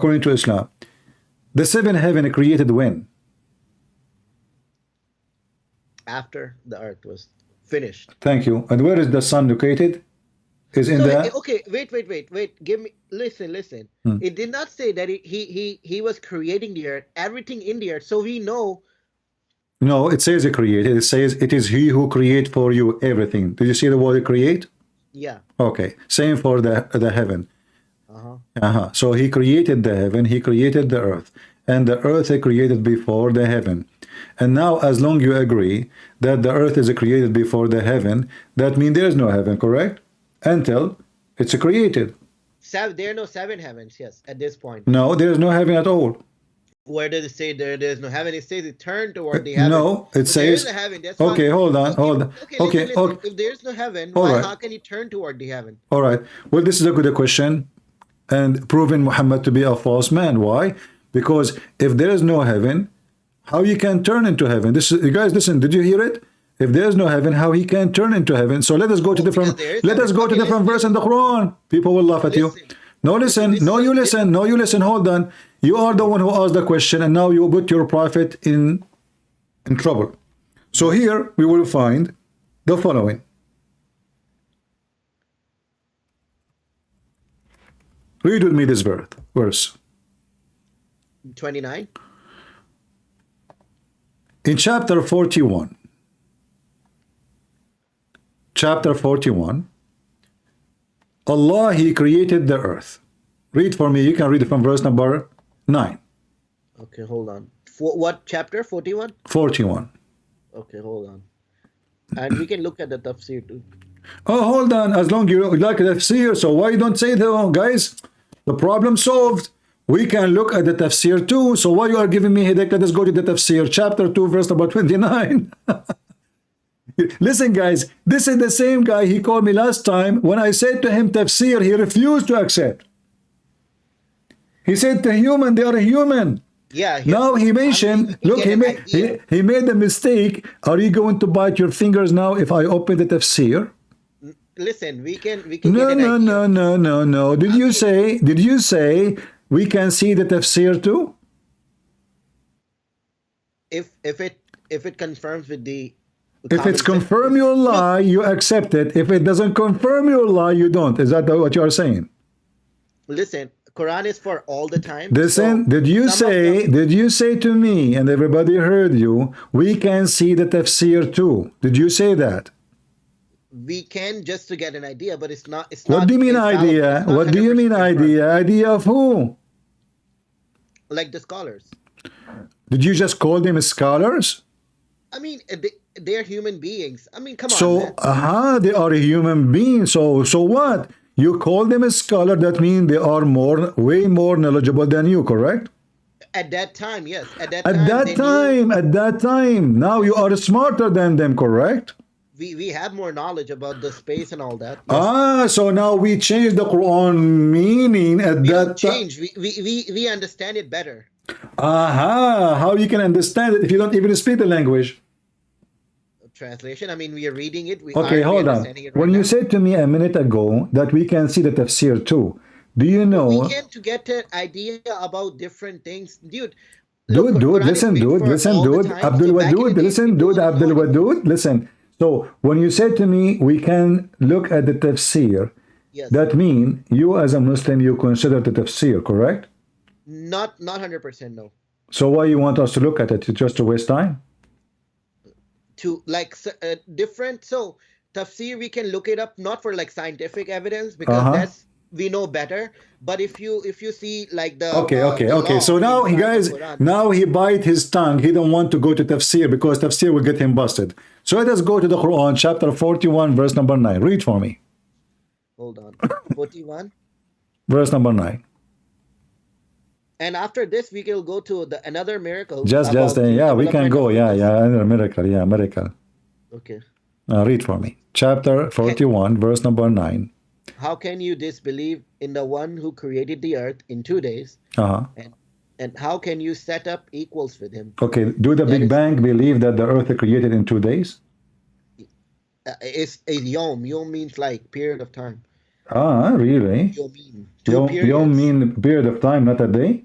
the 7 heaven created when? after the earth was finished. Thank you. And where is the sun located? Is in So the... okay, wait. Give me listen. It did not say that he was creating the earth, everything in the earth. So we know. No, it says he created. It says it is he who create for you everything. Did you see the word create? Yeah. Okay. Same for the heaven. So he created the heaven, he created the earth, and the earth he created before the heaven. And now, as long you agree that the earth is created before the heaven, that means there is no heaven, correct? Until it's created. There are no seven heavens, yes, at this point. No, there is no heaven at all. Where does it say there's no heaven? It says it turned toward the heaven. No, it says... There is a heaven. That's okay, why, hold on. Okay, listen. If there's no heaven, how can he turn toward the heaven? All right. Well, this is a good question and proving Muhammad to be a false man. Why? Because if there is no heaven, how you can turn into heaven? This is, you guys, listen, did you hear it? If there is no heaven, how he can turn into heaven? So let us go to different verse in the Quran. People will laugh at you. No, listen. No, you listen. No, you listen. Hold on. You are the one who asked the question, and now you put your prophet in trouble. So here we will find the following. Read with me this verse. 29. In chapter 41. Chapter 41. Allah, he created the earth. Read for me. You can read it from verse number 9. Okay, hold on. What chapter? 41? 41. Okay, hold on. And we can look at the tafsir too. Oh, hold on. As long as you like the tafsir, so why you don't say that, guys? The problem solved. We can look at the tafsir too. So why you are giving me headache? Let us go to the tafsir, chapter 2, verse number 29. Listen, guys, this is the same guy he called me last time. When I said to him tafsir, he refused to accept. He said to human, they are human. Yeah. Now he mentioned, look, he made a mistake. Are you going to bite your fingers now if I open the tafsir? Listen, we can no. Did you say we can see the tafsir too? If it confirms with the... If it's confirm your lie, you accept it. If it doesn't confirm your lie, you don't. Is that what you are saying? Listen, Quran is for all the time. Listen, so did you say to me, and everybody heard you, we can see the tafsir too? Did you say that? We can, just to get an idea, but it's not. What do you mean idea? What do you mean idea? Idea of who? Like the scholars. Did you just call them scholars? I mean, they're human beings. I mean, come on. So, they are a human being. So what? You call them a scholar, that means they are way more knowledgeable than you, correct? At that time, yes. At that time. Now you are smarter than them, correct? We have more knowledge about the space and all that. Yes. So now we change the Quran meaning at that time. We understand it better. How you can understand it if you don't even speak the language? Translation. I mean, we are reading it. Okay, hold on. When you said to me a minute ago that we can see the tafsir too, do you know? We can to get an idea about different things, dude. Listen, Abdul Wadud, Abdul Wadud, listen. So when you said to me we can look at the tafsir, yes. That means you as a Muslim you consider the tafsir, correct? Not 100%, no. So why you want us to look at it? Just to waste time? To like different, so tafsir we can look it up not for like scientific evidence because that's we know better, but if you see like the okay. So now now he bite his tongue. He don't want to go to tafsir because tafsir will get him busted. So let us go to the Quran, chapter 41, verse number 9. Read for me. Hold on. 41 verse number 9. And after this, we will go to another miracle. We can go. Another miracle. Miracle. Okay. Read for me. Chapter 41, verse number 9. How can you disbelieve in the one who created the earth in 2 days? And how can you set up equals with him? Okay. Do the Big Bang believe that the earth is created in 2 days? It's a yom. Yom means like period of time. Really? Yom mean period of time, not a day?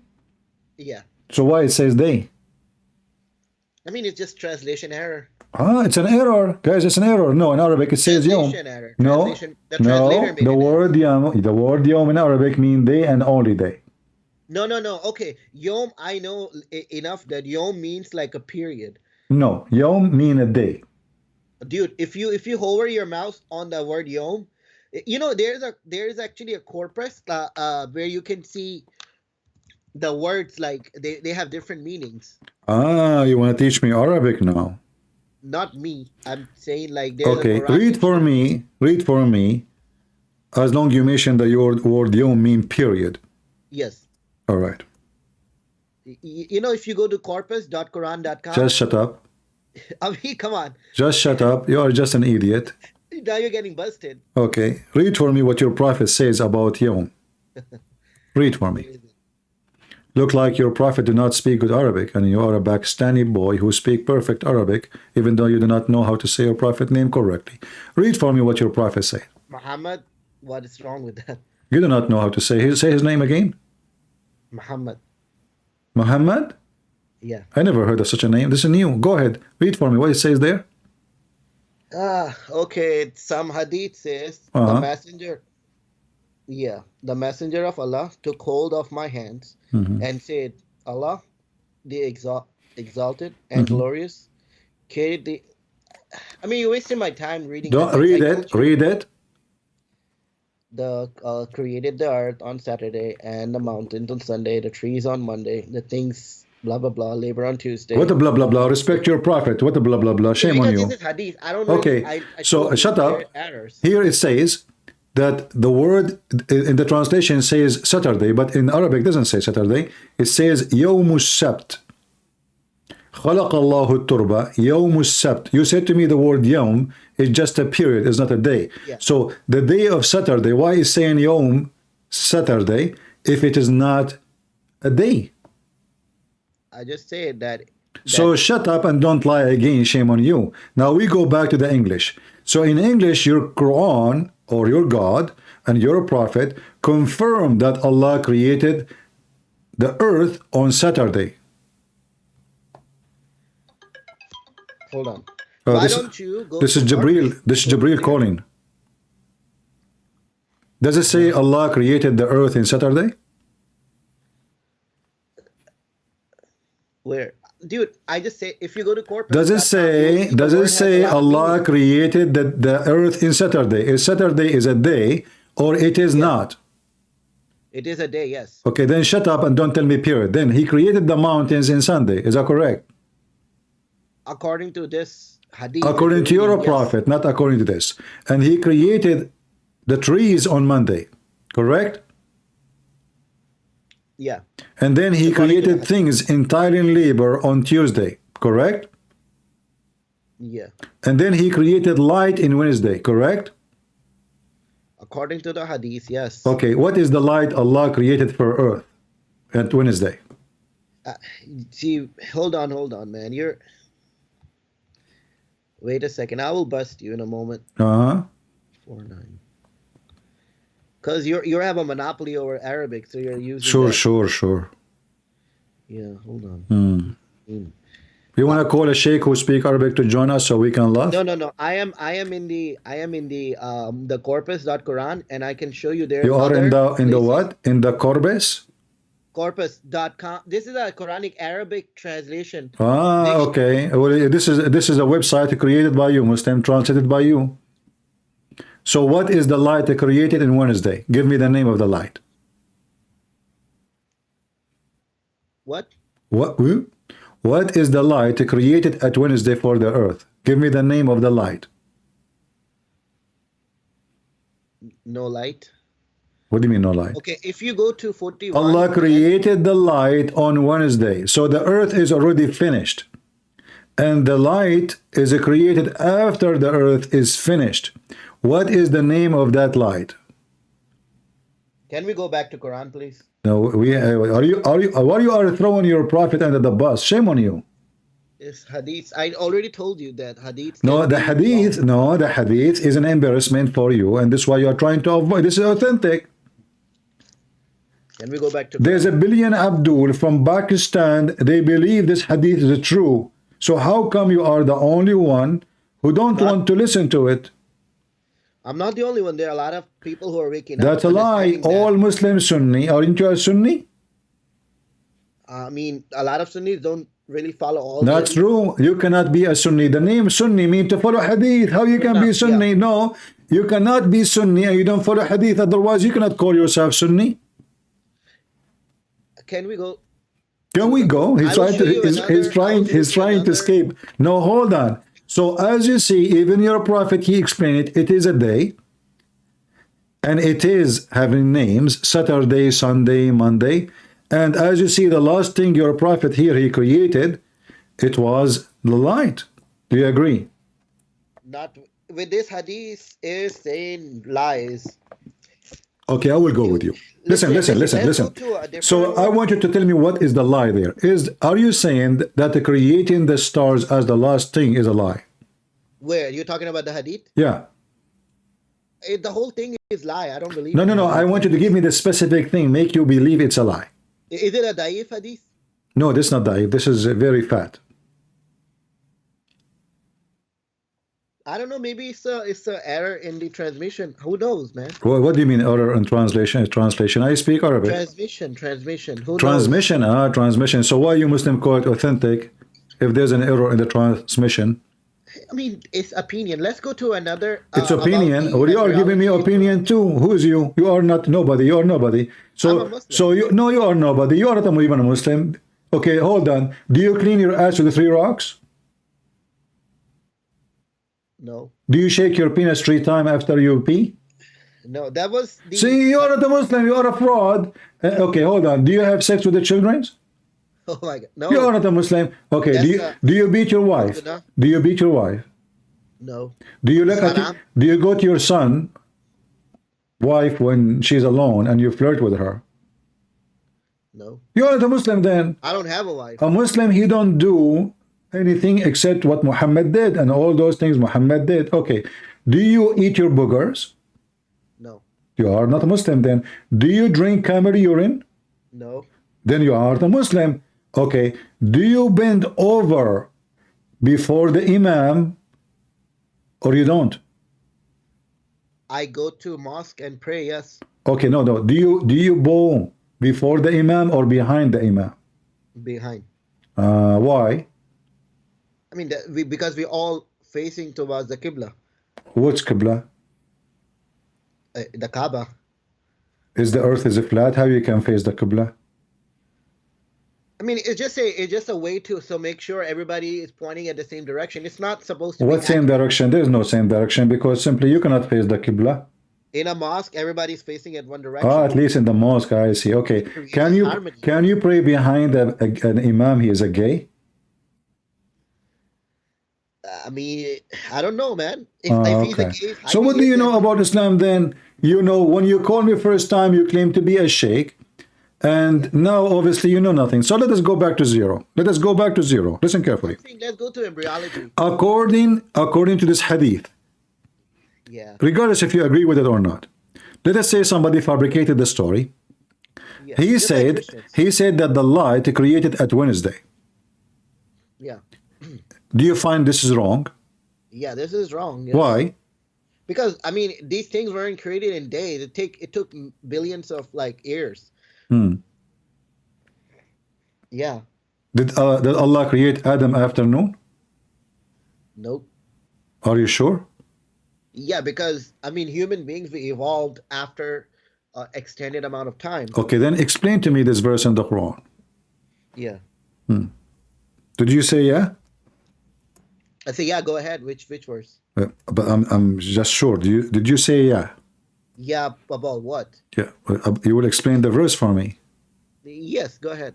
Yeah. So why it says day? I mean, it's just translation error. Ah, it's an error, guys. It's an error. No, in Arabic it says yom. Translation error. No, Translation. The translator no. made The an error. word yom in Arabic mean day and only day. No, no, no. Okay, yom. I know enough that yom means like a period. No, yom mean a day. Dude, if you hover your mouse on the word yom, you know there's actually a corpus where you can see the words, like they have different meanings. Ah, you want to teach me Arabic now? Not me. I'm saying like there's Okay, a Quran read for me. Read for me. As long you mention the word yom mean period. Yes. All right. You know, if you go to corpus.quran.com. Just shut up. I mean, come on. Just shut up. You are just an idiot. Now you're getting busted. Okay. Read for me what your prophet says about yom. Read for me. Look like your prophet do not speak good Arabic, and you are a Pakistani boy who speak perfect Arabic, even though you do not know how to say your prophet name correctly. Read for me what your prophet said. Muhammad, what is wrong with that? You do not know how to say his name again. Muhammad. Muhammad? Yeah. I never heard of such a name. This is new. Go ahead. Read for me what it says there. Okay. Some hadith says the messenger. Yeah, the messenger of Allah took hold of my hands and said, Allah, the exalted and glorious, carried the. I mean, you're wasting my time reading. Don't read it. Read it. The created the earth on Saturday and the mountains on Sunday, the trees on Monday, the things blah blah blah, labor on Tuesday. What a blah blah blah. Respect your prophet. What a blah blah blah. Shame on you. This is hadith. I don't know. Okay, I so shut up. Here it says that the word in the translation says Saturday, but in Arabic it doesn't say Saturday. It says يوم السبت. خلق الله التربة يوم السبت. You said to me the word يوم is just a period, it's not a day. Yeah. So the day of Saturday, why is saying يوم Saturday if it is not a day? I just said that. So shut up and don't lie again. Shame on you. Now we go back to the English. So in English, your Quran or your God and your prophet confirm that Allah created the earth on Saturday. Hold on. Why don't you go? This is Jibreel. This is Jibreel calling. Does it say Allah created the earth in Saturday? Where? Dude, I just say if you go to corporate. Does it say Allah created the earth in Saturday? Is Saturday is a day or it is not? It is a day, yes. Okay, then shut up and don't tell me period. Then he created the mountains in Sunday. Is that correct? According to this hadith. According to your prophet, not according to this. And he created the trees on Monday, correct? Yeah. And then he created things entirely in labor on Tuesday, correct? Yeah. And then he created light in Wednesday, correct? According to the hadith, yes. Okay, what is the light Allah created for earth at Wednesday? See, hold on, man. Wait a second. I will bust you in a moment. 4-9. Because you have a monopoly over Arabic, so you're using. Sure. Yeah, hold on. You want to call a sheikh who speak Arabic to join us so we can laugh? No. I am in the corpus.quran, and I can show you there. You are in the what? In the corpus? Corpus.com. This is a Quranic Arabic translation. Okay. Well, this is a website created by you, Muslim, translated by you. So what is the light created in Wednesday? Give me the name of the light. What? What is the light created at Wednesday for the earth? Give me the name of the light. No light. What do you mean no light? Okay, if you go to 41. Allah created the light on Wednesday. So the earth is already finished. And the light is created after the earth is finished. What is the name of that light? Can we go back to Quran, please? No, why you are throwing your prophet under the bus? Shame on you. It's hadith. I already told you that hadith. The hadith is an embarrassment for you, and this is why you are trying to avoid. This is authentic. Can we go back to Quran? There's a billion Abdul from Pakistan. They believe this hadith is true. So how come you are the only one who don't want to listen to it? I'm not the only one. There are a lot of people who are waking up. That's a lie. All Muslims Sunni. Aren't you a Sunni? I mean, a lot of Sunnis don't really follow all. That's true. You cannot be a Sunni. The name Sunni means to follow Hadith. How you can be Sunni? No, you cannot be Sunni and you don't follow Hadith. Otherwise, you cannot call yourself Sunni. Can we go? Can we go? He's trying to escape. No, hold on. So as you see, even your prophet, he explained it. It is a day, and it is having names: Saturday, Sunday, Monday. And as you see, the last thing your prophet here he created, it was the light. Do you agree? Not with this hadith is saying lies. Okay, I will go with you. Listen. So I want you to tell me what is the lie there. Are you saying that creating the stars as the last thing is a lie? Where? You're talking about the hadith? Yeah. The whole thing is lie. I don't believe No. I want you to give me the specific thing, make you believe it's a lie. Is it a da'if hadith? No, this is not da'if. This is very fat. I don't know. Maybe it's a error in the transmission. Who knows, man? What do you mean error in translation? Translation. I speak Arabic. Transmission. Who transmission. knows? Transmission. So why you Muslim call it authentic if there's an error in the transmission? I mean, it's opinion. Let's go to another. It's opinion. Well, you are giving me opinion too. Who is you? You are not nobody. You are nobody. So you are nobody. You are not even a Muslim. Okay, hold on. Do you clean your ass with 3 rocks? No. Do you shake your penis 3 times after you pee? No, that was the... See, you are not a Muslim, you are a fraud. Okay, hold on. Do you have sex with the children? Oh my God, no. You are not a Muslim. Okay, do you beat your wife? Do you beat your wife? No. Do you look do you go to your son wife when she's alone and you flirt with her? No. You are not a Muslim then. I don't have a wife. A Muslim, he don't do anything except what Muhammad did and all those things Muhammad did. Okay. Do you eat your boogers? No. You are not a Muslim then. Do you drink camel urine? No. Then you are the Muslim. Okay. Do you bend over before the Imam or you don't? I go to mosque and pray, yes. Okay, no. Do you bow before the Imam or behind the Imam? Behind. Why? I mean, because we're all facing towards the Qibla. What's Qibla? The Kaaba. Is the earth is flat? How you can face the Qibla? I mean, it's just a way to make sure everybody is pointing at the same direction. It's not supposed to what be same direction? There is no same direction because simply you cannot face the Qibla. In a mosque, everybody's facing at one direction. At least in the mosque, I see. Okay, can you pray behind an Imam? He is a gay. I mean, I don't know, man. If he's a gay, so what do you know about Islam then? You know, when you called me first time, you claim to be a sheikh. And now, obviously, you know nothing. So let us go back to zero. Let us go back to zero. Listen carefully. Let's go to embryology. According to this hadith, yeah. Regardless if you agree with it or not, let us say somebody fabricated the story. Yeah. He said that the light created at Wednesday. Yeah. Do you find this is wrong? Yeah, this is wrong. Yes. Why? Because I mean, these things weren't created in days. It took billions of years. Yeah. Did Allah create Adam after noon? Nope. Are you sure? Yeah, because I mean, human beings we evolved after an extended amount of time. Okay, then explain to me this verse in the Quran. Yeah. Did you say yeah? I say yeah. Go ahead. Which verse? But I'm just sure. Did you say yeah? Yeah, about what? Yeah, you will explain the verse for me. Yes, go ahead.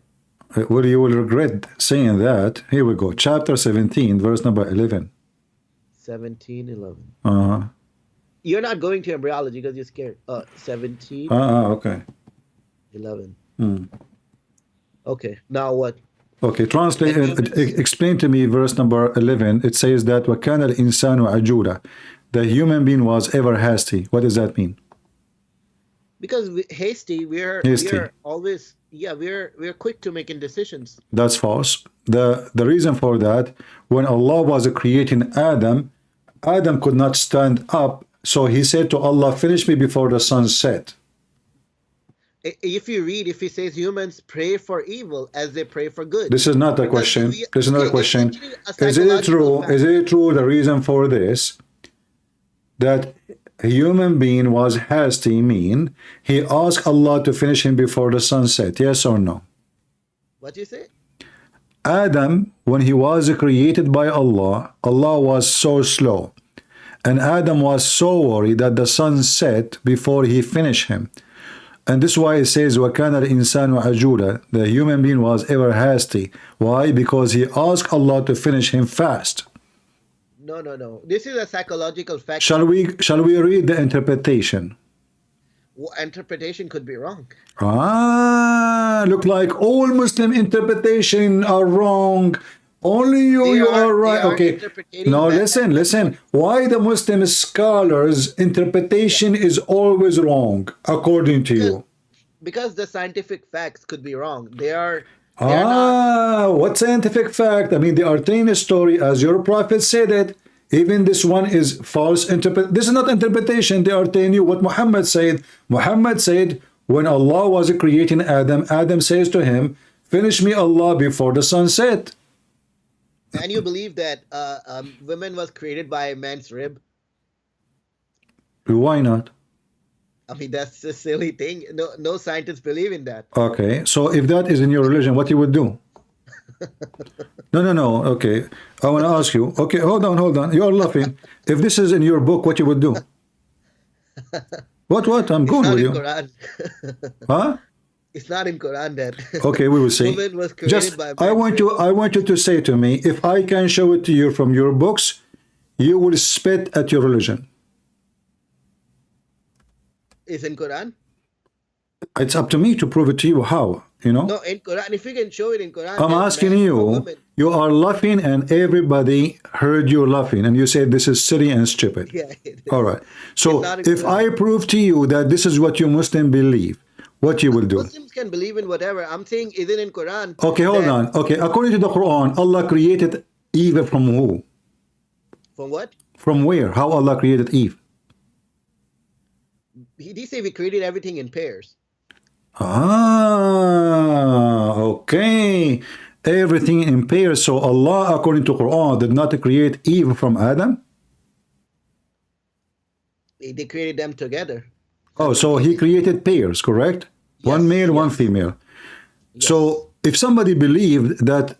Well, you will regret saying that. Here we go. Chapter 17, verse number 11. 17:11. You're not going to embryology because you're scared. 17. Okay. 11. Okay. Now what? Okay. Translate. Explain to me verse number 11. It says that وَكَانَ الْإِنسَانُ عَجُولًا. The human being was ever hasty. What does that mean? Because we're always Yeah, we're quick to making decisions. That's false. The reason for that, when Allah was creating Adam, Adam could not stand up, so he said to Allah, finish me before the sun set. If you read, if he says humans pray for evil as they pray for good. This is not a question. This is not a question. Is it true? Is it true the reason for this? That a human being was hasty, mean he asked Allah to finish him before the sunset, yes or no? What do you say? Adam, when he was created by Allah, Allah was so slow. And Adam was so worried that the sun set before he finished him. And this is why it says, وَكَانَ الْإِنسَانُ عَجُولًا. The human being was ever hasty. Why? Because he asked Allah to finish him fast. No. This is a psychological fact. Shall we read the interpretation? Interpretation could be wrong. Look like all Muslim interpretation are wrong. Only you are right. Okay. Now listen. Why the Muslim scholars' interpretation is always wrong, according to you? Because the scientific facts could be wrong. They are what scientific fact? I mean, they are telling a story as your prophet said it. Even this one is false this is not interpretation. They are telling you what Muhammad said. Muhammad said, when Allah was creating Adam, Adam says to him, finish me Allah before the sun set. And you believe that woman was created by a man's rib? Why not? I mean, that's a silly thing. No scientists believe in that. Okay, so if that is in your religion, what you would do? No. Okay, I want to ask you. Okay, hold on. You are laughing. If this is in your book, what you would do? What? I'm going with you. Quran. Huh? It's not in Quran that. Okay, we will see. Woman was created by I want you to say to me, if I can show it to you from your books, you will spit at your religion. Is in Quran? It's up to me to prove it to you. How? You know? No, in Quran. If you can show it in Quran. I'm asking you. You are laughing, and everybody heard you laughing, and you said this is silly and stupid. Yeah. All right. So if I prove to you that this is what you Muslim believe, what you will do? Muslims can believe in whatever. I'm saying, is it in Quran? Okay, hold on. Okay, according to the Quran, Allah created Eve from who? From what? From where? How Allah created Eve? He said we created everything in pairs. Okay. Everything in pairs. So Allah, according to Quran, did not create Eve from Adam? They created them together. Oh, so he created pairs, correct? Yes, one male, one female. Yes. So if somebody believed that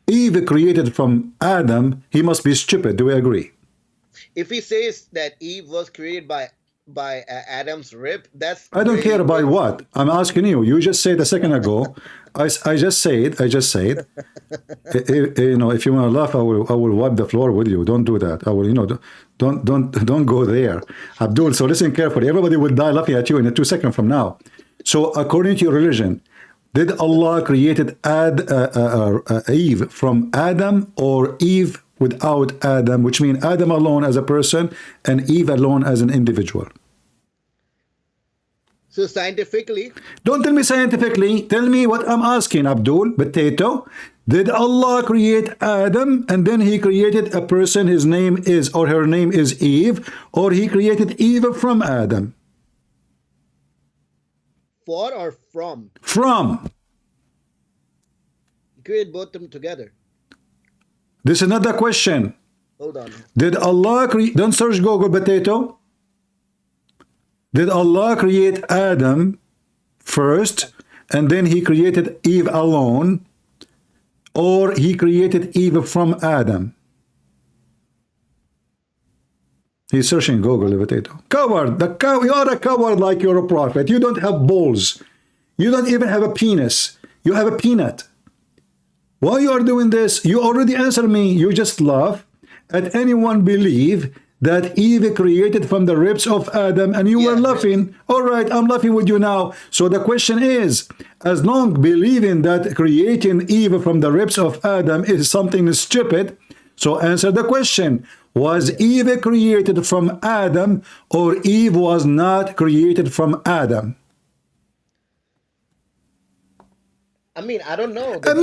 Eve created from Adam, he must be stupid. Do we agree? If he says that Eve was created by Adam's rib, that's... I don't care about what. I'm asking you. You just said a second ago. I just said. You know, if you want to laugh, I will wipe the floor with you. Don't do that. I will. You know, don't go there, Abdul. So listen carefully. Everybody will die laughing at you in 2 seconds from now. So according to your religion, did Allah created Eve from Adam, or Eve without Adam, which means Adam alone as a person and Eve alone as an individual? So scientifically... Don't tell me scientifically. Tell me what I'm asking, Abdul, potato. Did Allah create Adam and then he created a person, his name is, or her name is Eve, or he created Eve from Adam? For or from? From. He created both of them together. This is not the question. Hold on. Did Allah create... Don't search Google, potato. Did Allah create Adam first and then he created Eve alone, or he created Eve from Adam? He's searching Google, potato. Coward. You are a coward like you're a prophet. You don't have balls. You don't even have a penis. You have a peanut. Why you are doing this? You already answered me. You just laugh at anyone believe that Eve created from the ribs of Adam, and you were laughing. All right, I'm laughing with you now. So the question is, as long believing that creating Eve from the ribs of Adam is something stupid, so answer the question. Was Eve created from Adam, or Eve was not created from Adam? I mean, I don't know. I don't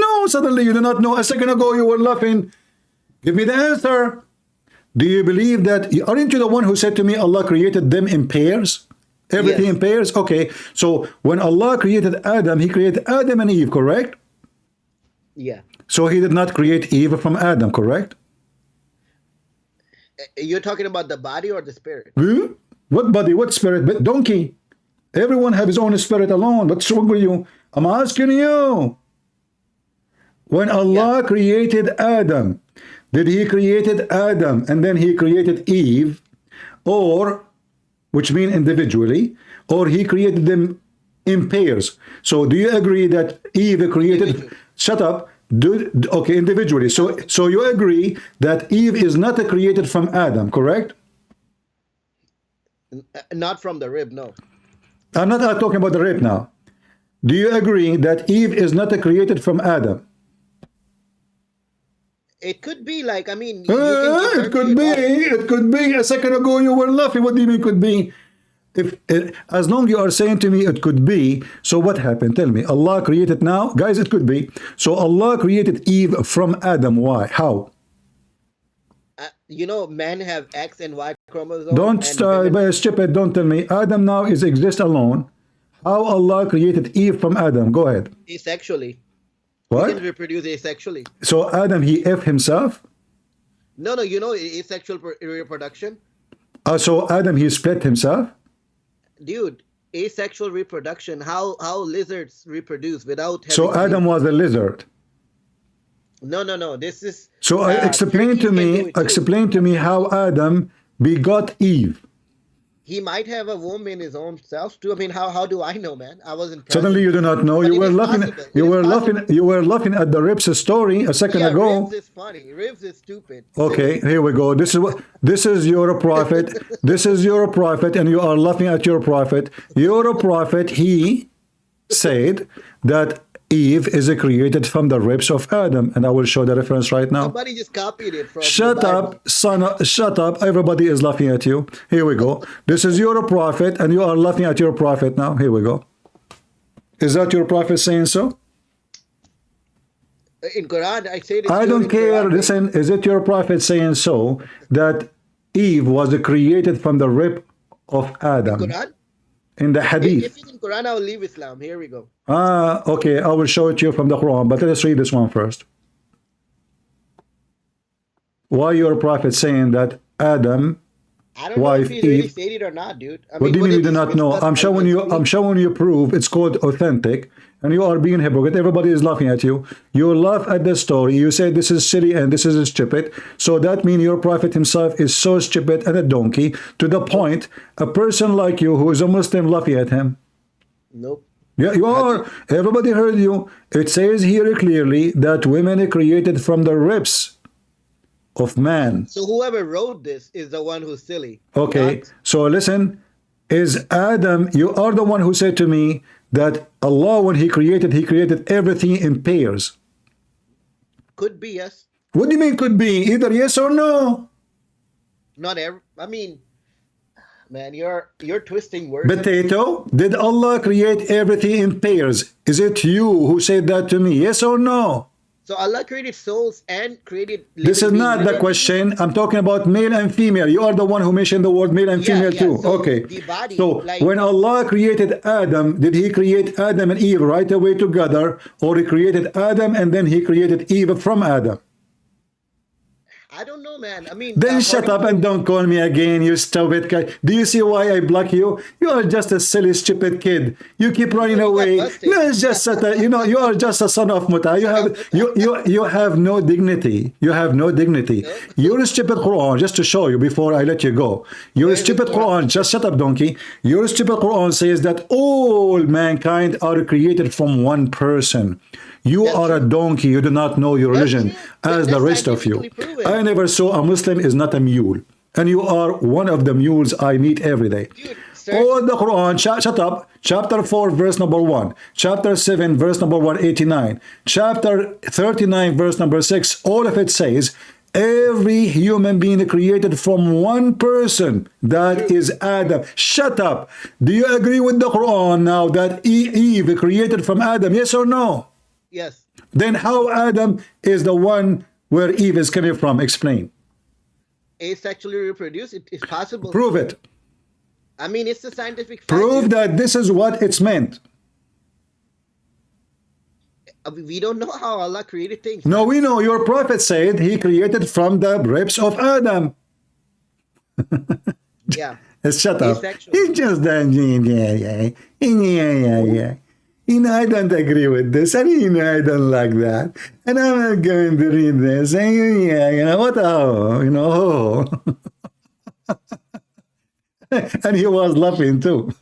know. Suddenly you do not know. A second ago you were laughing. Give me the answer. Do you believe that? Aren't you the one who said to me Allah created them in pairs? Everything in pairs? Okay. So when Allah created Adam, he created Adam and Eve, correct? Yeah. So he did not create Eve from Adam, correct? You're talking about the body or the spirit? Hmm? What body? What spirit? But donkey. Everyone have his own spirit alone. What's wrong with you? I'm asking you. When Allah created Adam, did he created Adam and then he created Eve, or, which mean individually, or he created them in pairs? So do you agree that Eve created, shut up, okay, individually. So you agree that Eve is not created from Adam, correct? Not from the rib, no. I'm not talking about the rib now. Do you agree that Eve is not created from Adam? It could be like, I mean, it could be. It could be. A second ago you were laughing. What do you mean could be? If as long you are saying to me it could be, so what happened? Tell me. Allah created now, guys. It could be. So Allah created Eve from Adam. Why? How? You know, men have X and Y chromosomes. Don't stupid. Don't tell me. Adam now is exist alone. How Allah created Eve from Adam? Go ahead. Asexually. What? He can reproduce asexually. So Adam, he F himself? No, you know asexual reproduction? So Adam, he split himself? Dude, asexual reproduction, how lizards reproduce without having... So Adam was a lizard? No, this is... So explain to me how Adam begot Eve. He might have a womb in his own self too. I mean, how do I know, man? I wasn't present. Suddenly you do not know. But you were laughing. You were laughing at the Ribs story a second ago. Ribs is funny. Ribs is stupid. Okay, here we go. This is your prophet. This is your prophet, and you are laughing at your prophet. Your prophet, he said that Eve is created from the ribs of Adam, and I will show the reference right now. Somebody just copied it from Shut up, son. Shut up. Everybody is laughing at you. Here we go. This is your prophet, and you are laughing at your prophet now. Here we go. Is that your prophet saying so? In Quran, I said it. I don't care. Quran. Listen, is it your prophet saying so that Eve was created from the rib of Adam? In Quran? In the hadith. If it's in Quran, I will leave Islam. Here we go. Okay. I will show it to you from the Quran, but let's read this one first. Why your prophet saying that Adam, I don't know if he really said it or not, dude. What do you mean you do not know? I'm showing you proof. It's called authentic, and you are being hypocrite. Everybody is laughing at you. You laugh at the story. You say this is silly and this is stupid. So that means your prophet himself is so stupid and a donkey to the point a person like you who is a Muslim laughing at him. Nope. Yeah, you are. Everybody heard you. It says here clearly that women are created from the ribs of man. So whoever wrote this is the one who's silly. Okay, so listen, is Adam, you are the one who said to me that Allah, when he created everything in pairs. Could be, yes. What do you mean could be? Either yes or no? Not every, I mean, man, you're twisting words. Potato, did Allah create everything in pairs? Is it you who said that to me? Yes or no? So Allah created souls and created... This is not the question. I'm talking about male and female. You are the one who mentioned the word male and female too. So okay. the body, so like, when Allah created Adam, did he create Adam and Eve right away together? Or he created Adam and then he created Eve from Adam? I don't know, man. I mean... Then shut up and don't call me again, you stupid guy. Do you see why I block you? You are just a silly, stupid kid. You keep running away. No, it's just you know, you are just a son of Muta. You have no dignity. You have no dignity. Your stupid Quran, just to show you before I let you go. Your stupid Quran, just shut up, donkey. Your stupid Quran says that all mankind are created from one person. You are a donkey. You do not know your religion as the rest of you. I never saw a Muslim is not a mule. And you are one of the mules I meet every day. All the Quran, shut up. Chapter 4, verse number 1. Chapter 7, verse number 189. Chapter 39, verse number 6. All of it says Every human being created from one person, that is Adam. Shut up. Do you agree with the Quran now that Eve created from Adam? Yes or no? Yes. Then how Adam is the one where Eve is coming from? Explain. Asexually reproduce, it is possible. Prove it. I mean, it's a scientific fact. Prove that this is what it's meant. We don't know how Allah created things. No, we know. Your prophet said he created from the ribs of Adam. Yeah. Shut up. Asexual. It's just that, yeah. You know, I don't agree with this. I mean, you know, I don't like that. And I'm not going to read this. And yeah, you know, what oh, you know. And he was laughing too.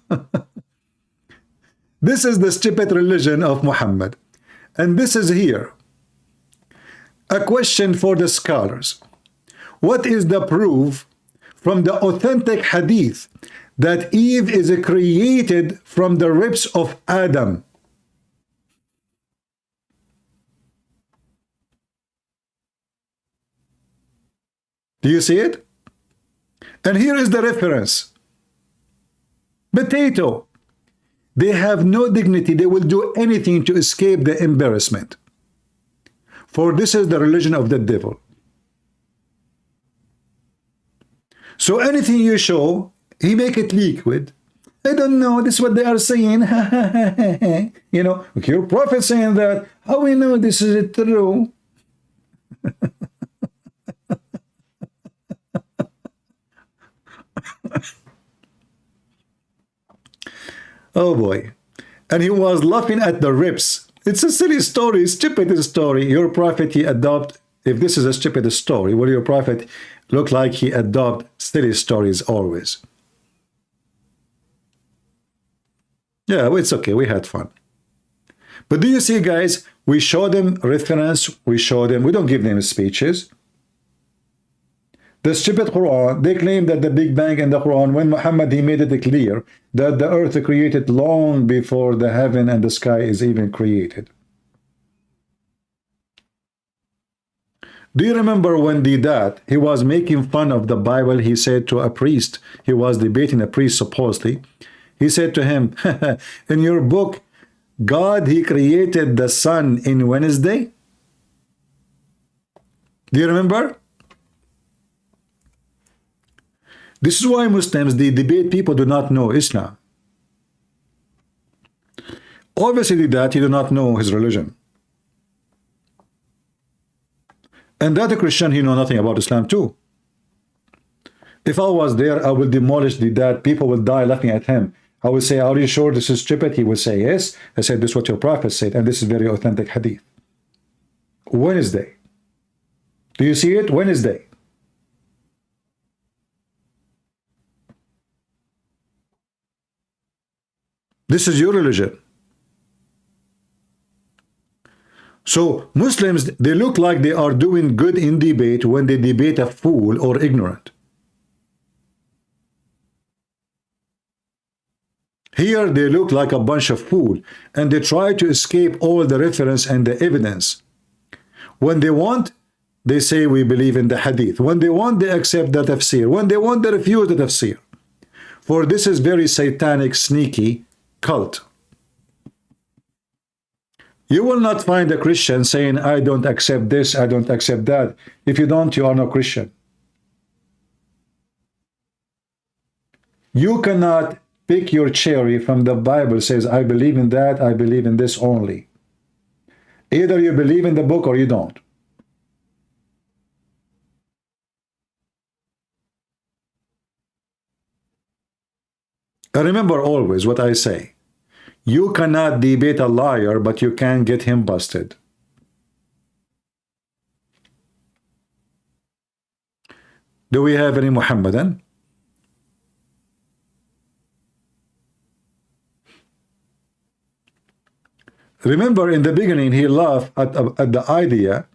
This is the stupid religion of Muhammad. And this is here. A question for the scholars. What is the proof from the authentic hadith that Eve is created from the ribs of Adam? Do you see it? And here is the reference. Potato. They have no dignity. They will do anything to escape the embarrassment. For this is the religion of the devil. So anything you show, he make it liquid. I don't know, this is what they are saying. You know, your prophet saying that. How we know this is true? Oh boy. And he was laughing at the ribs. It's a silly story, stupid story. Your prophet, he adopt, if this is a stupid story, will your prophet look like he adopt silly stories always? Yeah, well, it's okay, we had fun. But do you see, guys, we show them reference, we show them, we don't give them speeches. The stupid Quran, they claim that the Big Bang in the Quran, when Muhammad, he made it clear that the earth created long before the heaven and the sky is even created. Do you remember when did that? He was making fun of the Bible. He said to a priest, he was debating a priest supposedly. He said to him, in your book, God, he created the sun in Wednesday? Do you remember? This is why Muslims, they debate people do not know Islam. Obviously that you do not know his religion. And that a Christian, he know nothing about Islam too. If I was there, I will demolish that. People will die laughing at him. I will say, are you sure this is stupid? He will say, yes. I said, this is what your prophet said. And this is very authentic hadith. Wednesday. Do you see it? Wednesday. This is your religion. So Muslims, they look like they are doing good in debate when they debate a fool or ignorant. Here they look like a bunch of fools, and they try to escape all the reference and the evidence. When they want, they say we believe in the hadith. When they want, they accept the tafsir. When they want, they refuse the tafsir. For this is very satanic, sneaky cult. You will not find a Christian saying, I don't accept this, I don't accept that. If you don't, you are no Christian. You cannot pick your cherry from the Bible. Says, I believe in that, I believe in this only. Either you believe in the book or you don't. Remember always what I say. You cannot debate a liar, but you can get him busted. Do we have any Muhammadan? Remember, in the beginning, he laughed at the idea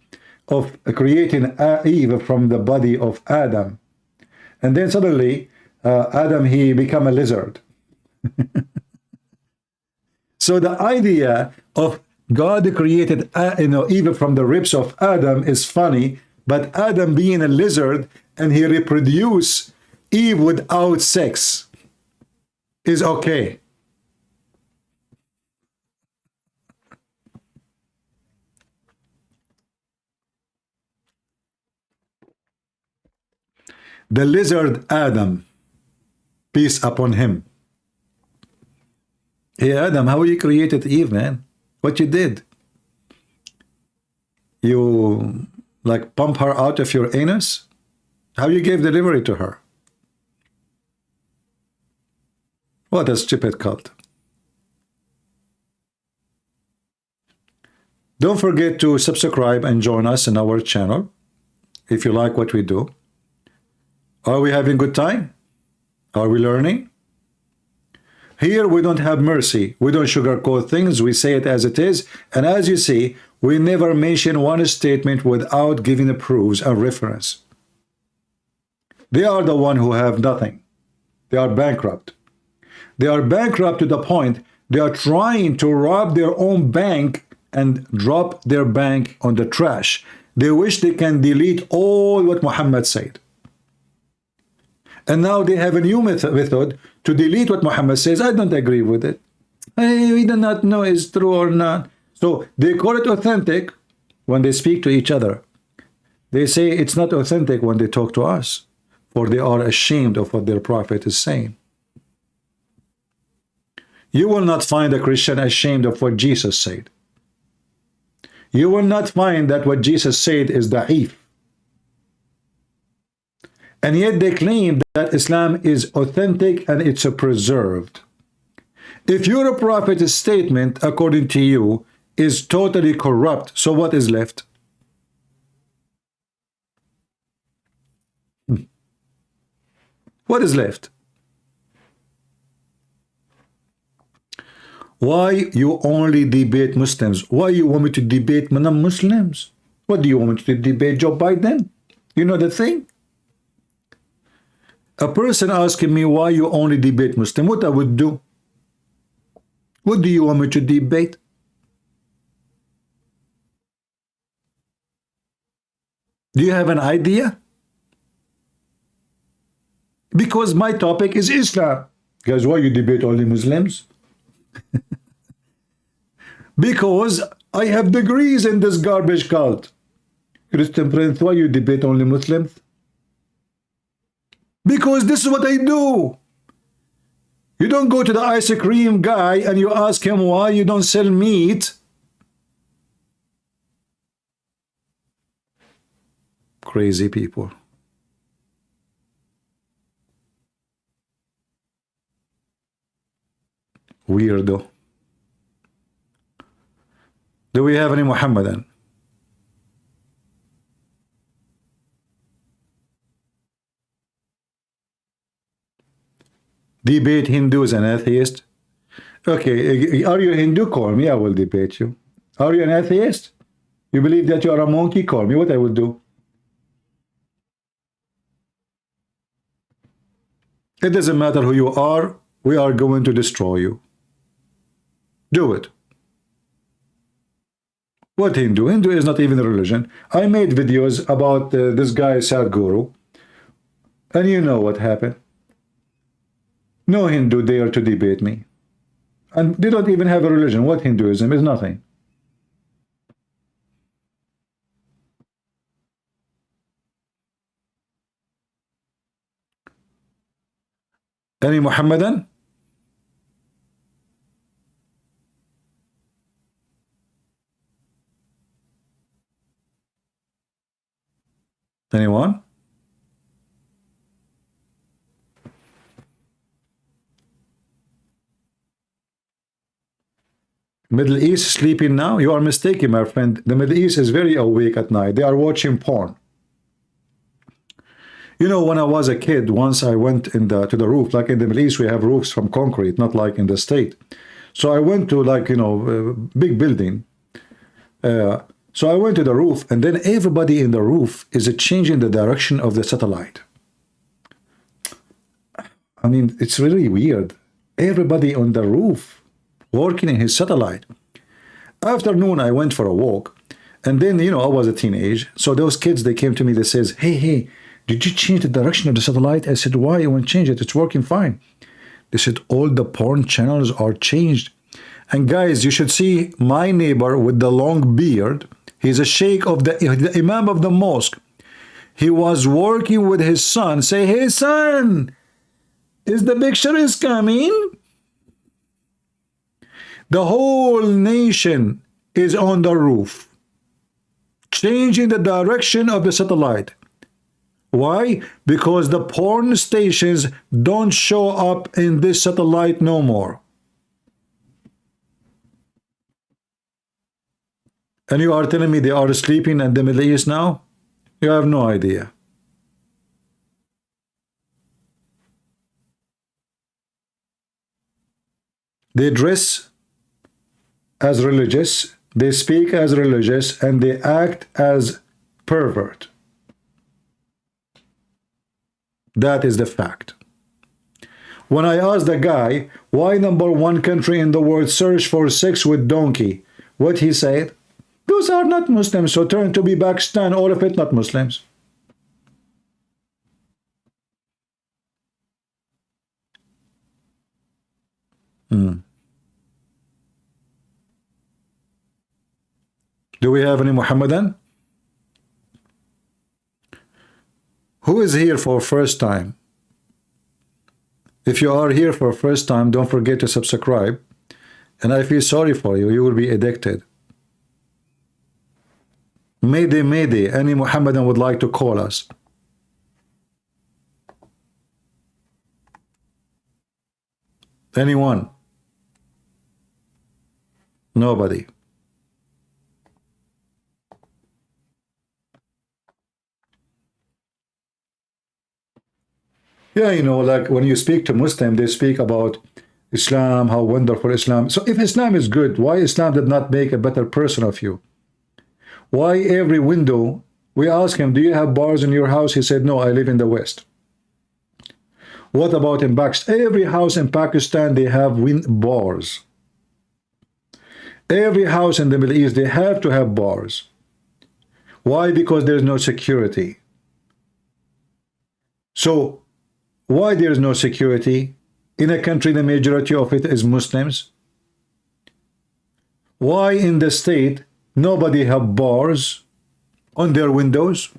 of creating Eve from the body of Adam. And then suddenly, Adam, he became a lizard. So the idea of God created Eve from the ribs of Adam is funny, But Adam being a lizard and he reproduced Eve without sex is okay. The lizard Adam, peace upon him. Hey Adam, how you created Eve, man? What you did? You like pump her out of your anus? How you gave delivery to her? What a stupid cult. Don't forget to subscribe and join us in our channel if you like what we do. Are we having good time? Are we learning? Here we don't have mercy. We don't sugarcoat things. We say it as it is. And as you see, we never mention one statement without giving the proofs and reference. They are the one who have nothing. They are bankrupt. They are bankrupt to the point they are trying to rob their own bank and drop their bank on the trash. They wish they can delete all what Muhammad said. And now they have a new method to delete what Muhammad says. I don't agree with it. We do not know it's true or not. So they call it authentic when they speak to each other. They say it's not authentic when they talk to us, for they are ashamed of what their prophet is saying. You will not find a Christian ashamed of what Jesus said. You will not find that what Jesus said is da'if. And yet they claim that Islam is authentic and it's preserved. If your prophet's statement, according to you, is totally corrupt, so what is left? What is left? Why you only debate Muslims? Why you want me to debate non-Muslims? What do you want me to debate Joe Biden? You know the thing? A person asking me why you only debate Muslim, what I would do? What do you want me to debate? Do you have an idea? Because my topic is Islam. Guys, why you debate only Muslims? Because I have degrees in this garbage cult. Christian Prince, why you debate only Muslims? Because this is what I do. You don't go to the ice cream guy and you ask him why you don't sell meat. Crazy people. Weirdo. Do we have any Muhammadan? Debate Hindus and atheists. Okay, are you a Hindu? Call me, I will debate you. Are you an atheist? You believe that you are a monkey? Call me, what I will do. It doesn't matter who you are, we are going to destroy you. Do it. What Hindu? Hindu is not even a religion. I made videos about this guy Sadhguru, and you know what happened. No Hindu dare to debate me. And they don't even have a religion. What Hinduism is? Nothing. Any Muhammadan? Anyone? Middle East sleeping now? You are mistaken, my friend. The Middle East is very awake at night. They are watching porn. You know, when I was a kid, once I went to the roof. Like in the Middle East, we have roofs from concrete, not like in the state. So I went to, like, you know, a big building. So I went to the roof, and then everybody in the roof is changing the direction of the satellite. I mean, it's really weird. Everybody on the roof working in his satellite. Afternoon, I went for a walk, And then, you know, I was a teenage. So those kids, they came to me, they says, hey, did you change the direction of the satellite? I said, why? I won't change it. It's working fine. They said, all the porn channels are changed. And guys, you should see my neighbor with the long beard. He's a sheikh of the imam of the mosque. He was working with his son. Say, hey, son, is the picture is coming? The whole nation is on the roof, changing the direction of the satellite. Why? Because the porn stations don't show up in this satellite no more. And you are telling me they are sleeping in the Middle East now? You have no idea. They dress as religious, they speak as religious, and they act as pervert. That is the fact. When I asked the guy, why #1 country in the world search for sex with donkey, what he said? Those are not Muslims, so turn to be Pakistan, all of it not Muslims. Do we have any Muhammadan? Who is here for first time? If you are here for first time, don't forget to subscribe. And I feel sorry for you. You will be addicted. Mayday, mayday. Any Muhammadan would like to call us? Anyone? Nobody. Yeah, you know, like when you speak to Muslim, they speak about Islam, how wonderful Islam. So if Islam is good, why Islam did not make a better person of you? Why every window, we ask him, do you have bars in your house? He said, no, I live in the West. What about in Pakistan? Every house in Pakistan, they have bars. Every house in the Middle East, they have to have bars. Why? Because there's no security. So, why there is no security in a country the majority of it is Muslims? Why in the state nobody have bars on their windows?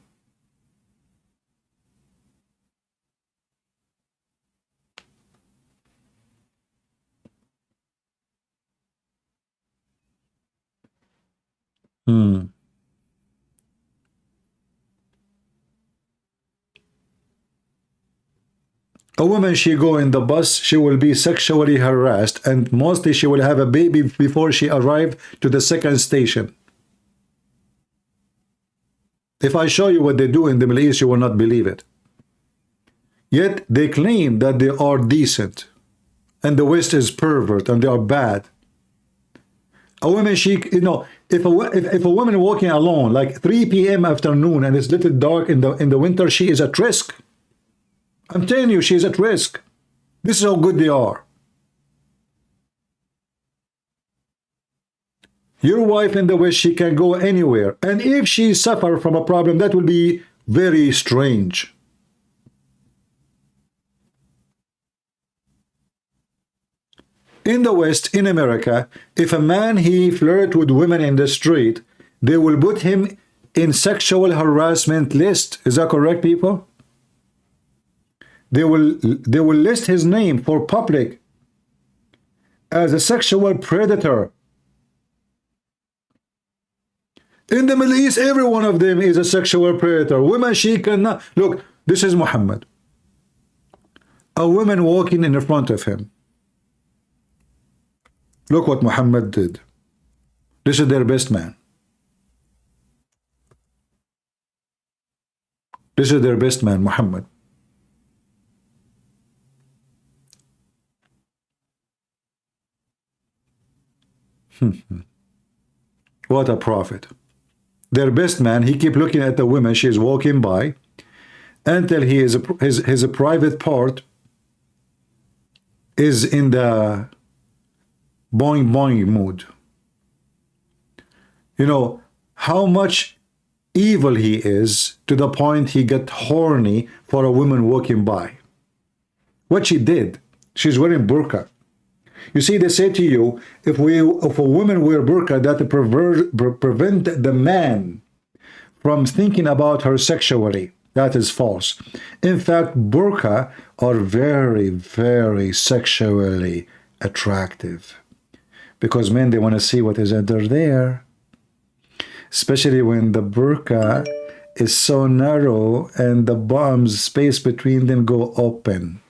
A woman, she go in the bus, she will be sexually harassed, and mostly she will have a baby before she arrive to the second station. If I show you what they do in the Middle East, you will not believe it. Yet they claim that they are decent, and the West is pervert, and they are bad. A woman, she, you know, if a woman walking alone, like 3 p.m. afternoon, and it's little dark in the winter, she is at risk. I'm telling you, she's at risk. This is how good they are. Your wife in the West, she can go anywhere. And if she suffers from a problem, that will be very strange. In the West, in America, if a man, he flirt with women in the street, they will put him in sexual harassment list. Is that correct, people? They will list his name for public as a sexual predator. In the Middle East, every one of them is a sexual predator. Women, she cannot. Look, this is Muhammad. A woman walking in front of him. Look what Muhammad did. This is their best man. This is their best man, Muhammad. What a prophet. Their best man, he keep looking at the woman she is walking by until he is his private part is in the boing boing mood. You know, how much evil he is, to the point he get horny for a woman walking by. What she did, she's wearing burqa. You see, they say to you, if a woman wear burqa, that prevent the man from thinking about her sexually. That is false. In fact, burqa are very, very sexually attractive, because men, they want to see what is under there, especially when the burqa is so narrow and the bottom's space between them go open.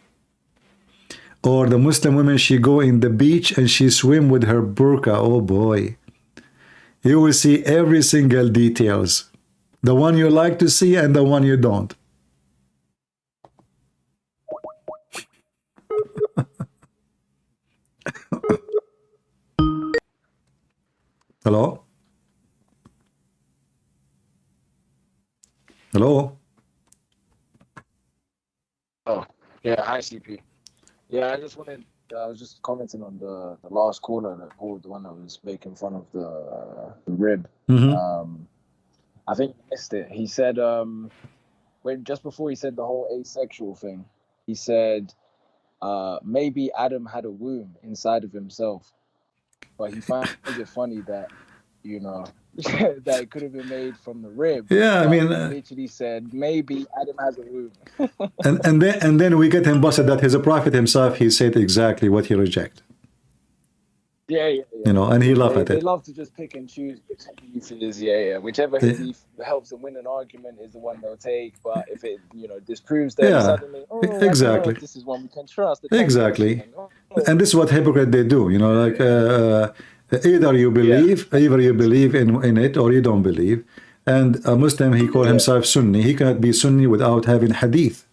Or the Muslim women, she go in the beach and she swim with her burqa. Oh boy, you will see every single details, the one you like to see and the one you don't. Hello? Hello? Oh, yeah, hi CP. Yeah, I was just commenting on the last caller that called, the one that was making fun of the rib. I think you missed it. He said, when just before he said the whole asexual thing, he said, maybe Adam had a womb inside of himself, but he finds it funny that, you know, that it could have been made from the rib. Yeah, I mean, he literally said maybe Adam has a womb. and then we get him busted that he's a prophet himself. He said exactly what he reject. Yeah. You know, and he laughed at They it. love to just pick and choose which hadith it is. Yeah. Whichever hadith helps them win an argument is the one they'll take. But if it, disproves them, Yeah, suddenly, I don't know exactly. if this is one we can trust. Exactly. And this is what hypocrite they do. You know, like either you believe in it, or you don't believe. And a Muslim, he call himself Sunni. He cannot be Sunni without having hadith.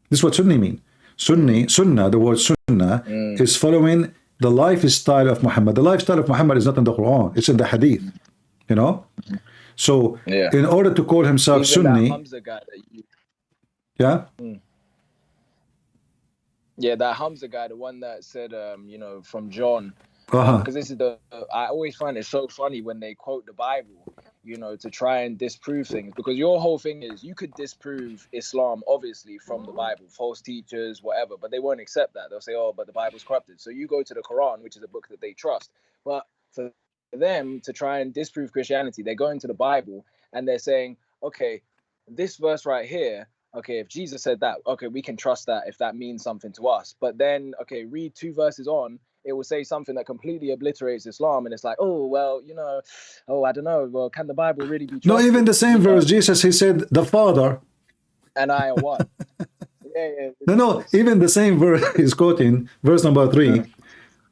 This is what Sunni mean. Sunnah, the word Sunnah is following the lifestyle of Muhammad. The lifestyle of Muhammad is not in the Quran, it's in the hadith. You know? So in order to call himself Even Sunni, that Hamza guy that you, yeah? yeah, that Hamza guy, the one that said, from John, because this is I always find it so funny when they quote the Bible, to try and disprove things, because your whole thing is you could disprove Islam, obviously, from the Bible, false teachers, whatever, but they won't accept that. They'll say, oh, but the Bible's corrupted. So you go to the Quran, which is a book that they trust. But for them to try and disprove Christianity, they go into the Bible and they're saying, okay, this verse right here, okay, if Jesus said that, okay, we can trust that if that means something to us. But then, okay, read 2 verses on, it will say something that completely obliterates Islam, and it's like, oh, well, I don't know, well, can the Bible really be trusted? No, even the same verse, Jesus, he said, the Father. And I am what? No, even the same verse he's quoting, verse number 3.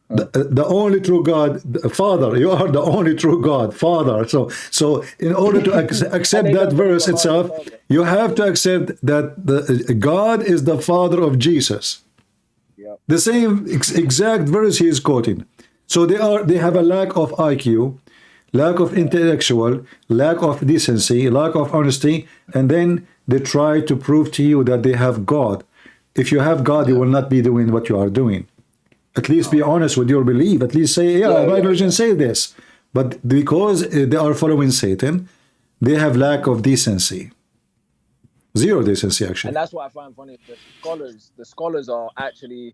The only true God, Father, you are the only true God, Father. So in order to accept that verse itself, you have to accept that the God is the Father of Jesus. The same exact verse he is quoting. So they have a lack of IQ, lack of intellectual, lack of decency, lack of honesty, and then they try to prove to you that they have God. If you have God, you will not be doing what you are doing. At least be honest with your belief. At least say, my religion say this. But because they are following Satan, they have lack of decency. Zero decency, actually. And that's what I find funny. The scholars are actually,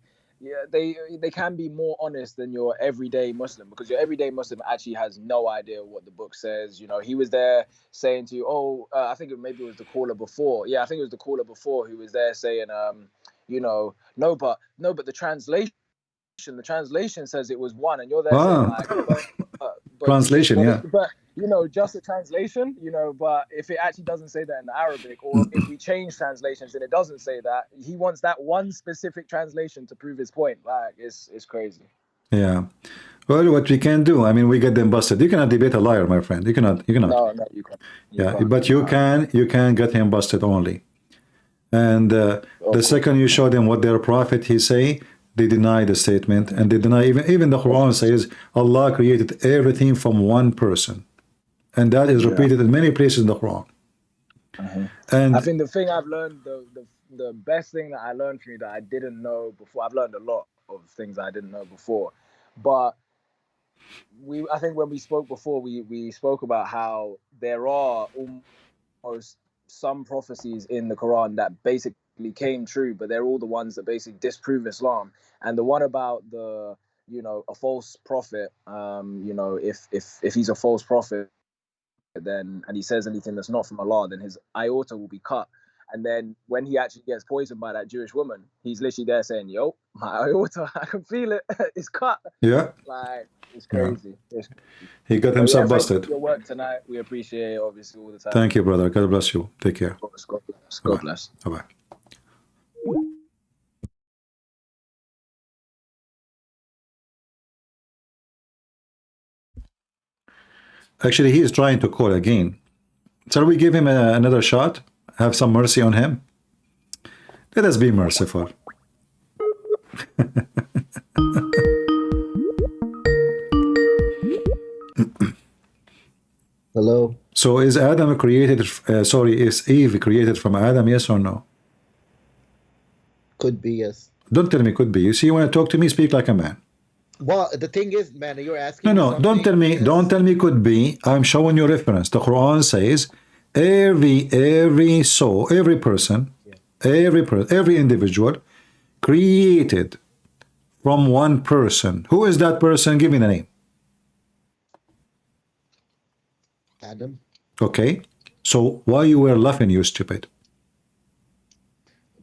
they can be more honest than your everyday Muslim, because your everyday Muslim actually has no idea what the book says. He was there saying to you, I think maybe it was the caller before. Yeah, I think it was the caller before who was there saying, no, but the translation says it was one, and you're there saying like, but translation, but just a translation, but if it actually doesn't say that in Arabic, or if we change translations and it doesn't say that, he wants that one specific translation to prove his point. Like, it's crazy. Yeah. Well, what we can do, I mean, we get them busted. You cannot debate a liar, my friend. You cannot. No, you can't. But you can get him busted only. And the second you show them what their prophet he say, they deny the statement, and they deny even the Quran says Allah created everything from one person, and that is repeated in many places in the Quran. And I think the thing I've learned, the best thing that I learned from you that I didn't know before, I've learned a lot of things I didn't know before, but I think when we spoke before, we spoke about how there are almost some prophecies in the Quran that basically came true, but they're all the ones that basically disprove Islam. And the one about the, a false prophet, if he's a false prophet, then, and he says anything that's not from Allah, then his aorta will be cut. And then when he actually gets poisoned by that Jewish woman, he's literally there saying, yo, my aorta, I can feel it, it's cut. Yeah. Like, it's crazy. Yeah. He got himself busted. Thank you for your work tonight. We appreciate it, obviously, all the time. Thank you, brother. God bless you. Take care. God bless. God bless. Bye-bye. Actually, he is trying to call again. Shall we give him another shot? Have some mercy on him? Let us be merciful. Hello. So is Adam created, is Eve created from Adam, yes or no? Could be, yes. Don't tell me could be. You see, when you talk to me, speak like a man. Well, the thing is, man, you're asking. No, don't tell me. Don't tell me could be. I'm showing you reference. The Quran says every soul, every person, every individual created from one person. Who is that person? Give me the name. Adam. Okay. So why you were laughing, you stupid?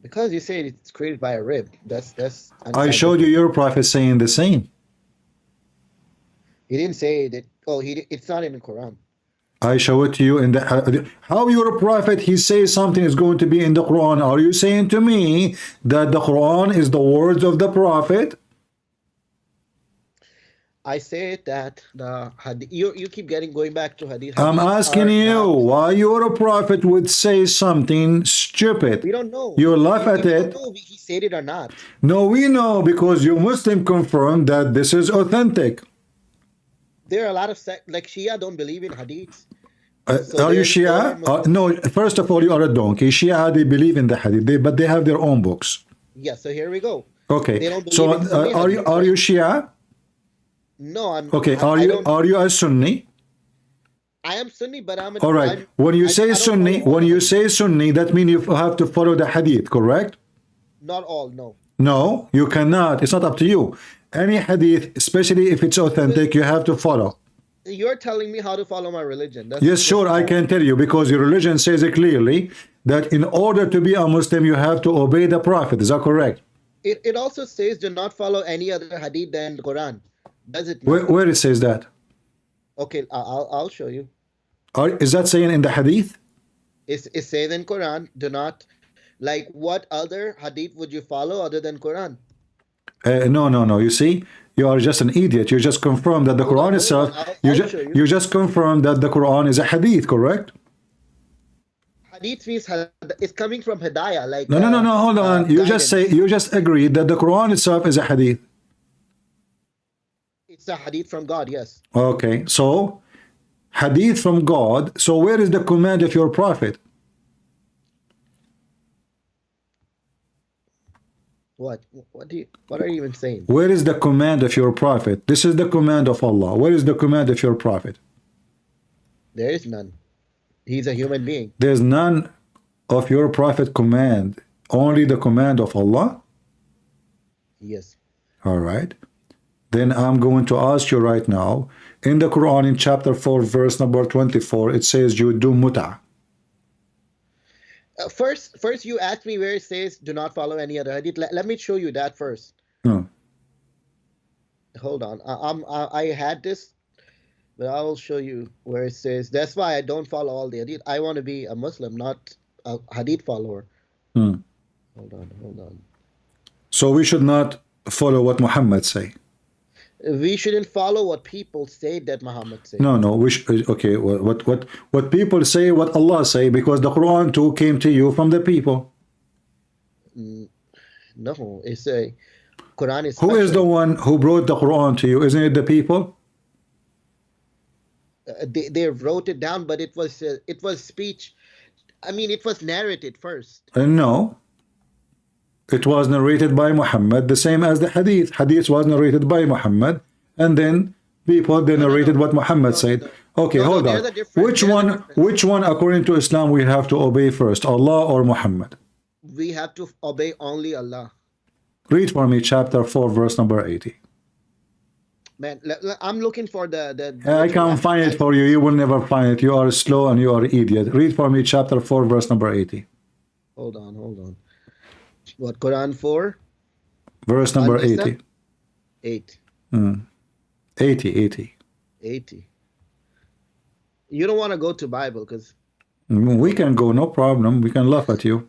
Because you say it's created by a rib. That's. I showed you your prophet saying the same. He didn't say that. Oh, it's not in the Quran. I show it to you in the. How you're a prophet? He says something is going to be in the Quran. Are you saying to me that the Quran is the words of the prophet? I say that the hadith. You keep going back to hadith. I'm asking you why your prophet would say something stupid. We don't know. You laugh at it. We don't know if he said it or not. No, we know because you Muslim confirmed that this is authentic. There are a lot of like Shia don't believe in hadiths. Are you Shia? No, first of all, you are a donkey. Shia, they believe in the hadith, but they have their own books. Yeah, so here we go. Okay. They don't So believe are you Shia? No, I'm. Okay. Are you a Sunni? I am Sunni, but I'm. All right. When you say Sunni, that means you have to follow the hadith, correct? Not all, no. No, you cannot. It's not up to you. Any hadith, especially if it's authentic, you have to follow. You're telling me how to follow my religion. Yes, sure, I can tell you because your religion says it clearly that in order to be a Muslim, you have to obey the Prophet. Is that correct? It also says do not follow any other hadith than the Quran. Does it not? Where it says that? Okay, I'll show you. Is that saying in the hadith? It says in Quran, do not, like what other hadith would you follow other than Quran? No. You see, you are just an idiot. You just confirmed that the Quran itself. You just confirmed that the Quran is a hadith, correct? Hadith means it's coming from Hidayah. Like no. Hold on. You just agreed that the Quran itself is a hadith. It's a hadith from God. Yes. Okay. So, hadith from God. So where is the command of your prophet? What are you even saying? Where is the command of your prophet? This is the command of Allah. Where is the command of your prophet? There is none. He's a human being. There's none of your prophet command. Only the command of Allah? Yes. All right. Then I'm going to ask you right now. In the Quran, in chapter 4, verse number 24, it says you do mut'ah. First, you asked me where it says do not follow any other hadith. Let me show you that first. No. Hold on. I had this, but I will show you where it says. That's why I don't follow all the hadith. I want to be a Muslim, not a hadith follower. Hold on. So we should not follow what Muhammad say. We shouldn't follow what people say that Muhammad said. No. Okay. What people say, what Allah say, because the Quran too came to you from the people. No, it's a Quran is. Who is the one who brought the Quran to you? Isn't it the people? They wrote it down, but it was speech. I mean, it was narrated first. No. It was narrated by Muhammad, the same as the hadith. Hadith was narrated by Muhammad, and then people, they No, no, narrated no. what Muhammad No, said. no. Okay, No, no, hold on. there's a difference. Which There's a one? difference. Which one, according to Islam, we have to obey first, Allah or Muhammad? We have to obey only Allah. Read for me chapter 4, verse number 80. Man, I'm looking for the I can find it for you. You will never find it. You are slow and you are idiot. Read for me chapter 4, verse number 80. Hold on. What, Quran 4? Verse number 80. 8. 80. 80. You don't want to go to Bible because... We can go, no problem. We can laugh at you.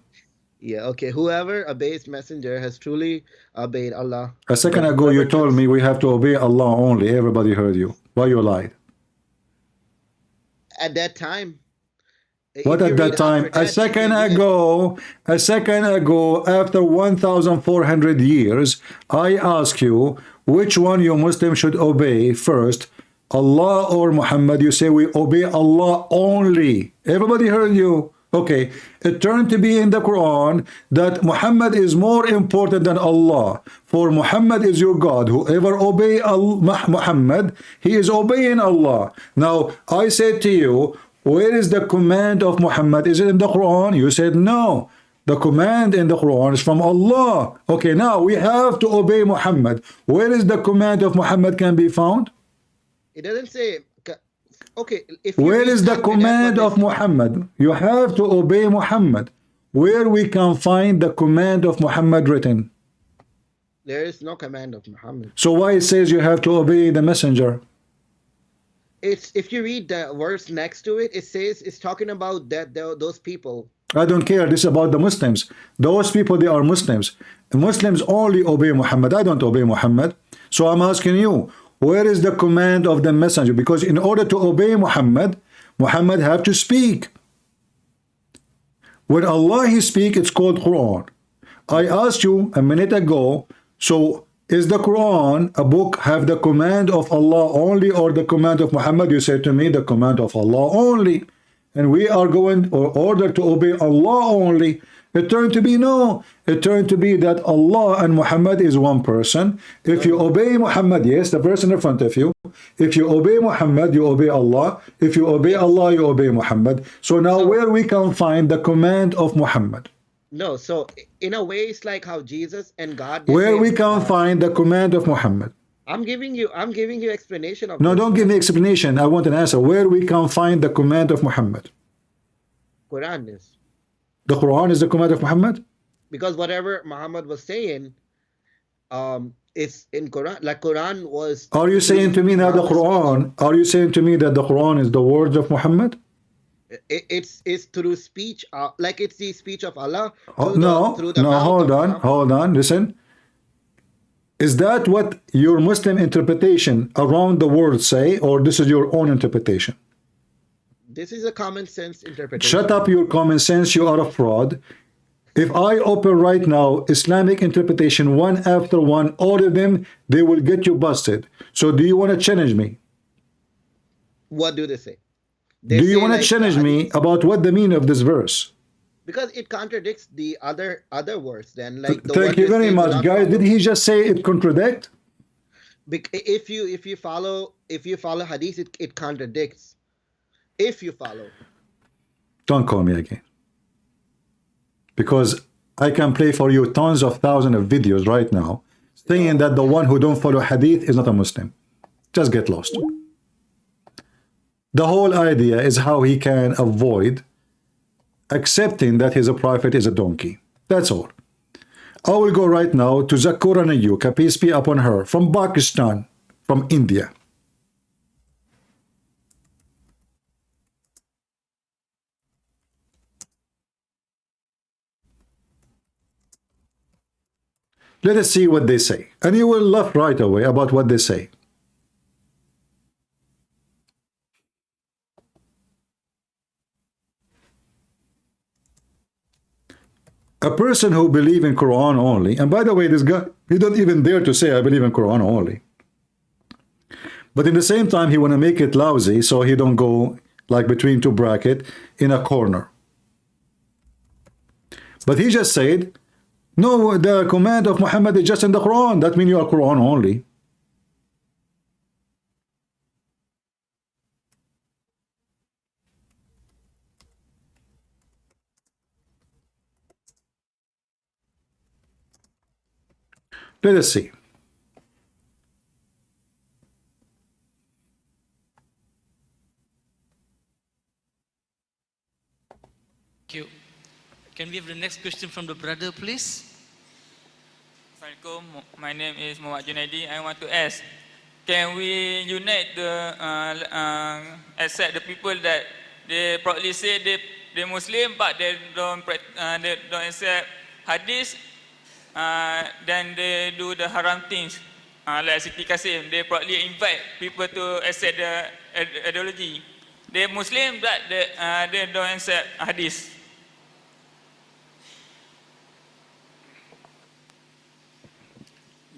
Yeah, okay. Whoever obeys messenger has truly obeyed Allah. A second ago, you told me we have to obey Allah only. Everybody heard you. Why you lied? At that time. What at that time? A second ago, after 1,400 years, I ask you, which one you Muslim should obey first, Allah or Muhammad? You say we obey Allah only. Everybody heard you. Okay, it turned to be in the Quran that Muhammad is more important than Allah. For Muhammad is your God. Whoever obey Muhammad, he is obeying Allah. Now, I said to you, where is the command of Muhammad? Is it in the Quran? You said no. The command in the Quran is from Allah. Okay, now we have to obey Muhammad. Where is the command of Muhammad can be found? It doesn't say... Okay, if where is the command of Muhammad? You have to obey Muhammad. Where we can find the command of Muhammad written? There is no command of Muhammad. So why it says you have to obey the messenger? It's if you read the verse next to it, it says it's talking about that those people. I don't care. This is about the Muslims. Those people, they are Muslims. Muslims only obey Muhammad. I don't obey Muhammad. So I'm asking you, where is the command of the messenger? Because in order to obey Muhammad, Muhammad have to speak. When Allah he speak, it's called Quran. I asked you a minute ago, so is the Quran a book have the command of Allah only or the command of Muhammad? You said to me the command of Allah only. And we are going or ordered to obey Allah only. It turned to be no. It turned to be that Allah and Muhammad is one person. If you obey Muhammad, yes, the person in front of you. If you obey Muhammad, you obey Allah. If you obey Allah, you obey Muhammad. So now where we can find the command of Muhammad? No, so in a way it's like how Jesus and God... Where we can find the command of Muhammad? I'm giving you explanation of... No, don't give me explanation. I want an answer. Where we can find the command of Muhammad? Quran is. The Quran is the command of Muhammad? Because whatever Muhammad was saying, it's in Quran. Like Quran was... Are you saying to me now the Quran? Are you saying to me that the Quran is the words of Muhammad? It's through speech, like it's the speech of Allah. No, hold on, listen. Is that what your Muslim interpretation around the world say, or this is your own interpretation? This is a common sense interpretation. Shut up your common sense, you are a fraud. If I open right now Islamic interpretation one after one, all of them, they will get you busted. So do you want to challenge me? What do they say? Do you want to challenge me about what the meaning of this verse? Because it contradicts the other words. Then, like the thank you very much, guys. Did he just say it contradict? If you follow hadith, it contradicts. If you follow. Don't call me again. Because I can play for you tons of thousands of videos right now saying that the one who don't follow hadith is not a Muslim. Just get lost. The whole idea is how he can avoid accepting that he's a prophet is a donkey. That's all. I will go right now to Zakura Nayuka, peace be upon her, from Pakistan, from India. Let us see what they say. And you will laugh right away about what they say. A person who believes in Quran only, and by the way, this guy, he don't even dare to say, I believe in Quran only. But in the same time, he want to make it lousy, so he don't go like between two brackets in a corner. But he just said, no, the command of Muhammad is just in the Quran. That means you are Quran only. Let us see. Thank you. Can we have the next question from the brother, please? Assalamualaikum. My name is Muhammad Junaidi. I want to ask, can we unite accept the people that they proudly say they're Muslim, but they don't accept hadith, then they do the haram things, like Siti Kasim. They proudly invite people to accept the ideology. They're Muslim, but they don't accept hadith.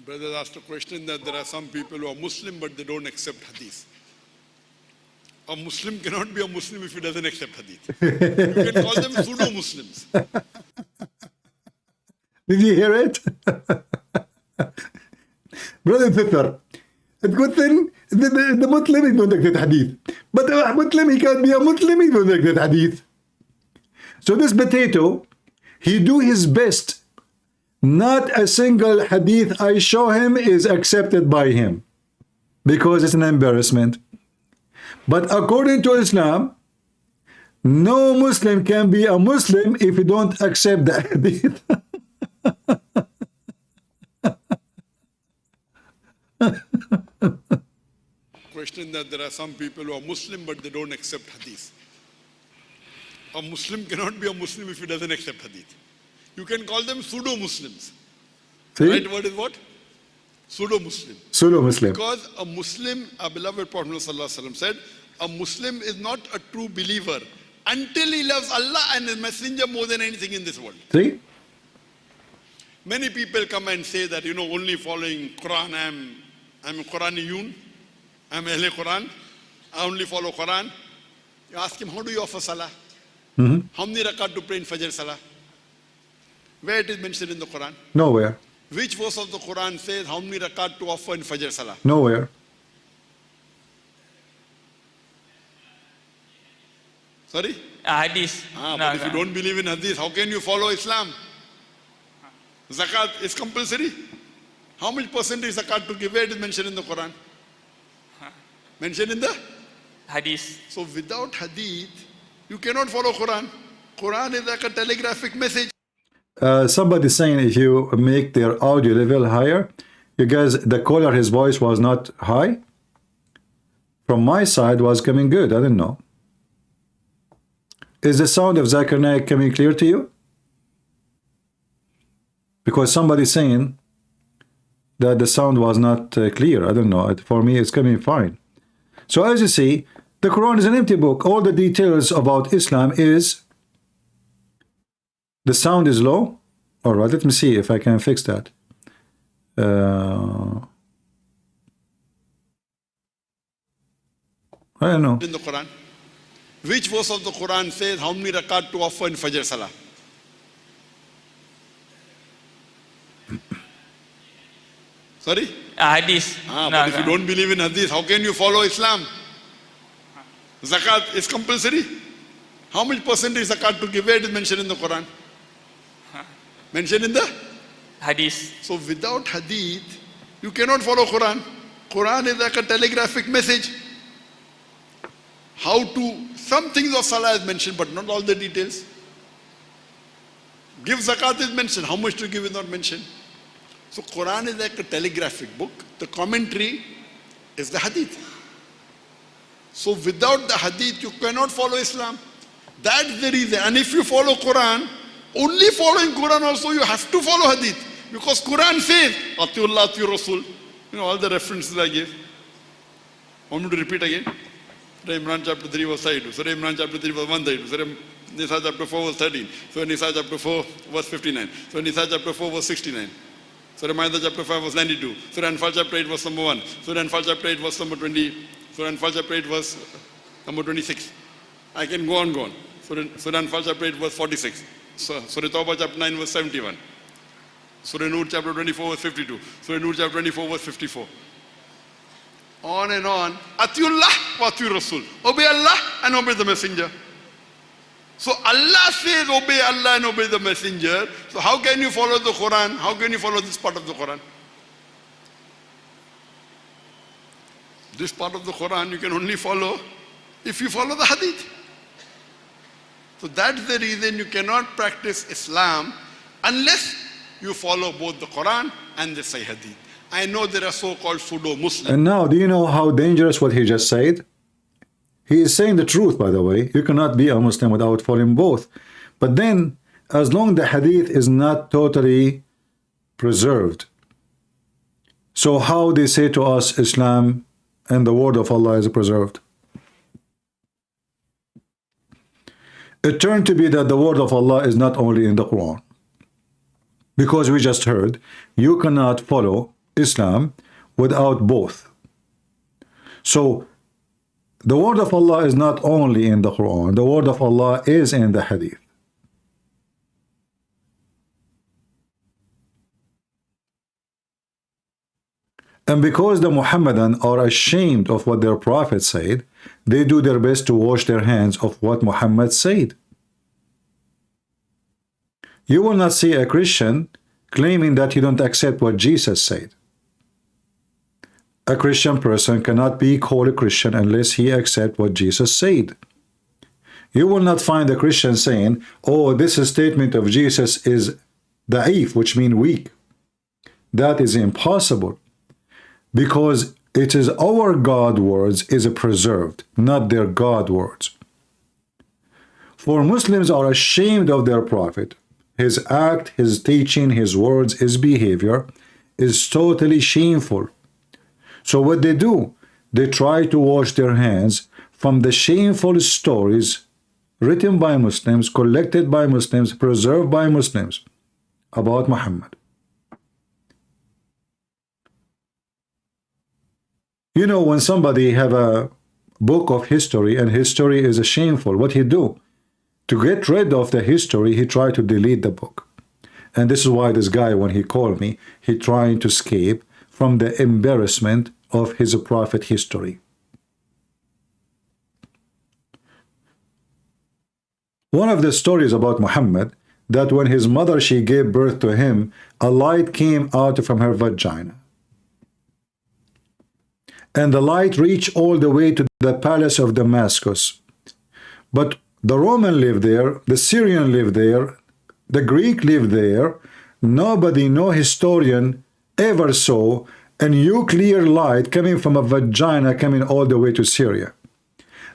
Brother asked a question that there are some people who are Muslim but they don't accept hadith. A Muslim cannot be a Muslim if he doesn't accept hadith. You can call them pseudo-Muslims. Did you hear it? Brother and sister, it's good thing the Muslim is don't accept hadith. But a Muslim, he can't be a Muslim, he don't accept hadith. So this potato, he do his best. Not a single hadith I show him is accepted by him because it's an embarrassment. But according to Islam, no Muslim can be a Muslim if you don't accept the hadith. Question that there are some people who are Muslim but they don't accept hadith. A Muslim cannot be a Muslim if he doesn't accept hadith. You can call them pseudo-Muslims. Right word is what? Pseudo-Muslim. Pseudo-Muslim. Because a Muslim, our beloved Prophet ﷺ said, a Muslim is not a true believer until he loves Allah and His Messenger more than anything in this world. See? Many people come and say that, only following Quran, I'm a Quraniyun, I'm Ahle Quran, I only follow Quran. You ask him, how do you offer Salah? How many rakat to pray in Fajr Salah? Where it is mentioned in the Quran? Nowhere. Which verse of the Quran says how many rakat to offer in Fajr Salah? Nowhere. Sorry? Hadith. But if you don't believe in hadith, how can you follow Islam? Zakat is compulsory. How much percentage zakat to give? Where it is mentioned in the Quran? Mentioned in the? Hadith. So without hadith, you cannot follow Quran. Quran is like a telegraphic message. Somebody saying if you make their audio level higher, you guys, the caller, his voice was not high. From my side was coming good. I didn't know. Is the sound of Zakir Naik coming clear to you? Because somebody saying that the sound was not clear. I don't know. For me, it's coming fine. So as you see, the Quran is an empty book. All the details about Islam is the sound is low. All right, let me see if I can fix that. I don't know. In the Quran, which verse of the Quran says how many rakat to offer in Fajr Salah? Sorry? Hadith. But if you don't believe in hadith, how can you follow Islam? Zakat is compulsory. How much percentage zakat to give? Where it is mentioned in the Quran? Mentioned in the? Hadith. So without hadith, you cannot follow Quran. Quran is like a telegraphic message. How to, some things of Salah is mentioned, but not all the details. Give zakat is mentioned. How much to give is not mentioned. So Quran is like a telegraphic book. The commentary is the hadith. So without the hadith, you cannot follow Islam. That's the reason. And if you follow Quran, only following Quran also, you have to follow hadith. Because Quran says, Atiullah, Ati Rasul. All the references I gave. Want me to repeat again? Surah Imran chapter 3 verse 32. Surah Imran chapter 3 verse 132. Surah Nisa chapter 4 verse 13. Surah Nisa chapter 4 verse 59. Surah Nisa chapter 4 verse 69. Surah Ma'idah chapter 5 verse 92. Surah Anfal chapter 8 verse number 1. Surah Anfal chapter 8 verse number 20. Surah Anfal chapter 8 verse number 26. I can go on. Surah Anfal chapter 8 verse 46. Surah Tawbah chapter 9 verse 71. Surah Nur chapter 24 verse 52. Surah Nur chapter 24 verse 54. On and on. Atiullah wa ati Rasul. Obey Allah and obey the Messenger. So Allah says obey Allah and obey the Messenger. So how can you follow the Quran? How can you follow this part of the Quran? this part of the Quran you can only follow if you follow the hadith. So that's the reason you cannot practice Islam unless you follow both the Quran and the Sahih hadith. I know there are so-called pseudo-Muslims. And now, do you know how dangerous what he just said? He is saying the truth, by the way. You cannot be a Muslim without following both. But then, as long the hadith is not totally preserved, so how they say to us Islam and the word of Allah is preserved? It turned to be that the word of Allah is not only in the Quran. Because we just heard, you cannot follow Islam without both. So, the word of Allah is not only in the Quran, the word of Allah is in the hadith. And because the Muhammadan are ashamed of what their prophet said, they do their best to wash their hands of what Muhammad said. You will not see a Christian claiming that he don't accept what Jesus said. A Christian person cannot be called a Christian unless he accepts what Jesus said. You will not find a Christian saying, oh, this statement of Jesus is da'if, which means weak. That is impossible. Because it is our God words is preserved, not their God words. For Muslims are ashamed of their prophet. His act, his teaching, his words, his behavior is totally shameful. So what they do, they try to wash their hands from the shameful stories written by Muslims, collected by Muslims, preserved by Muslims about Muhammad. You know, when somebody have a book of history and history is shameful, what he do? To get rid of the history, he try to delete the book. And this is why this guy, when he called me, he trying to escape from the embarrassment of his prophet history. One of the stories about Muhammad, that when his mother, she gave birth to him, a light came out from her vagina. And the light reached all the way to the palace of Damascus. But the Roman lived there, the Syrian lived there, the Greek lived there. Nobody, no historian ever saw a nuclear light coming from a vagina coming all the way to Syria.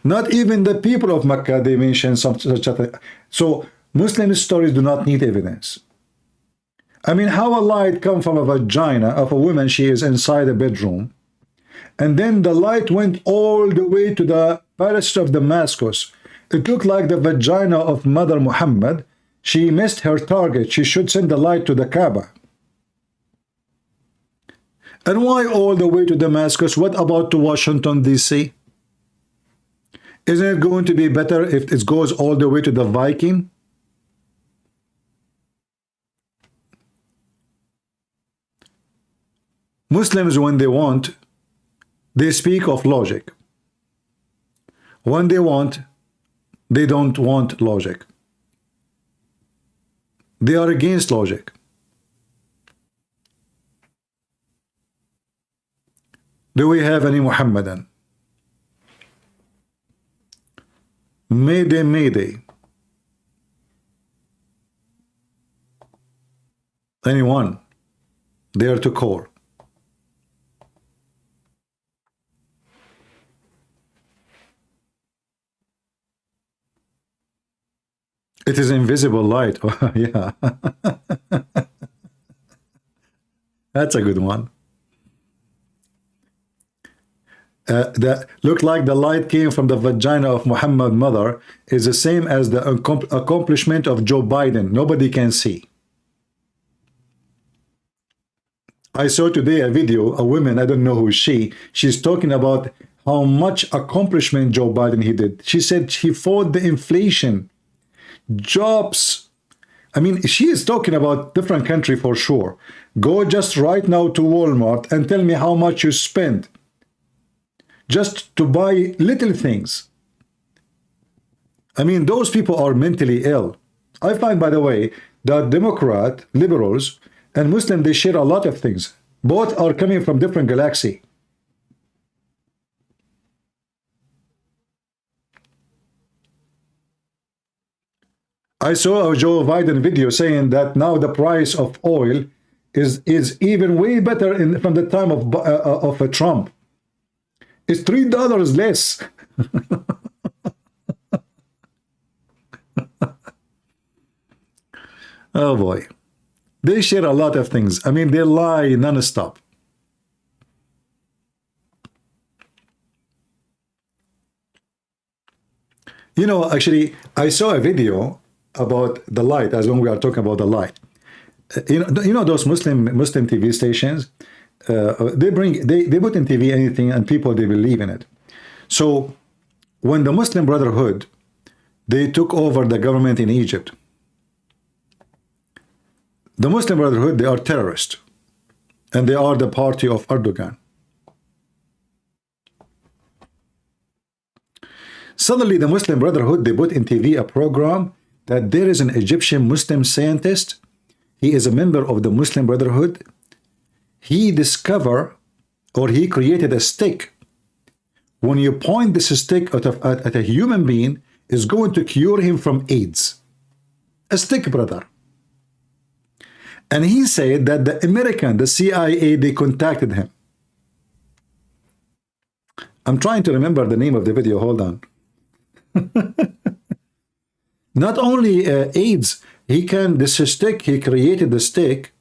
Not even the people of Mecca, they mention such a thing. So Muslim stories do not need evidence. I mean, how a light come from a vagina of a woman, she is inside a bedroom, and then the light went all the way to the palace of Damascus. It looked like the vagina of Mother Muhammad. She missed her target. She should send the light to the Kaaba. And why all the way to Damascus? What about to Washington, D.C.? Isn't it going to be better if it goes all the way to the Viking? Muslims, when they want, they speak of logic. When they want, they don't want logic. They are against logic. Do we have any Muhammadan? Mayday, mayday. Anyone dare to call? It is invisible light. Yeah. That's a good one. That looked like the light came from the vagina of Muhammad's mother is the same as the accomplishment of Joe Biden. Nobody can see. I saw today a video, a woman, I don't know who she's talking about how much accomplishment Joe Biden he did. She said he fought the inflation, jobs. I mean, she is talking about different country for sure. Go just right now to Walmart and tell me how much you spend just to buy little things. I mean, those people are mentally ill. I find, by the way, that Democrat, liberals, and Muslim, they share a lot of things. Both are coming from different galaxy. I saw a Joe Biden video saying that now the price of oil is even way better from the time of Trump. It's $3 less. Oh boy. They share a lot of things. I mean, they lie non-stop. You know, actually, I saw a video about the light, as long as we are talking about the light. You know those Muslim TV stations? They put in TV anything, and people, they believe in it. So when the Muslim Brotherhood, they took over the government in Egypt, the Muslim Brotherhood, they are terrorists, and they are the party of Erdogan. Suddenly, the Muslim Brotherhood, they put in TV a program that there is an Egyptian Muslim scientist. He is a member of the Muslim Brotherhood. He discovered, or he created a stick. When you point this stick at a human being, is going to cure him from AIDS. A stick, brother. And he said that the CIA, they contacted him. I'm trying to remember the name of the video. Hold on. Not only AIDS, this stick, he created the stick.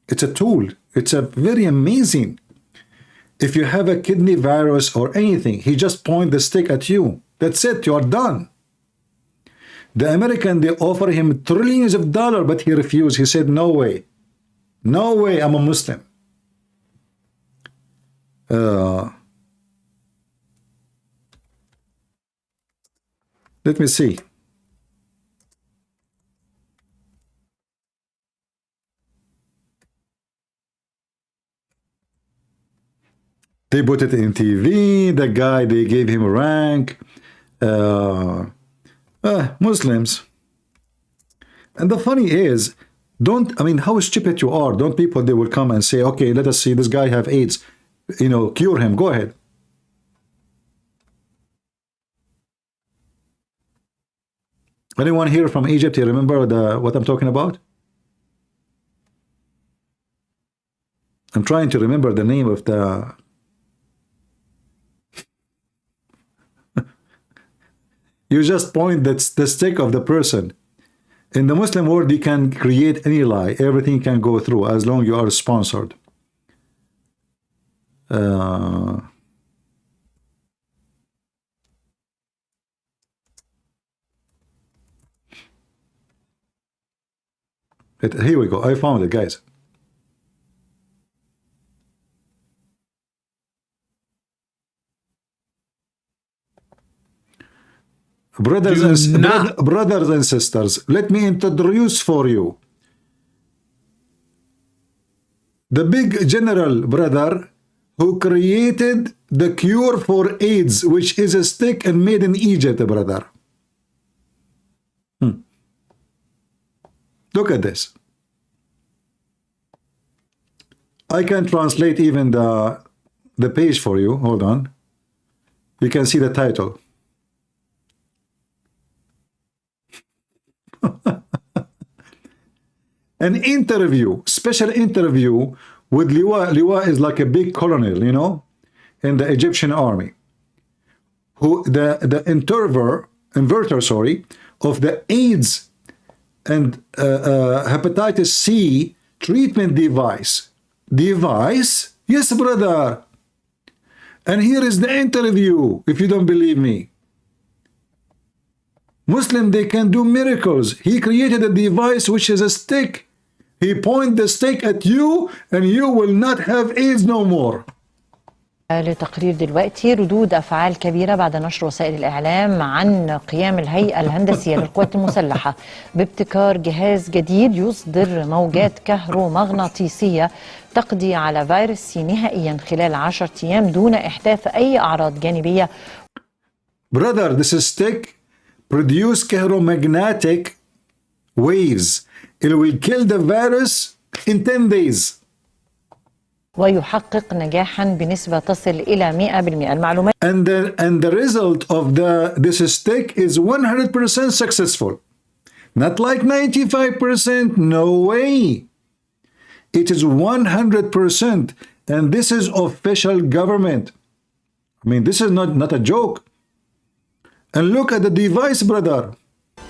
It's a tool. It's a very amazing. If you have a kidney virus or anything, he just point the stick at you. That's it. You are done. The American, they offer him trillions of dollars, but he refused. He said, no way. No way, I'm a Muslim. Let me see. They put it in TV. The guy, they gave him a rank. Muslims. And the funny is, how stupid you are. Don't people, they will come and say, okay, let us see this guy have AIDS. You know, cure him. Go ahead. Anyone here from Egypt, you remember what I'm talking about? I'm trying to remember the name of the... You just point the stick of the person. In the Muslim world, you can create any lie. Everything can go through as long as you are sponsored. Here we go. I found it, guys. Brothers and sisters, let me introduce for you the big general brother who created the cure for AIDS, which is a stick and made in Egypt, brother. Look at this. I can translate even the page for you. Hold on. You can see the title. An interview, special interview with Liwa. Liwa is like a big colonel, you know, in the Egyptian army. Who the inverter, sorry, of the AIDS and hepatitis C treatment device. Yes, brother. And here is the interview, if you don't believe me. Muslim, they can do miracles. He created a device which is a stick. He point the stick at you and you will not have AIDS no more. لتقرير دلوقتي ردود أفعال كبيرة بعد نشر وسائل الإعلام عن قيام الهيئة الهندسية للقوات المسلحة بابتكار جهاز جديد يصدر موجات كهرومغناطيسية تقضي على فيروس سي نهائيا خلال 10 أيام دون إحداث أي أعراض جانبية. Brother, this stick produce chairomagnetic waves. It will kill the virus in 10 days. ويحقق نجاحا بنسبة تصل إلى 100%. المعلومات and the result of this stick is 100% successful. Not like 95%. No way. It is 100%. And this is official government. I mean, this is not a joke. And look at the device, brother.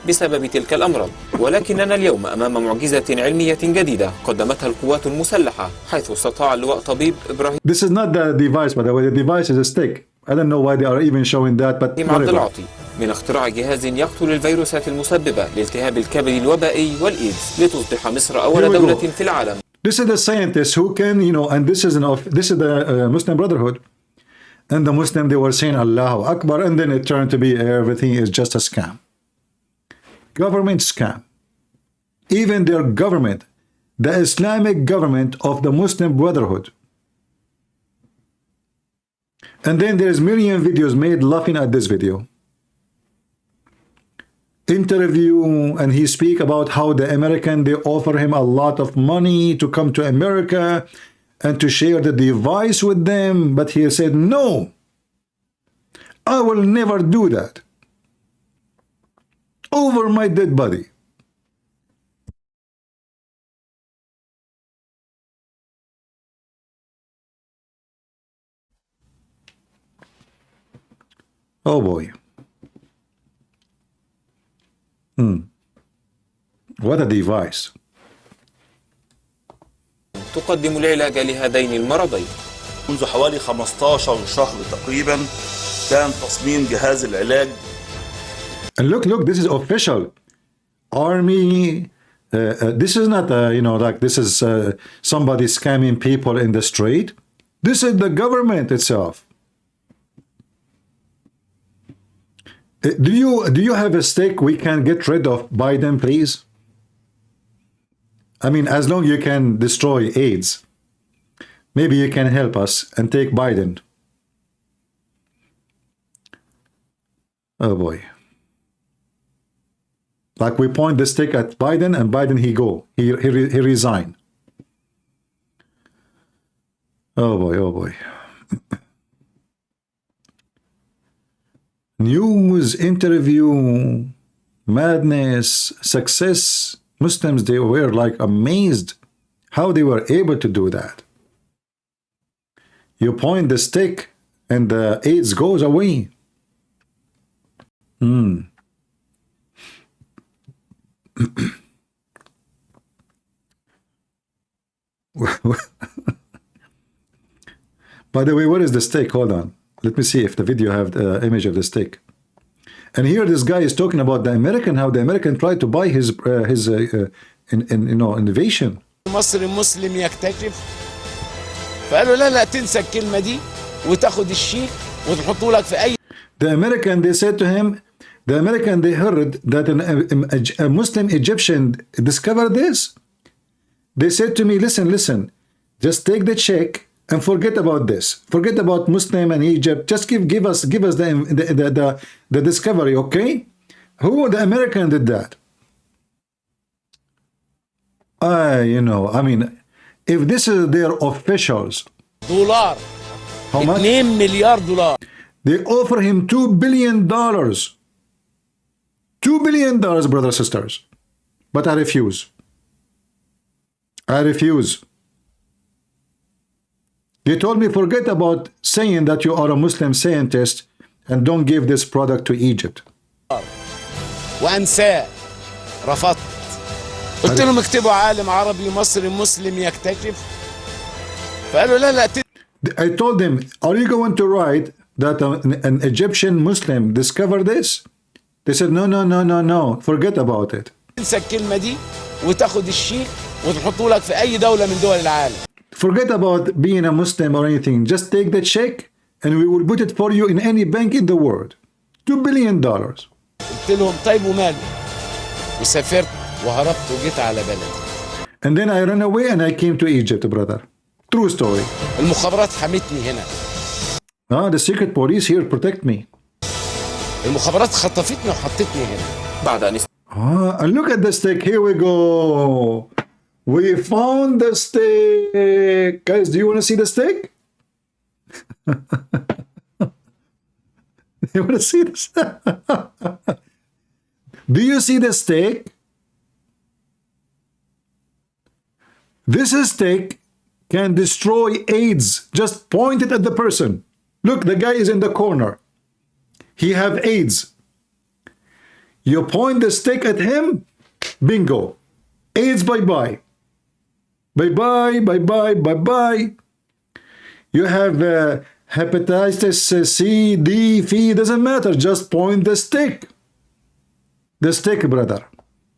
بسبب تلك الأمراض، ولكننا اليوم أمام معجزة علمية جديدة قدمتها القوات المسلحة، حيث استطاع اللواء طبيب إبراهيم This is not the device, by the way. The device is a stick. I don't know why they are even showing that, but عبد العاطي من اختراع جهاز يقتل الفيروسات المسببة لالتهاب الكبد الوبائي والإيدز لتصبح مصر أول دولة في العالم. This is the scientist who can, and this is the Muslim Brotherhood. And the Muslim, they were saying Allahu Akbar, and then it turned to be everything is just a scam. Government scam. Even their government, the Islamic government of the Muslim Brotherhood. And then there's million videos made laughing at this video. Interview, and he speak about how the American, they offer him a lot of money to come to America and to share the device with them, but he said, no, I will never do that. Over my dead body. Oh boy. What a device. تقدم العلاج لهذين المرضين. منذ حوالي 15 شهر تقريبا كان تصميم جهاز العلاج. And look, this is official. Army, this is not, like this is somebody scamming people in the street. This is the government itself. Do you have a stake we can get rid of Biden, please? I mean, as long as you can destroy AIDS, maybe you can help us and take Biden. Oh boy. Like we point the stick at Biden and Biden he resign. Oh boy, oh boy. News, interview, madness, success. Muslims, they were like amazed how they were able to do that. You point the stick and the AIDS goes away. By the way, what is the stick? Hold on. Let me see if the video have the image of the stick. And here this guy is talking about the American, how the American tried to buy his innovation. مصري مسلم يكتشف فقالوا لا تنسى الكلمة دي وتاخد الشيك وتحطه لك في أي. The American, they said to him, the American, they heard that a Muslim Egyptian discovered this. They said to me, listen, just take the check and forget about this. Forget about Muslim and Egypt. Just give us the discovery, okay? Who the American did that? I mean, if this is their officials, دولار how much? 2 مليار دولار. They offer him $2 billion. $2 billion, brothers and sisters. But I refuse. I refuse. They told me, forget about saying that you are a Muslim scientist and don't give this product to Egypt. وأنساه رفضت. قلت لهم اكتبوا عالم عربي مصري مسلم يكتشف فقالوا لا I told them, are you going to write that an Egyptian Muslim discovered this? They said, no, forget about it. تنسى الكلمة دي وتاخد الشيك وتحطه لك في أي دولة من دول العالم. Forget about being a Muslim or anything. Just take the check and we will put it for you in any bank in the world. $2 billion. قلت لهم طيب وماله وسافرت وهربت وجيت على بلدي. And then I ran away and I came to Egypt, brother. True story. المخابرات حمتني هنا. The secret police here protect me. المخابرات خطفتني وحطتني هنا. بعد أن and look at the stick. Here we go. We found the stick. Guys, do you want to see the stick? You want to see this? Do you see the stick? This stick can destroy AIDS. Just point it at the person. Look, the guy is in the corner. He have AIDS. You point the stick at him, bingo. AIDS bye-bye. Bye-bye, bye-bye, bye-bye. You have hepatitis C, D, F, doesn't matter. Just point the stick. The stick, brother.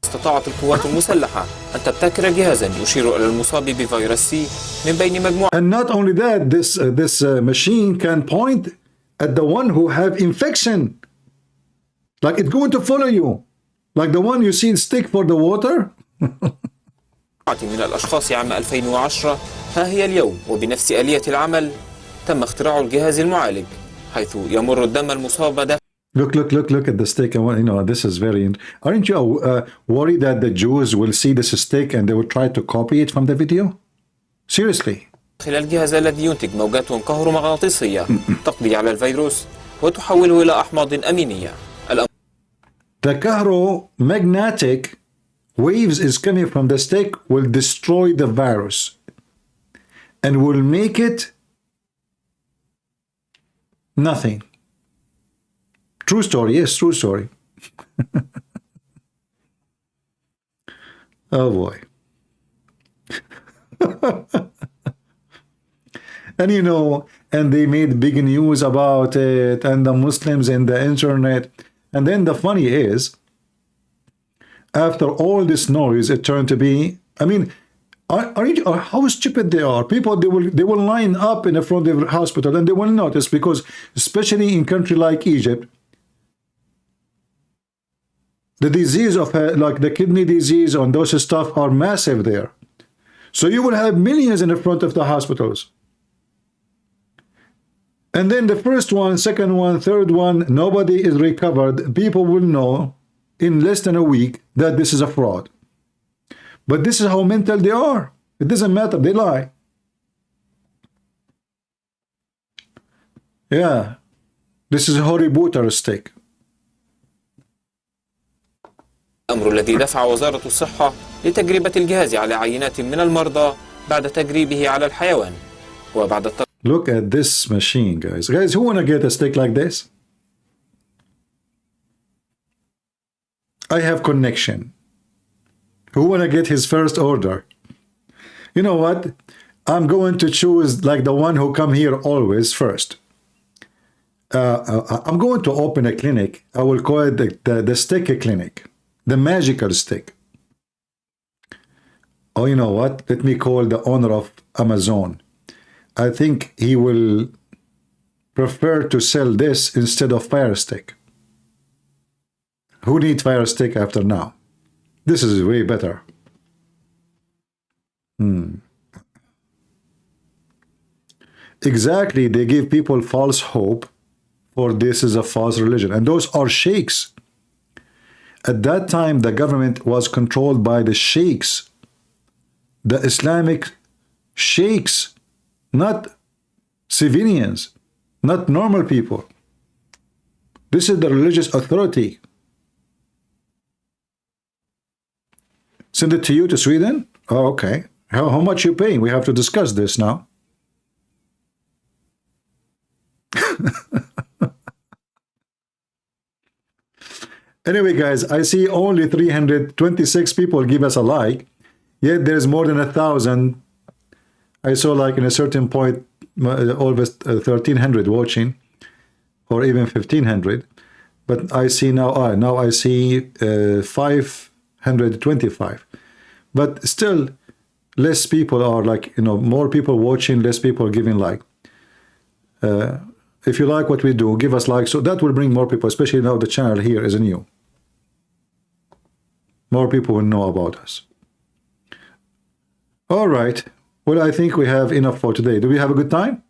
استطاعت القوات المسلحة أن تبتكر جهازا يشير إلى المصاب بفيروس سي من بين مجموعة. And not only that, this machine can point at the one who have infection. Like it's going to follow you. Like the one you see stick for the water. من الأشخاص عام 2010 ها هي اليوم وبنفس آلية العمل تم اختراع الجهاز المعالج حيث يمر الدم المصاب داخل. Look at the stick. You know, this is very. Aren't you worried that the Jews will see this stick and they will try to copy it from the video? Seriously. داخل الجهاز الذي ينتج موجات كهرومغناطيسية تقضي على الفيروس وتحوله إلى أحماض أمينية. The caromagnetic waves is coming from the stick will destroy the virus and will make it nothing. True story, yes, true story. Oh boy. And you know, and they made big news about it, and the Muslims in the internet. And then the funny is, after all this noise, it turned to be, I mean, how stupid they are. People, they will line up in the front of the hospital and they will notice, because especially in country like Egypt, the disease of like the kidney disease and those stuff are massive there. So you will have millions in the front of the hospitals. And then the first one, second one, third one, nobody is recovered. People will know in less than a week that this is a fraud. But this is how mental they are. It doesn't matter, they lie. Yeah, this is a horrible stick. الأمر الذي دفع وزارة الصحة لتجربة الجهاز على عينات من المرضى بعد تجريبه على الحيوان وبعد Look at this machine, guys. Guys, who want to get a stick like this? I have connection. Who want to get his first order? You know what? I'm going to choose like the one who come here always first. I'm going to open a clinic. I will call it the stick clinic. The magical stick. Oh, you know what? Let me call the owner of Amazon. I think he will prefer to sell this instead of Fire Stick. Who needs Fire Stick after now? This is way better. Exactly, they give people false hope for this is a false religion. And those are sheikhs. At that time, the government was controlled by the sheikhs, the Islamic sheikhs, not civilians, not normal people. This is the religious authority. Send it to you to Sweden? Oh, okay. How much you paying? We have to discuss this now. Anyway, guys, I see only 326 people give us a like, yet there's more than 1,000. I saw like in a certain point almost 1,300 watching, or even 1,500. But I see now, now I see 525. But still, less people are like, you know, more people watching, less people giving like. If you like what we do, give us like, so that will bring more people, especially now the channel here is new. More people will know about us. All right. Well, I think we have enough for today. Do we have a good time?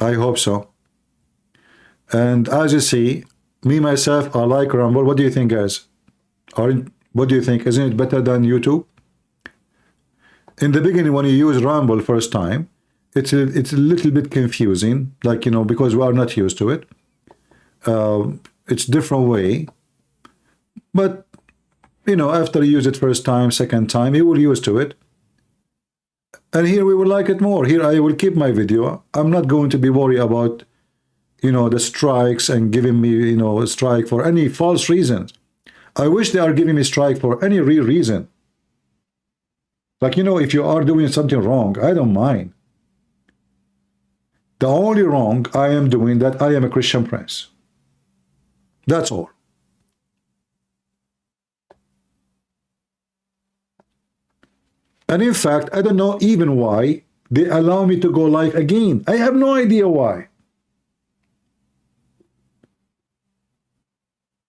I hope so. And as you see, me, myself, I like Rumble. What do you think, guys? What do you think? Isn't it better than YouTube? In the beginning, when you use Rumble first time, it's a little bit confusing, like, you know, because we are not used to it. It's different way. But You know, after you use it first time, second time, you will use to it. And here we will like it more. Here I will keep my video. I'm not going to be worried about, you know, the strikes and giving me, you know, a strike for any false reasons. I wish they are giving me strike for any real reason. Like, you know, if you are doing something wrong, I don't mind. The only wrong I am doing that I am a Christian prince. That's all. And in fact, I don't know even why they allow me to go live again. I have no idea why.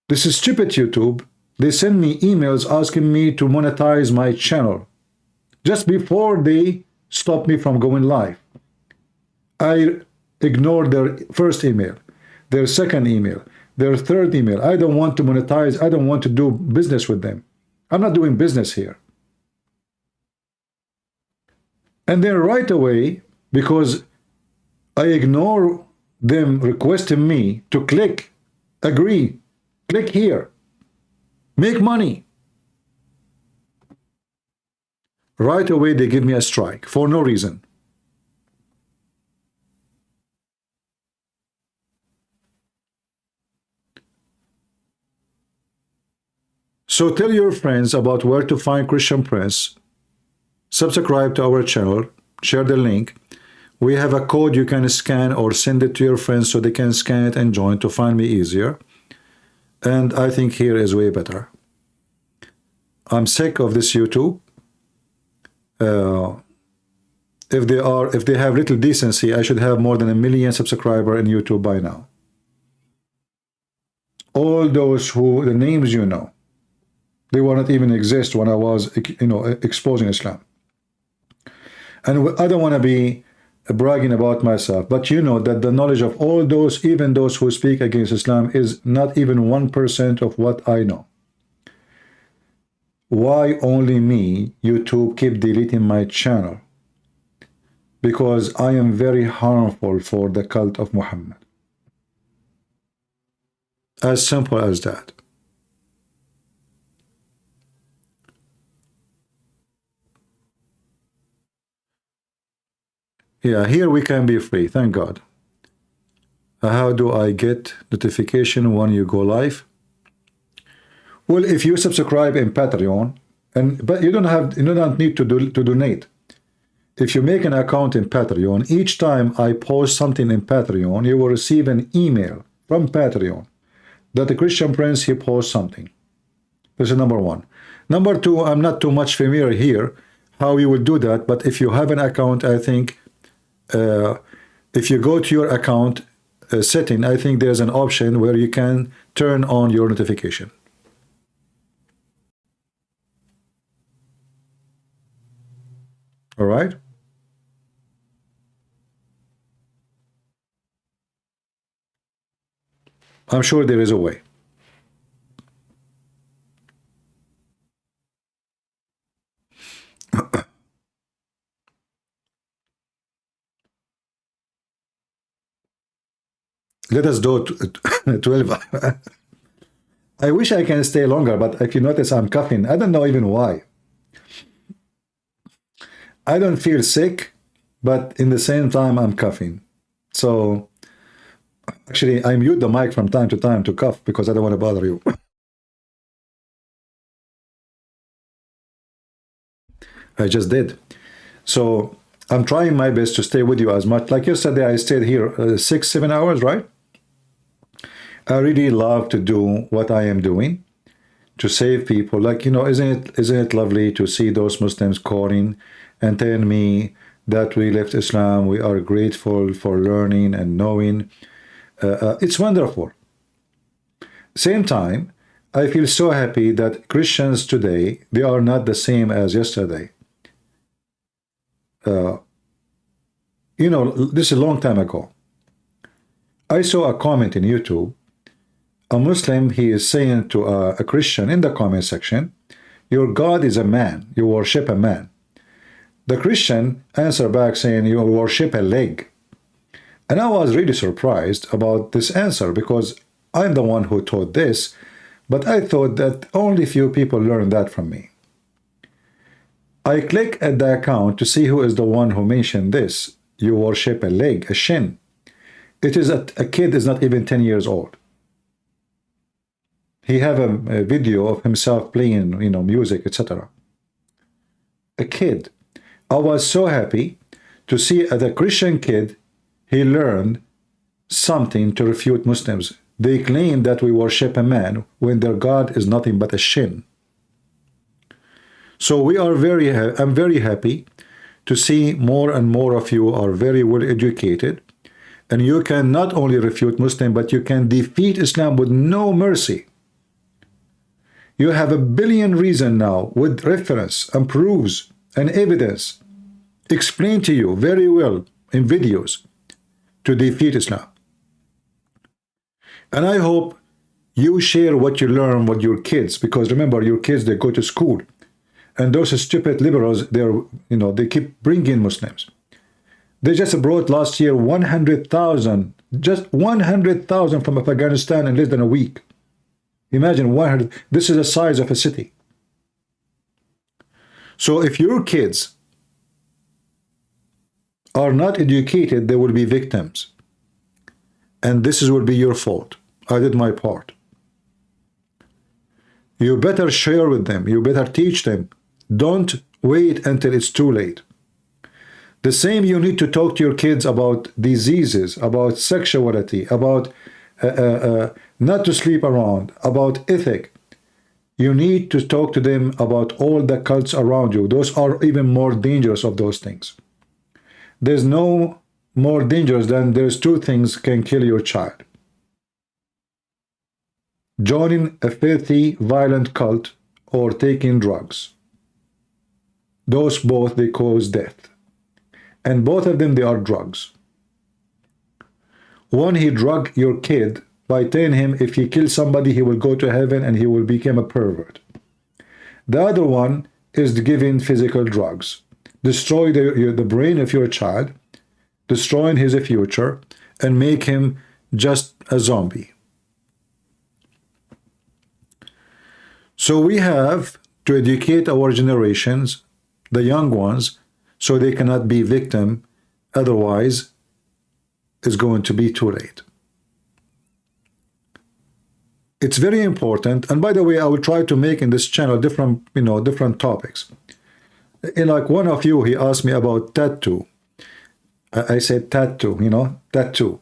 This is stupid, YouTube. They send me emails asking me to monetize my channel just before they stop me from going live. I ignored their first email, their second email, their third email. I don't want to monetize. I don't want to do business with them. I'm not doing business here. And then right away, because I ignore them requesting me to click, agree, click here, make money. Right away, they give me a strike for no reason. So tell your friends about where to find Christian Prince. Subscribe to our channel, share the link. We have a code you can scan or send it to your friends so they can scan it and join to find me easier. And I think here is way better. I'm sick of this YouTube. If they have little decency, I should have more than 1 million subscribers in YouTube by now. All those who, the names you know, they will not even exist when I was, you know, exposing Islam. And I don't want to be bragging about myself, but you know that the knowledge of all those, even those who speak against Islam, is not even 1% of what I know. Why only me, YouTube, keep deleting my channel? Because I am very harmful for the cult of Muhammad. As simple as that. Yeah, here we can be free, thank God. How do I get notification when you go live? Well, if you subscribe in Patreon, but you don't need to donate. If you make an account in Patreon, each time I post something in Patreon, you will receive an email from Patreon that the Christian Prince, he posts something. This is number one. Number two, I'm not too much familiar here how you will do that, but if you have an account, I think if you go to your account setting, I think there's an option where you can turn on your notification. All right. I'm sure there is a way. Let us do 12. I wish I can stay longer, but if you notice, I'm coughing. I don't know even why. I don't feel sick, but in the same time, I'm coughing. So actually, I mute the mic from time to time to cough because I don't want to bother you. I just did. So I'm trying my best to stay with you as much. Like yesterday, I stayed here 6-7 hours, right? I really love to do what I am doing to save people. Like, you know, isn't it lovely to see those Muslims calling and telling me that we left Islam, we are grateful for learning and knowing. It's wonderful. Same time, I feel so happy that Christians today, they are not the same as yesterday. You know, this is a long time ago. I saw a comment in YouTube. A Muslim, he is saying to a Christian in the comment section, your God is a man, you worship a man. The Christian answered back saying, you worship a leg. And I was really surprised about this answer because I'm the one who taught this, But I thought that only few people learned that from me. I click at the account to see who is the one who mentioned this. You worship a leg, a shin. It is a kid is not even 10 years old. He have a video of himself playing, music, etc. A kid. I was so happy to see as a Christian kid, he learned something to refute Muslims. They claim that we worship a man when their God is nothing but a shin. So I'm very happy to see more and more of you are very well educated, and you can not only refute Muslim, but you can defeat Islam with no mercy. You have a billion reasons now with reference and proofs and evidence explained to you very well in videos to defeat Islam. And I hope you share what you learn with your kids, because remember, your kids, they go to school, and those stupid liberals, they keep bringing Muslims. They just brought last year 100,000, just 100,000 from Afghanistan in less than a week. Imagine 100. This is the size of a city. So if your kids are not educated, they will be victims. And this will be your fault. I did my part. You better share with them. You better teach them. Don't wait until it's too late. The same, you need to talk to your kids about diseases, about sexuality, about not to sleep around, about ethic. You need to talk to them about all the cults around you. Those are even more dangerous of those things. There's no more dangerous than there's two things can kill your child. Joining a filthy, violent cult or taking drugs. Those both, they cause death. And both of them, they are drugs. One, he drug your kid by telling him if he kills somebody, he will go to heaven and he will become a pervert. The other one is giving physical drugs. Destroy the brain of your child, destroying his future, and make him just a zombie. So we have to educate our generations, the young ones, so they cannot be victim. Otherwise, it's going to be too late. It's very important. And by the way, I will try to make in this channel different topics. Like one of you, he asked me about tattoo. I said tattoo, tattoo.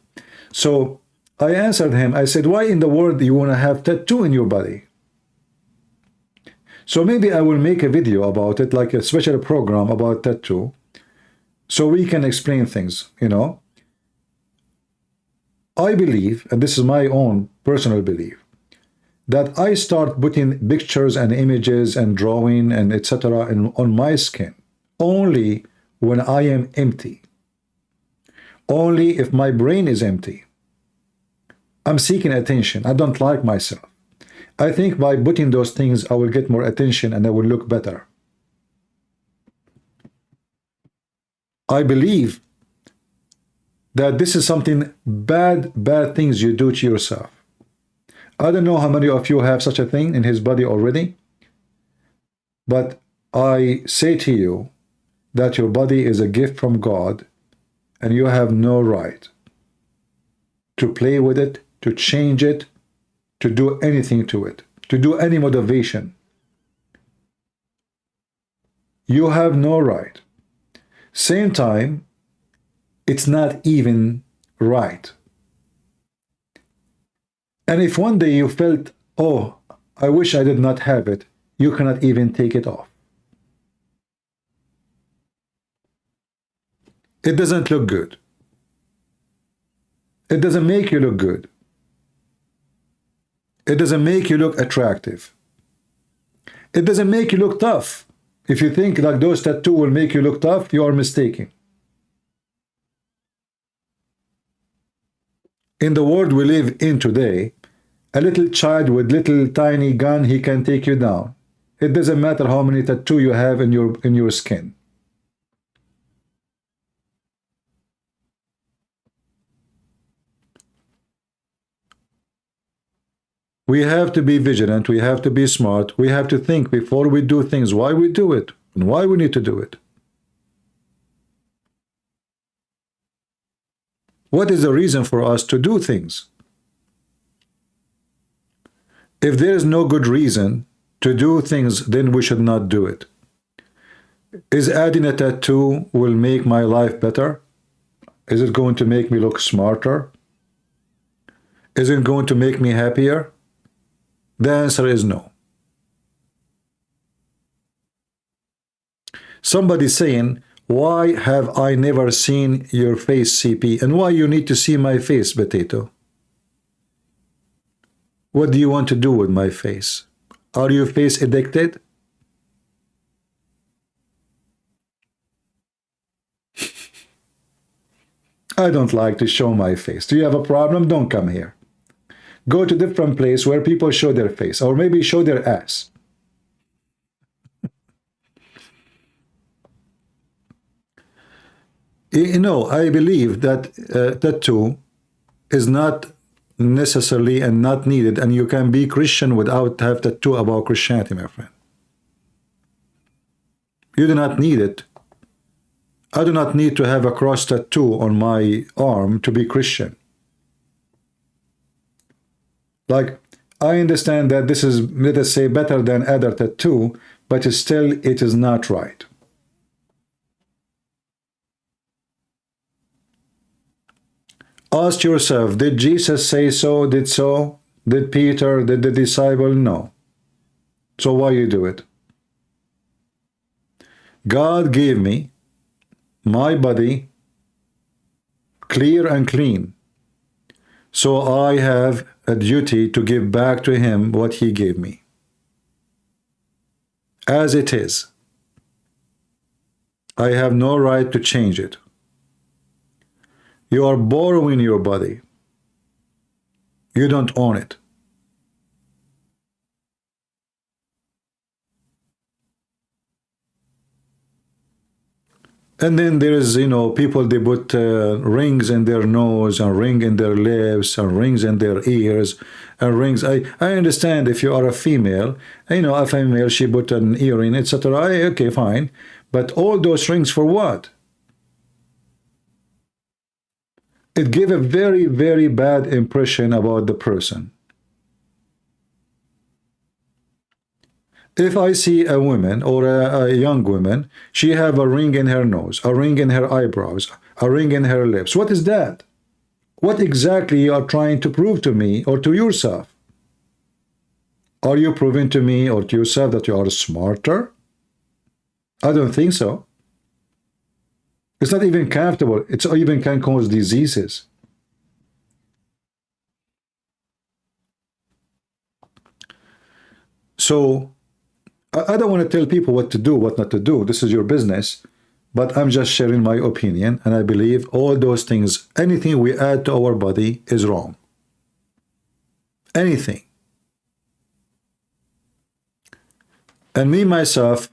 So I answered him. I said, why in the world do you want to have tattoo in your body? So maybe I will make a video about it, like a special program about tattoo, so we can explain things, I believe, and this is my own personal belief, that I start putting pictures and images and drawing and etc. on my skin only when I am empty. Only if my brain is empty. I'm seeking attention. I don't like myself. I think by putting those things, I will get more attention and I will look better. I believe that this is something bad things you do to yourself. I don't know how many of you have such a thing in his body already, but I say to you that your body is a gift from God and you have no right to play with it, to change it, to do anything to it, to do any motivation. You have no right. Same time, it's not even right. And if one day you felt, oh, I wish I did not have it, you cannot even take it off. It doesn't look good. It doesn't make you look good. It doesn't make you look attractive. It doesn't make you look tough. If you think like those tattoos will make you look tough, you are mistaken. In the world we live in today, a little child with little tiny gun, he can take you down. It doesn't matter how many tattoos you have in your skin. We have to be vigilant. We have to be smart. We have to think before we do things, why we do it and why we need to do it. What is the reason for us to do things? If there is no good reason to do things, then we should not do it. Is adding a tattoo will make my life better? Is it going to make me look smarter? Is it going to make me happier? The answer is no. Somebody saying, why have I never seen your face, CP? And why you need to see my face, Potato? What do you want to do with my face? Are you face addicted? I don't like to show my face. Do you have a problem? Don't come here. Go to different place where people show their face, or maybe show their ass. You know, I believe that tattoo is not necessarily and not needed, and you can be Christian without have tattoo about Christianity, my friend. You do not need it. I do not need to have a cross tattoo on my arm to be Christian. Like, I understand that this is, let us say, better than other tattoo, but still it is not right. Ask yourself, did Jesus say so? Did so? Did Peter? Did the disciple? No. So why you do it? God gave me my body clear and clean. So I have a duty to give back to him what he gave me. As it is. I have no right to change it. You are borrowing your body. You don't own it. And then there is, you know, people, they put rings in their nose and ring in their lips and rings in their ears and rings. I understand if you are a female, you know, a female, she put an earring, etc. Okay, fine. But all those rings for what? It gave a very, very bad impression about the person. If I see a woman or a young woman, she have a ring in her nose, a ring in her eyebrows, a ring in her lips. What is that? What exactly you are trying to prove to me or to yourself? Are you proving to me or to yourself that you are smarter? I don't think so. It's not even comfortable. It even can cause diseases. So, I don't want to tell people what to do, what not to do. This is your business. But I'm just sharing my opinion. And I believe all those things, anything we add to our body is wrong. Anything. And me, myself,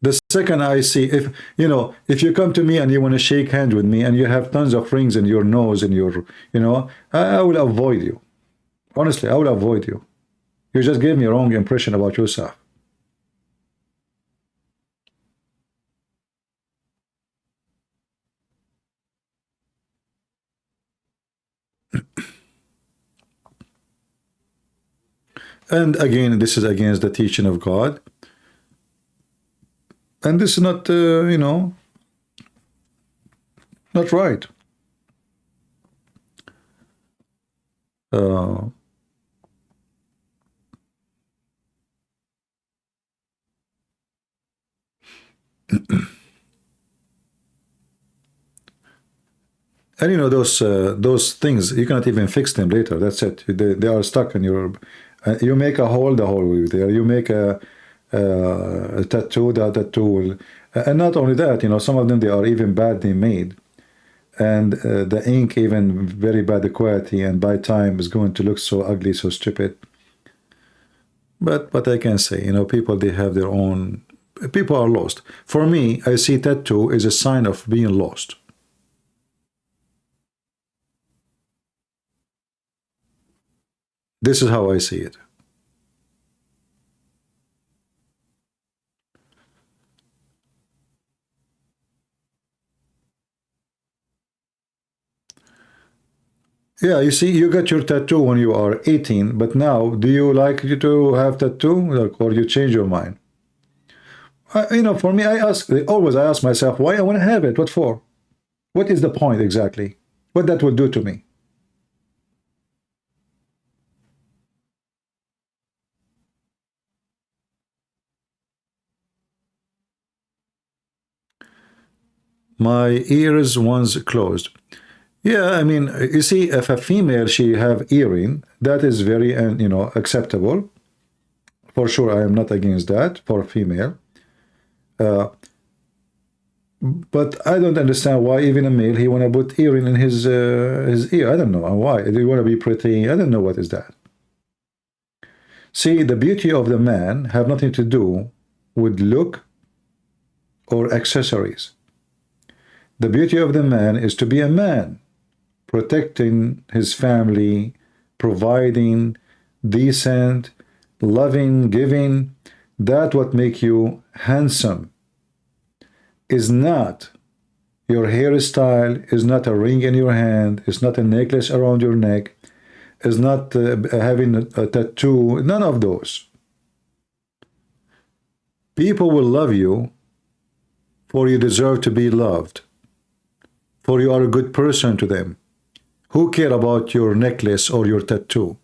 the second I see, if you know, if you come to me and you want to shake hands with me and you have tons of rings in your nose and your, you know, I will avoid you. Honestly, I will avoid you. You just gave me a wrong impression about yourself. And again, this is against the teaching of God. And this is not, you know, not right. And you know, those things, you cannot even fix them later. That's it. They are stuck in your... you make a hole, the hole will be there. You make a tattoo, that tattoo will... and not only that, you know, some of them, they are even badly made. And the ink even very bad quality, and by time is going to look so ugly, so stupid. But I can say, you know, people, they have their own... People are lost. For me, I see tattoo is a sign of being lost. This is how I see it. Yeah, you see, you got your tattoo when you are 18, but now, do you like you to have tattoo, or you change your mind? You know, for me, I ask myself, why I want to have it? What for? What is the point exactly? What that will do to me? My ears once closed. Yeah, I mean, you see, if a female she have earring, that is very, you know, acceptable. For sure, I am not against that for a female. But I don't understand why even a male he want to put earring in his ear. I don't know why. Do you want to be pretty? I don't know what is that. See, the beauty of the man have nothing to do with look or accessories. The beauty of the man is to be a man, protecting his family, providing, decent, loving, giving. That what make you handsome. Is not your hairstyle, is not a ring in your hand, is not a necklace around your neck, is not having a tattoo, none of those. People will love you for you deserve to be loved, for you are a good person to them. Who care about your necklace or your tattoo?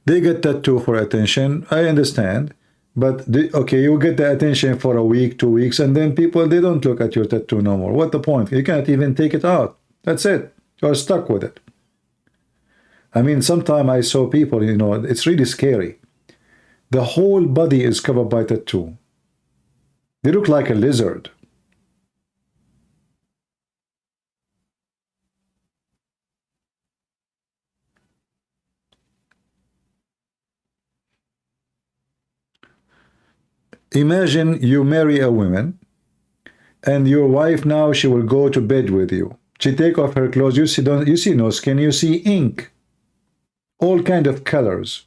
They get tattoo for attention. I understand. But, okay, you get the attention for a week, 2 weeks, and then people, they don't look at your tattoo no more. What the point? You can't even take it out. That's it. You're stuck with it. I mean, sometimes I saw people, you know, it's really scary. The whole body is covered by tattoo. They look like a lizard. Imagine you marry a woman, and your wife now, she will go to bed with you. She take off her clothes. You see no skin, you see ink. All kind of colors.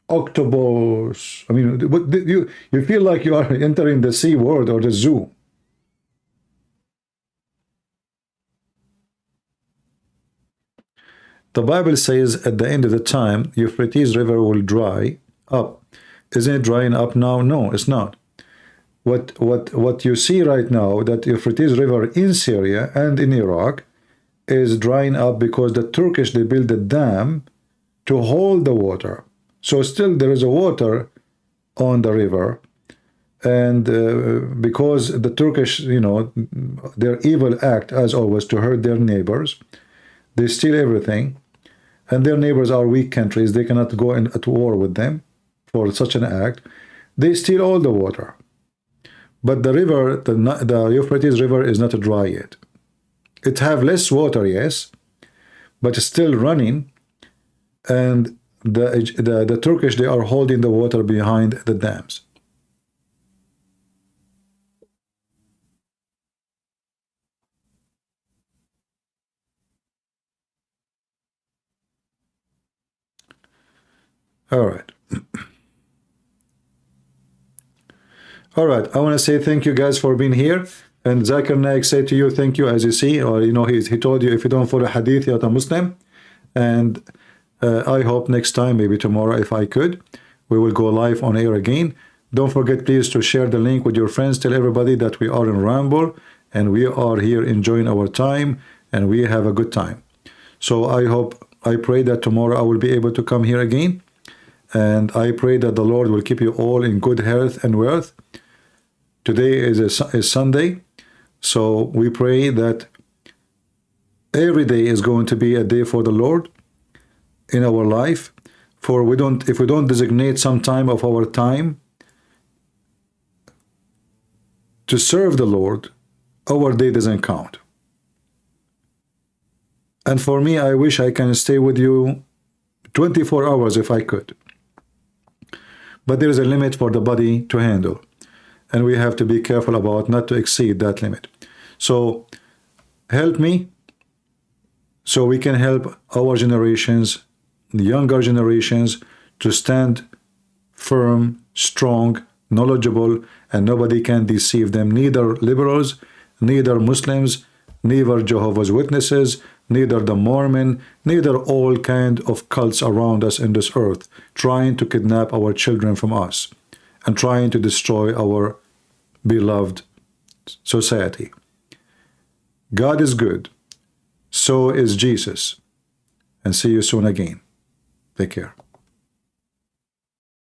Octopus. I mean, you feel like you are entering the sea world or the zoo. The Bible says at the end of the time, Euphrates River will dry up. Isn't it drying up now? No, it's not. What you see right now, that Euphrates River in Syria and in Iraq is drying up because the Turkish, they built a dam to hold the water. So still there is a water on the river. And because the Turkish, you know, their evil act, as always, to hurt their neighbors, they steal everything. And their neighbors are weak countries. They cannot go at war with them for such an act. They steal all the water. But the river, the Euphrates River is not dry yet. It have less water, yes, but it's still running. And the Turkish, they are holding the water behind the dams. All right. All right, I want to say thank you guys for being here. And Zakir Naik said to you, thank you, as you see, or you know, he told you, if you don't follow Hadith, you're not a Muslim. And I hope next time, maybe tomorrow, if I could, we will go live on air again. Don't forget, please, to share the link with your friends. Tell everybody that we are in Ramble and we are here enjoying our time and we have a good time. So I pray that tomorrow I will be able to come here again. And I pray that the Lord will keep you all in good health and wealth. Today is Sunday, so we pray that every day is going to be a day for the Lord in our life. For if we don't designate some time of our time to serve the Lord, our day doesn't count. And for me, I wish I can stay with you 24 hours if I could. But there is a limit for the body to handle. and we have to be careful about not to exceed that limit. So help me so we can help our generations, the younger generations, to stand firm, strong, knowledgeable, and nobody can deceive them, neither liberals, neither Muslims, neither Jehovah's Witnesses, neither the Mormon, neither all kind of cults around us in this earth, trying to kidnap our children from us and trying to destroy our beloved society. God is good. So is Jesus. And see you soon again. Take care.